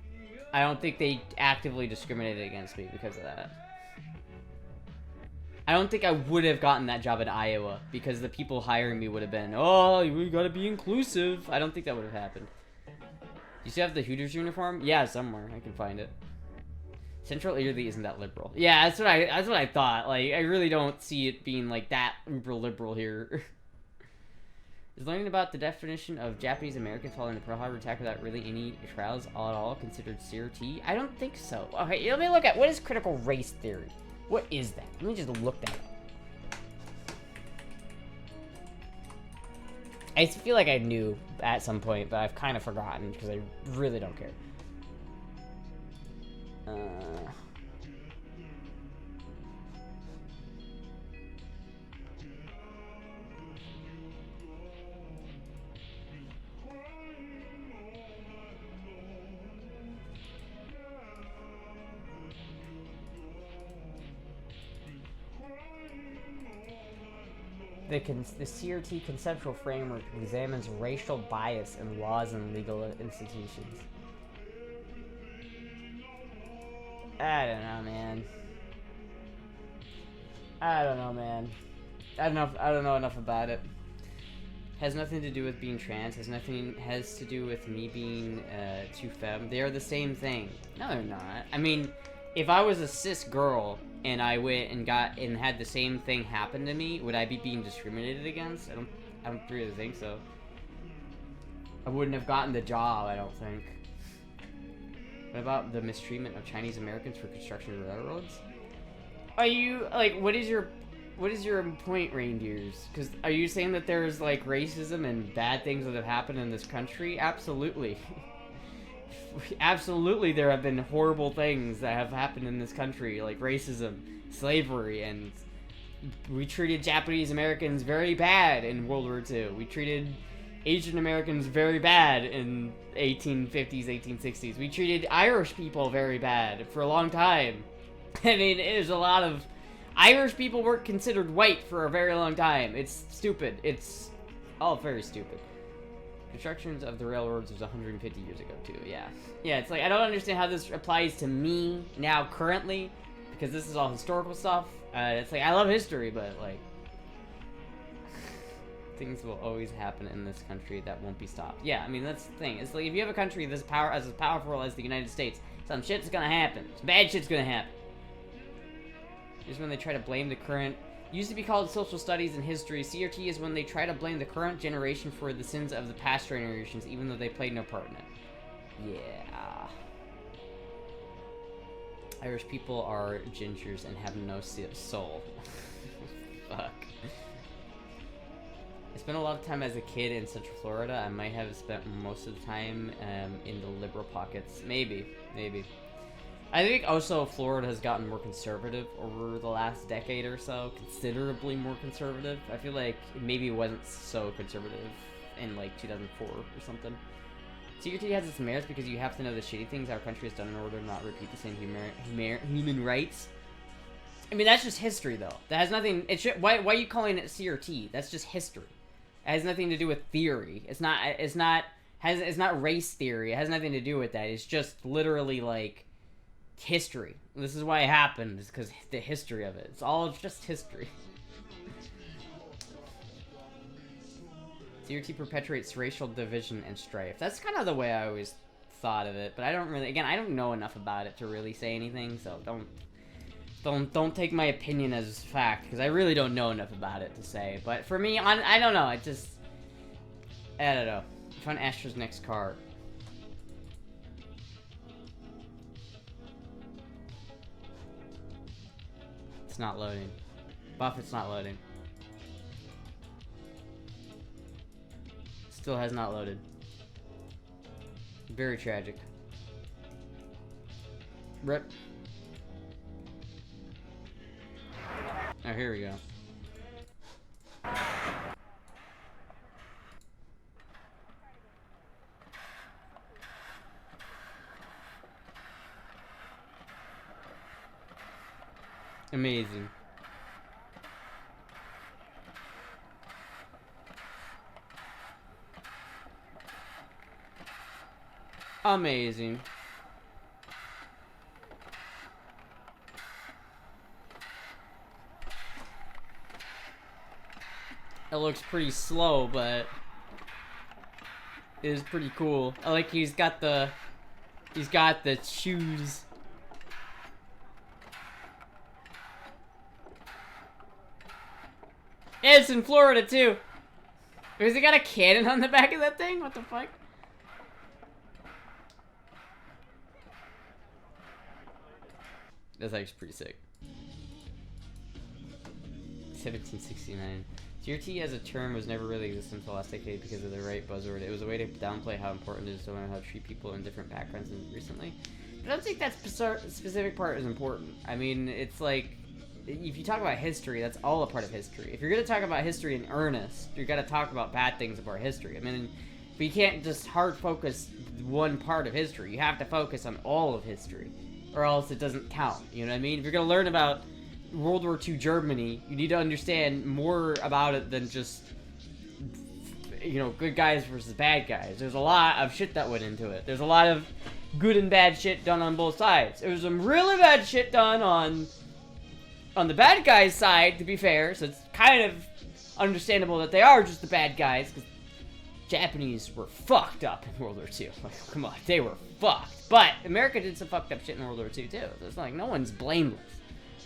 I don't think they actively discriminated against me because of that. I don't think I would have gotten that job in Iowa because the people hiring me would have been, oh, we gotta be inclusive. I don't think that would have happened. You still have the Hooters uniform? Yeah, somewhere. I can find it. Central Erie isn't that liberal. Yeah, that's what I thought. Like, I really don't see it being like that uber liberal here. Is learning about the definition of Japanese Americans following the Pearl Harbor attack without really any trials at all considered CRT? I don't think so. Okay, let me look at what is critical race theory. What is that? Let me just look that up. I feel like I knew at some point, but I've kind of forgotten because I really don't care. The CRT conceptual framework examines racial bias in laws and legal institutions. I don't know, man. I don't know enough about it. Has nothing to do with being trans. Has to do with me being too femme. They are the same thing. No, they're not. I mean, if I was a cis girl and I went and had the same thing happen to me, would I be being discriminated against? I don't really think so. I wouldn't have gotten the job, I don't think. What about the mistreatment of Chinese Americans for construction of railroads? Are you, like, what is your point, reindeers? Because are you saying that there's, like, racism and bad things that have happened in this country? Absolutely. Absolutely there have been horrible things that have happened in this country, like racism, slavery, and we treated Japanese Americans very bad in World War II. We treated Asian Americans very bad in 1850s, 1860s. We treated Irish people very bad for a long time. I mean, there's a lot of... Irish people weren't considered white for a very long time. It's stupid. It's all very stupid. Constructions of the railroads was 150 years ago, too. Yeah. Yeah, it's like, I don't understand how this applies to me now, currently, because this is all historical stuff. It's like, I love history, but, like... things will always happen in this country that won't be stopped. Yeah, I mean, that's the thing. It's like, if you have a country as powerful as the United States, some shit's gonna happen. Some bad shit's gonna happen. Is when they try to blame the current... Used to be called social studies and history. CRT is when they try to blame the current generation for the sins of the past generations, even though they played no part in it. Yeah. Irish people are gingers and have no soul. Fuck. I spent a lot of time as a kid in Central Florida. I might have spent most of the time in the liberal pockets. Maybe. I think also Florida has gotten more conservative over the last decade or so. Considerably more conservative. I feel like maybe it wasn't so conservative in like 2004 or something. CRT has its merits because you have to know the shitty things our country has done in order to not repeat the same human rights. I mean, that's just history, though. That has nothing... Why are you calling it CRT? That's just history. It has nothing to do with theory. It's not race theory. It has nothing to do with that. It's just literally, like, history. This is why it happened. It's because the history of it. It's all just history. CRT perpetuates racial division and strife. That's kind of the way I always thought of it. But I don't really... Again, I don't know enough about it to really say anything, so don't take my opinion as fact, because I really don't know enough about it to say. But for me, I don't know. I don't know. Find Astra's next car. It's not loading. Buff, it's not loading. Still has not loaded. Very tragic. Rip. Oh, here we go. Amazing. Amazing. It looks pretty slow, but it is pretty cool. I like he's got the shoes. Yeah, it's in Florida too. Has he got a cannon on the back of that thing? What the fuck? That's actually pretty sick. 1769. CRT as a term was never really existent until the last decade because of the right buzzword. It was a way to downplay how important it is to learn how to treat people in different backgrounds recently. But I don't think that specific part is important. I mean, it's like, if you talk about history, that's all a part of history. If you're going to talk about history in earnest, you're going to talk about bad things about history. I mean, but you can't just hard focus one part of history. You have to focus on all of history, or else it doesn't count. You know what I mean? If you're going to learn about World War II Germany, you need to understand more about it than just, you know, good guys versus bad guys. There's a lot of shit that went into it. There's a lot of good and bad shit done on both sides. There was some really bad shit done on the bad guys' side, to be fair, so it's kind of understandable that they are just the bad guys, because Japanese were fucked up in World War II. Like, come on, they were fucked. But America did some fucked up shit in World War II too. So it's like no one's blameless.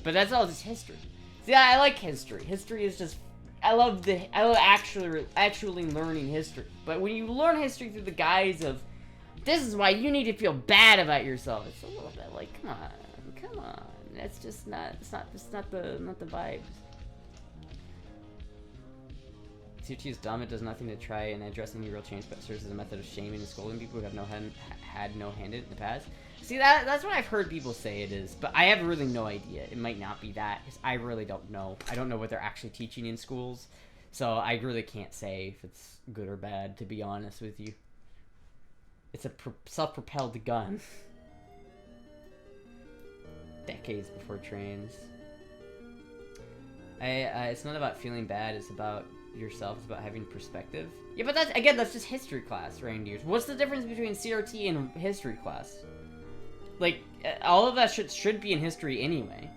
But that's all just history. See, I like history. History is just I love actually learning history. But when you learn history through the guise of this is why you need to feel bad about yourself, it's a little bit like come on. That's just not the vibes. CRT is dumb. It does nothing to try and address any real change, but serves as a method of shaming and scolding people who have had no hand in it in the past. See, that's what I've heard people say it is, but I have really no idea. It might not be that, because I really don't know. I don't know what they're actually teaching in schools, so I really can't say if it's good or bad, to be honest with you. It's a self-propelled gun. Decades before trains. It's not about feeling bad, it's about yourself, it's about having perspective. Yeah, but that's just history class, reindeers. What's the difference between CRT and history class? Like, all of that should be in history anyway.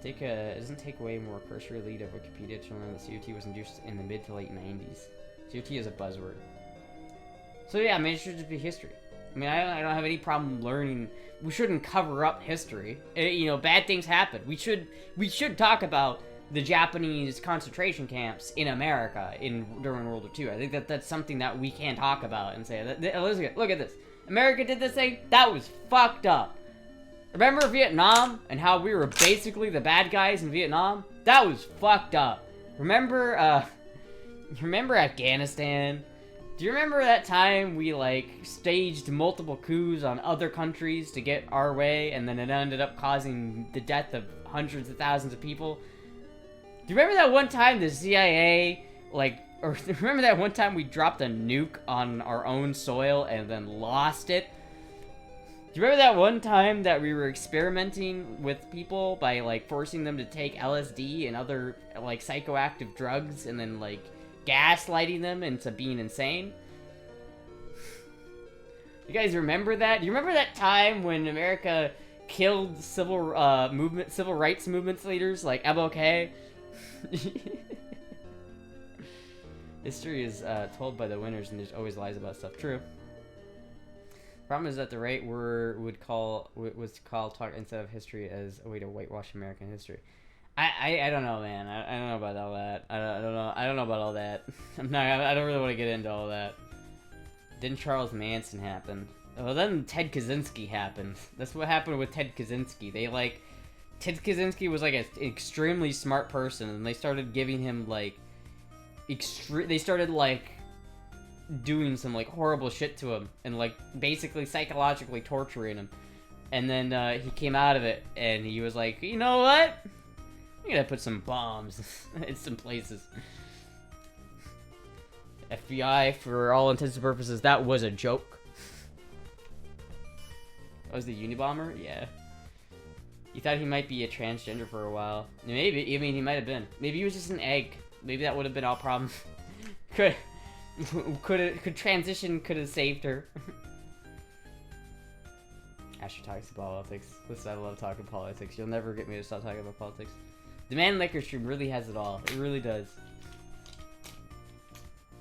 It doesn't take away more cursory lead of Wikipedia to learn that CRT was induced in the mid to late 90s. CRT is a buzzword. So yeah, I mean, it should just be history. I mean, I don't have any problem learning. We shouldn't cover up history. You know, bad things happen. We should talk about the Japanese concentration camps in America during World War II. I think that's something that we can talk about and say, look at this. America did this thing? That was fucked up. Remember Vietnam and how we were basically the bad guys in Vietnam? That was fucked up. Remember Afghanistan? Do you remember that time we, like, staged multiple coups on other countries to get our way, and then it ended up causing the death of hundreds of thousands of people? Do you remember that one time the CIA, or remember that one time we dropped a nuke on our own soil and then lost it? Do you remember that one time that we were experimenting with people by, like, forcing them to take LSD and other, like, psychoactive drugs and then, like, gaslighting them into being insane? You guys remember that? Do you remember that time when America killed civil rights movement leaders like MLK? History is told by the winners, and there's always lies about stuff. True. Problem is that the right word was called talk instead of history as a way to whitewash American history. I don't know, man. I don't know about all that. I don't know about all that. I don't really want to get into all that. Didn't Charles Manson happen? Well, then Ted Kaczynski happened. That's what happened with Ted Kaczynski. Ted Kaczynski was like an extremely smart person, and they started giving him like they started like doing some like horrible shit to him and like basically psychologically torturing him. And then he came out of it and he was like, you know what? I'm gonna put some bombs in some places. FBI, for all intents and purposes, that was a joke. That was the Unabomber? Yeah. You thought he might be a transgender for a while. Maybe. I mean, he might have been. Maybe he was just an egg. Maybe that would have been all problems. Could transition could have saved her. Astra talks about politics. Listen, I love talking politics. You'll never get me to stop talking about politics. The mannlicher stream really has it all. It really does.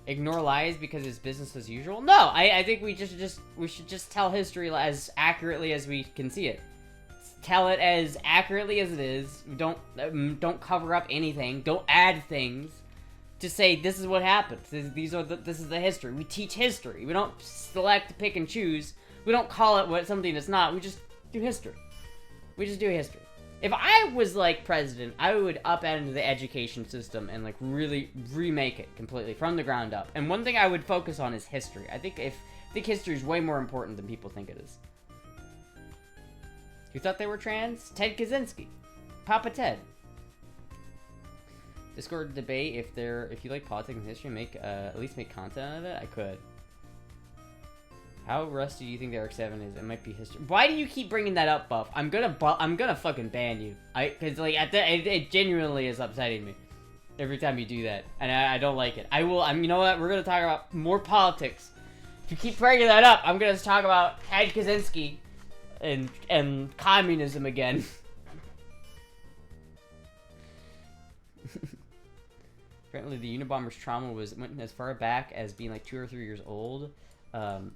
Ignore lies because it's business as usual? No, I think we should just tell history as accurately as we can see it. Tell it as accurately as it is. Don't cover up anything. Don't add things. Just say this is what happened. This is the history. We teach history. We don't select, pick, and choose. We don't call it something it's not. We just do history. We just do history. If I was like president, I would upend the education system and like really remake it completely from the ground up. And one thing I would focus on is history. I think history is way more important than people think it is. You thought they were trans? Ted Kaczynski. Papa Ted. Discord debate if you like politics and history, at least make content out of it. I could. How rusty do you think the ARC-7 is? It might be history. Why do you keep bringing that up, Buff? I'm gonna fucking ban you. Cause like it genuinely is upsetting me every time you do that, and I don't like it. You know what? We're gonna talk about more politics. If you keep bringing that up, I'm gonna talk about Ted Kaczynski and communism again. Apparently, the Unabomber's trauma went as far back as being like 2 or 3 years old. God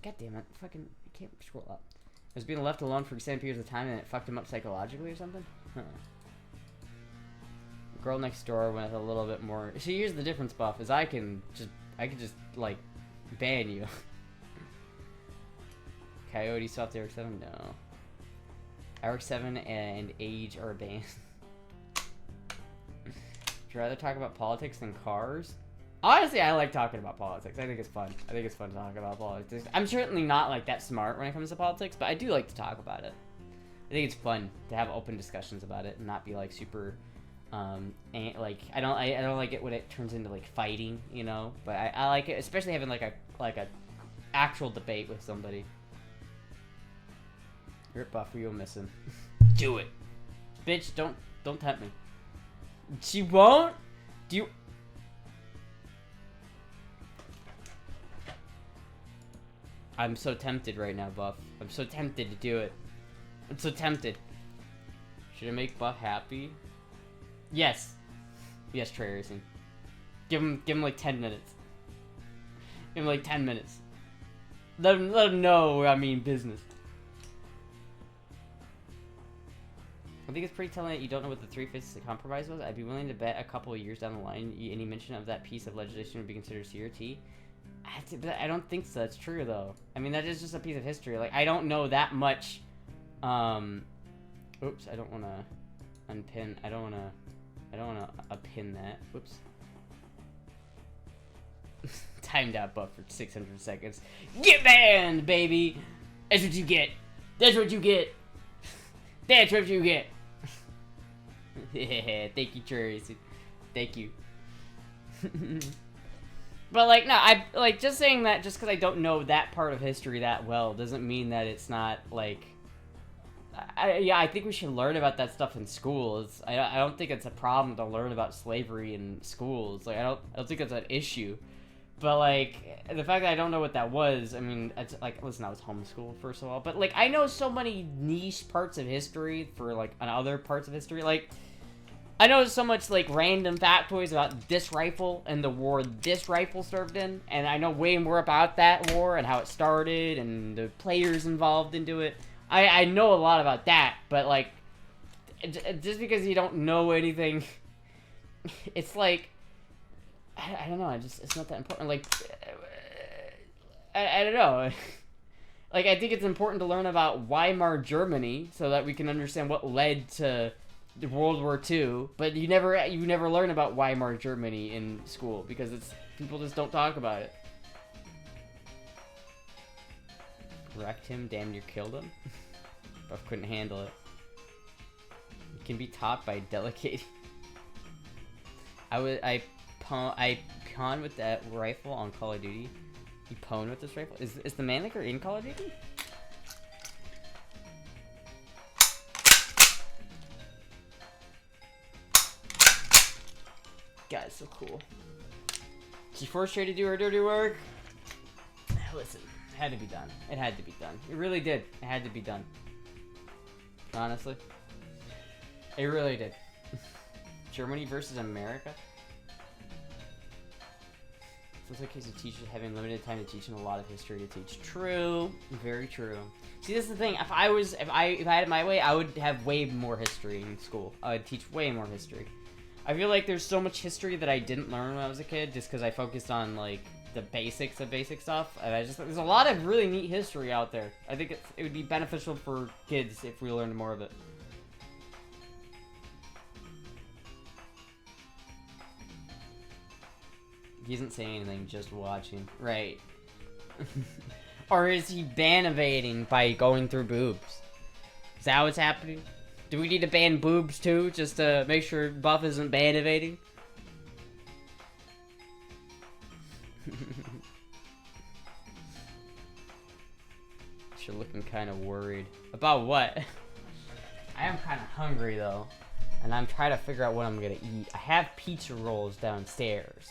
damn it! Fucking, I can't scroll up. It was being left alone for extended periods of time, and it fucked him up psychologically or something. Huh. Girl next door went a little bit more. See, here's the difference, Buff. Is I can just like ban you. Coyote swapped to RX-7? No. RX-7 and Age are banned. Would you rather talk about politics than cars? Honestly, I like talking about politics. I think it's fun. I think it's fun to talk about politics. I'm certainly not like that smart when it comes to politics, but I do like to talk about it. I think it's fun to have open discussions about it and not be like super, like I don't like it when it turns into like fighting, you know. But I like it, especially having like a actual debate with somebody. Rip Buffer, you'll miss him. Do it, bitch! Don't tempt me. She won't. Do you? I'm so tempted right now, Buff. I'm so tempted to do it. I'm so tempted. Should I make Buff happy? Yes. Yes, Trey Racing. Give him like 10 minutes. Give him like 10 minutes. Let him know I mean business. I think it's pretty telling that you don't know what the three-fifths compromise was. I'd be willing to bet a couple of years down the line, any mention of that piece of legislation would be considered CRT. But I don't think so. That's true, though. I mean, that is just a piece of history. Like, I don't know that much. Oops, I don't want to unpin. I don't want to unpin that. Whoops. Timed out Buff for 600 seconds. Get banned, baby. That's what you get. That's what you get. That's what you get. Thank you, Tracy. Thank you. But like, no, I like just saying that just because I don't know that part of history that well doesn't mean that it's not like. Yeah, I think we should learn about that stuff in schools. I don't think it's a problem to learn about slavery in schools. Like I don't think it's an issue. But like the fact that I don't know what that was, I mean, it's like, listen, I was homeschooled first of all, but like I know so many niche parts of history for like on other parts of history. Like I know so much like random factoids about this rifle and the war this rifle served in, and I know way more about that war and how it started and the players involved into it. I know a lot about that, but like just because you don't know anything, it's like. I don't know, it's not that important. Like, I don't know. Like, I think it's important to learn about Weimar Germany so that we can understand what led to World War II. But you never learn about Weimar Germany in school because people just don't talk about it. Wrecked him, damn near killed him. Buff couldn't handle it. It can be taught by delegating. I pawn with that rifle on Call of Duty. You pawn with this rifle? Is the mannlicher in Call of Duty? Guy's so cool. She forced Trey to do her dirty work. Listen, it had to be done. It had to be done. It really did. It had to be done. Honestly. It really did. Germany versus America? It's like a case of teachers having limited time to teach and a lot of history to teach. True. Very true. See, this is the thing. If I had it my way, I would have way more history in school. I would teach way more history. I feel like there's so much history that I didn't learn when I was a kid just because I focused on, like, the basics of basic stuff. And there's a lot of really neat history out there. I think it would be beneficial for kids if we learned more of it. He isn't saying anything, just watching. Right. Or is he ban evading by going through boobs? Is that what's happening? Do we need to ban boobs too, just to make sure Buff isn't ban evading? You're looking kind of worried. About what? I am kind of hungry though. And I'm trying to figure out what I'm gonna eat. I have pizza rolls downstairs.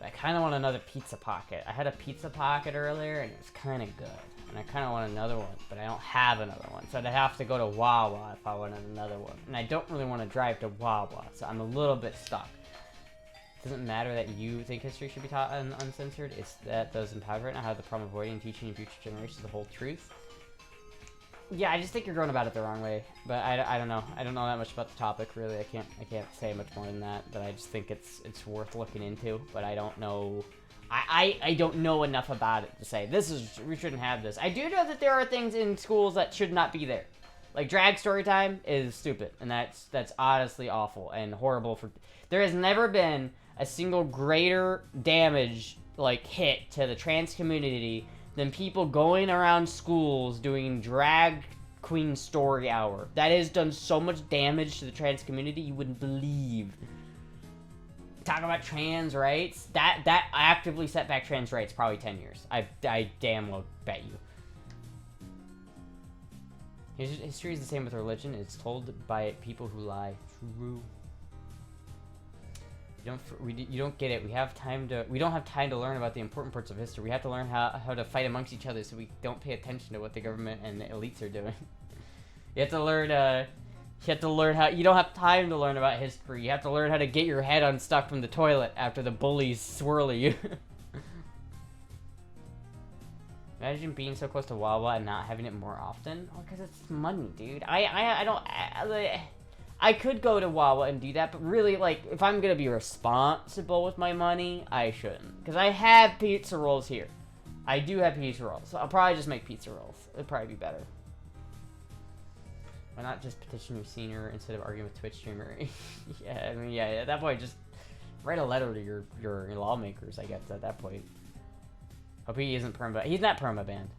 I kind of want another pizza pocket. I had a pizza pocket earlier, and it was kind of good. And I kind of want another one, but I don't have another one. So I'd have to go to Wawa if I wanted another one. And I don't really want to drive to Wawa, so I'm a little bit stuck. doesn't matter that you think history should be taught uncensored. It's that those in power right now have the problem avoiding teaching future generations the whole truth. Yeah, I just think you're going about it the wrong way. But I don't know. I don't know that much about the topic really. I can't say much more than that. But I just think it's worth looking into. But I don't know. I don't know enough about it to say we shouldn't have this. I do know that there are things in schools that should not be there. Like drag story time is stupid, and that's honestly awful and horrible for. There has never been a single greater damage like hit to the trans community than people going around schools doing drag queen story hour. That has done so much damage to the trans community you wouldn't believe. Talk about trans rights. That actively set back trans rights probably 10 years. I damn well bet you. History is the same with religion. It's told by people who lie. True. You don't get it. We don't have time to learn about the important parts of history. We have to learn how to fight amongst each other so we don't pay attention to what the government and the elites are doing. You have to learn how. You don't have time to learn about history. You have to learn how to get your head unstuck from the toilet after the bullies swirl you. Imagine being so close to Wawa and not having it more often. Oh, because it's money, dude. I could go to Wawa and do that, but really, like, if I'm gonna be responsible with my money, I shouldn't. Because I have pizza rolls here. I do have pizza rolls, so I'll probably just make pizza rolls. It'd probably be better. Why not just petition your senior instead of arguing with Twitch streamer? Yeah, I mean, yeah, at that point, just write a letter to your lawmakers, I guess, at that point. Hope he isn't perma. He's not perma banned.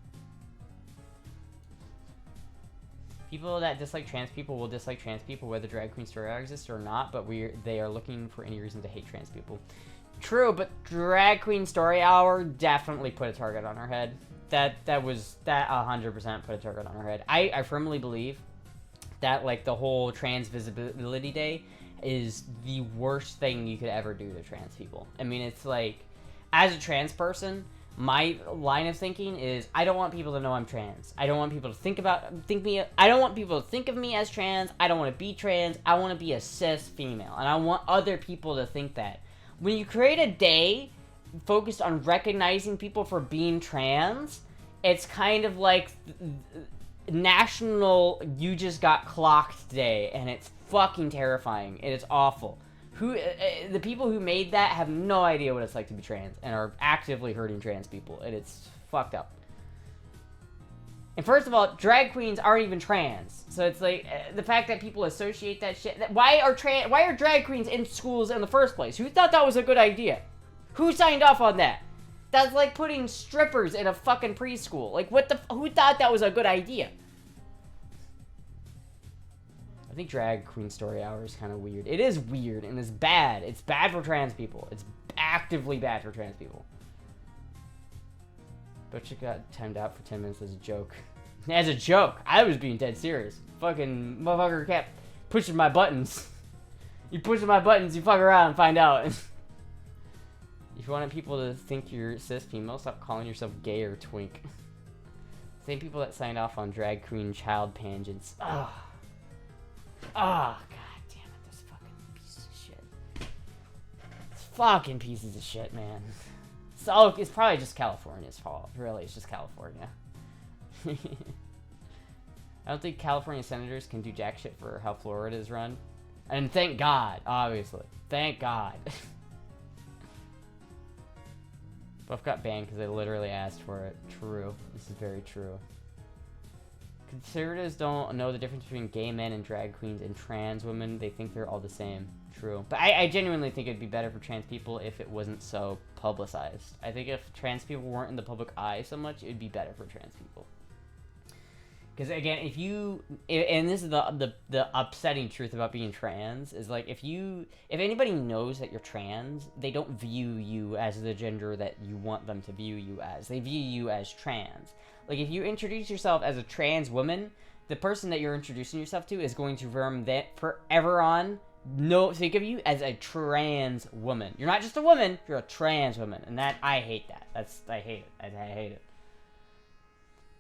People that dislike trans people will dislike trans people whether drag queen story hour exists or not, but they are looking for any reason to hate trans people. True, but drag queen story hour definitely put a target on her head. That 100% put a target on her head. I firmly believe that, like, the whole trans visibility day is the worst thing you could ever do to trans people. I mean, it's like, as a trans person, my line of thinking is I don't want people to know I'm trans. I don't want people to I don't want people to think of me as trans. I don't want to be trans. I want to be a cis female. And I want other people to think that. When you create a day focused on recognizing people for being trans, it's kind of like national you just got clocked day, and it's fucking terrifying. And it's awful. The people who made that have no idea what it's like to be trans and are actively hurting trans people, and it's fucked up. And first of all, drag queens aren't even trans, so it's like the fact that people associate that shit. Why are drag queens in schools in the first place? Who thought that was a good idea? Who signed off on that? That's like putting strippers in a fucking preschool. Like, who thought that was a good idea? I think drag queen story hour is kind of weird. It is weird, and it's bad. It's bad for trans people. It's actively bad for trans people. Butcher got timed out for 10 minutes as a joke. As a joke? I was being dead serious. Fucking motherfucker kept pushing my buttons. You pushing my buttons, you fuck around and find out. If you want people to think you're cis female, stop calling yourself gay or twink. Same people that signed off on drag queen child pageants. Ugh. Oh, god damn it, this fucking piece of shit. It's fucking pieces of shit, man. So, it's probably just California's fault. Really, it's just California. I don't think California senators can do jack shit for how Florida is run. And thank God, obviously. Thank God. Both got banned because they literally asked for it. True. This is very true. Conservatives don't know the difference between gay men and drag queens and trans women. They think they're all the same. True. But I genuinely think it'd be better for trans people if it wasn't so publicized. I think if trans people weren't in the public eye so much, it would be better for trans people. Because again, and this is the upsetting truth about being trans, is like if anybody knows that you're trans, they don't view you as the gender that you want them to view you as. They view you as trans. Like, if you introduce yourself as a trans woman, the person that you're introducing yourself to is going to from that forever on think of you as a trans woman. You're not just a woman, you're a trans woman. And I hate that. I hate it. I hate it.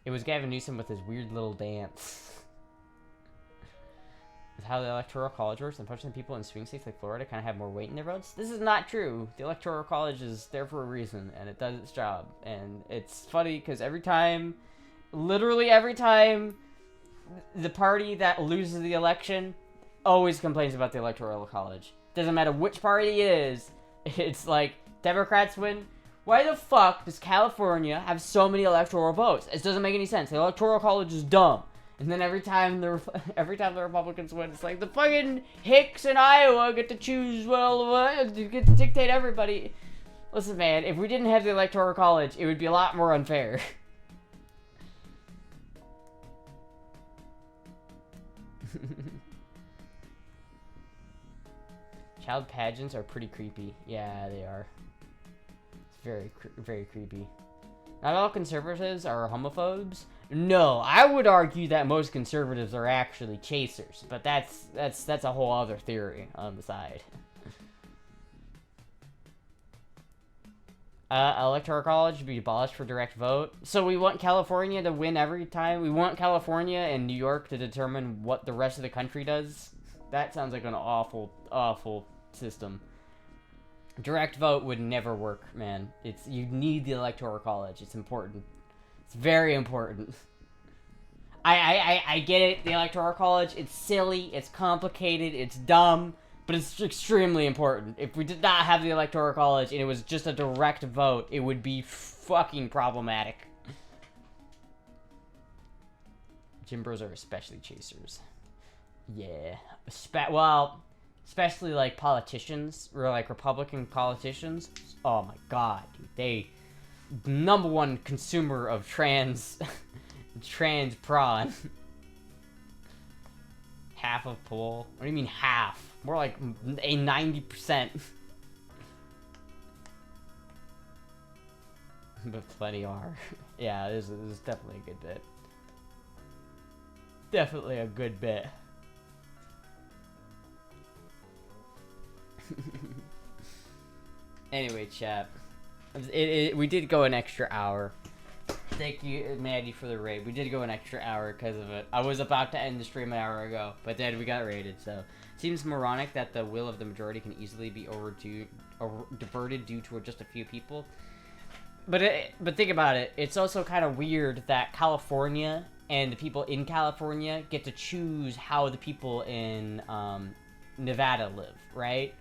It was Gavin Newsom with his weird little dance. of how the Electoral College works. Unfortunately, people in swing states like Florida kind of have more weight in their votes. This is not true. The Electoral College is there for a reason, and it does its job. And it's funny because every time, literally every time, the party that loses the election always complains about the Electoral College. Doesn't matter which party it is. It's like, Democrats win. Why the fuck does California have so many electoral votes? It doesn't make any sense. The Electoral College is dumb. And then every time the Republicans win, it's like the fucking hicks in Iowa get to choose get to dictate everybody. Listen, man, if we didn't have the Electoral College, it would be a lot more unfair. Child pageants are pretty creepy. Yeah, they are. It's very creepy. Not all conservatives are homophobes. No, I would argue that most conservatives are actually chasers, but that's a whole other theory on the side. Electoral college should be abolished for direct vote. So we want California to win every time? We want California and New York to determine what the rest of the country does? That sounds like an awful system. Direct vote would never work, man. You need the Electoral College. It's important. It's very important. I get it, the Electoral College, it's silly, it's complicated, it's dumb, but it's extremely important. If we did not have the Electoral College and it was just a direct vote, it would be fucking problematic. Gym bros are especially chasers. Yeah. Especially like politicians, or like Republican politicians. Oh my god, dude. They #1 consumer of trans prawn. Half of pool? What do you mean half? More like a 90%. But plenty are. Yeah, this is definitely a good bit. Definitely a good bit. Anyway, chat. We did go an extra hour. Thank you, Maddie, for the raid. We did go an extra hour because of it. I was about to end the stream an hour ago, but then we got raided, so... Seems moronic that the will of the majority can easily be diverted due to just a few people. But think about it. It's also kind of weird that California and the people in California get to choose how the people in Nevada live, right?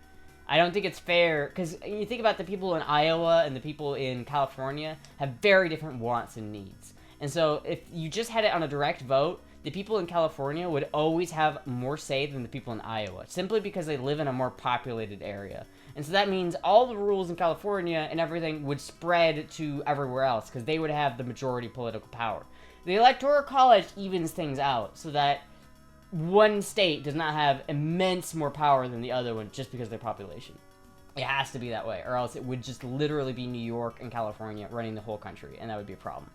I don't think it's fair, because you think about the people in Iowa and the people in California have very different wants and needs. And so if you just had it on a direct vote, the people in California would always have more say than the people in Iowa, simply because they live in a more populated area. And so that means all the rules in California and everything would spread to everywhere else, because they would have the majority political power. The Electoral College evens things out, so that one state does not have immense more power than the other one just because of their population. It has to be that way, or else it would just literally be New York and California running the whole country, and that would be a problem.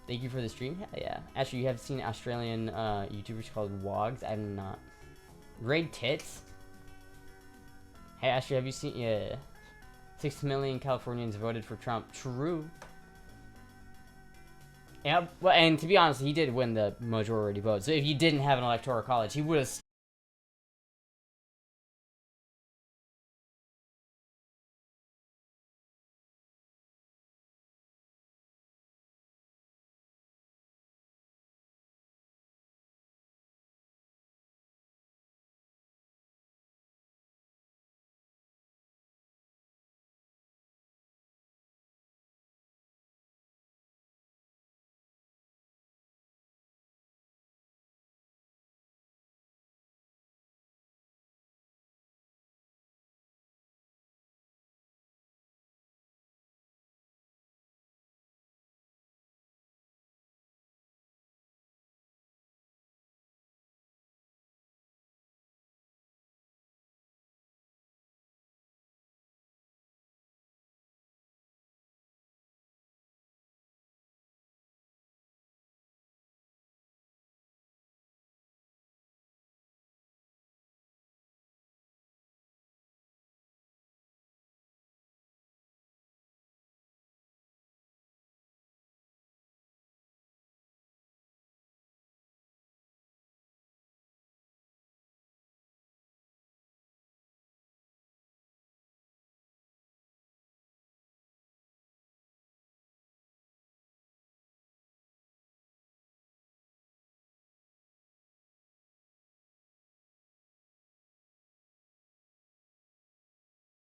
Thank you for the stream. Hell yeah. Actually, you have seen Australian YouTubers called Wogs? I have not. Raid Tits? Hey, Ashley, have you seen... Yeah. 6 million Californians voted for Trump. True. Yeah, well, and to be honest, he did win the majority vote. So if you didn't have an Electoral College, he would have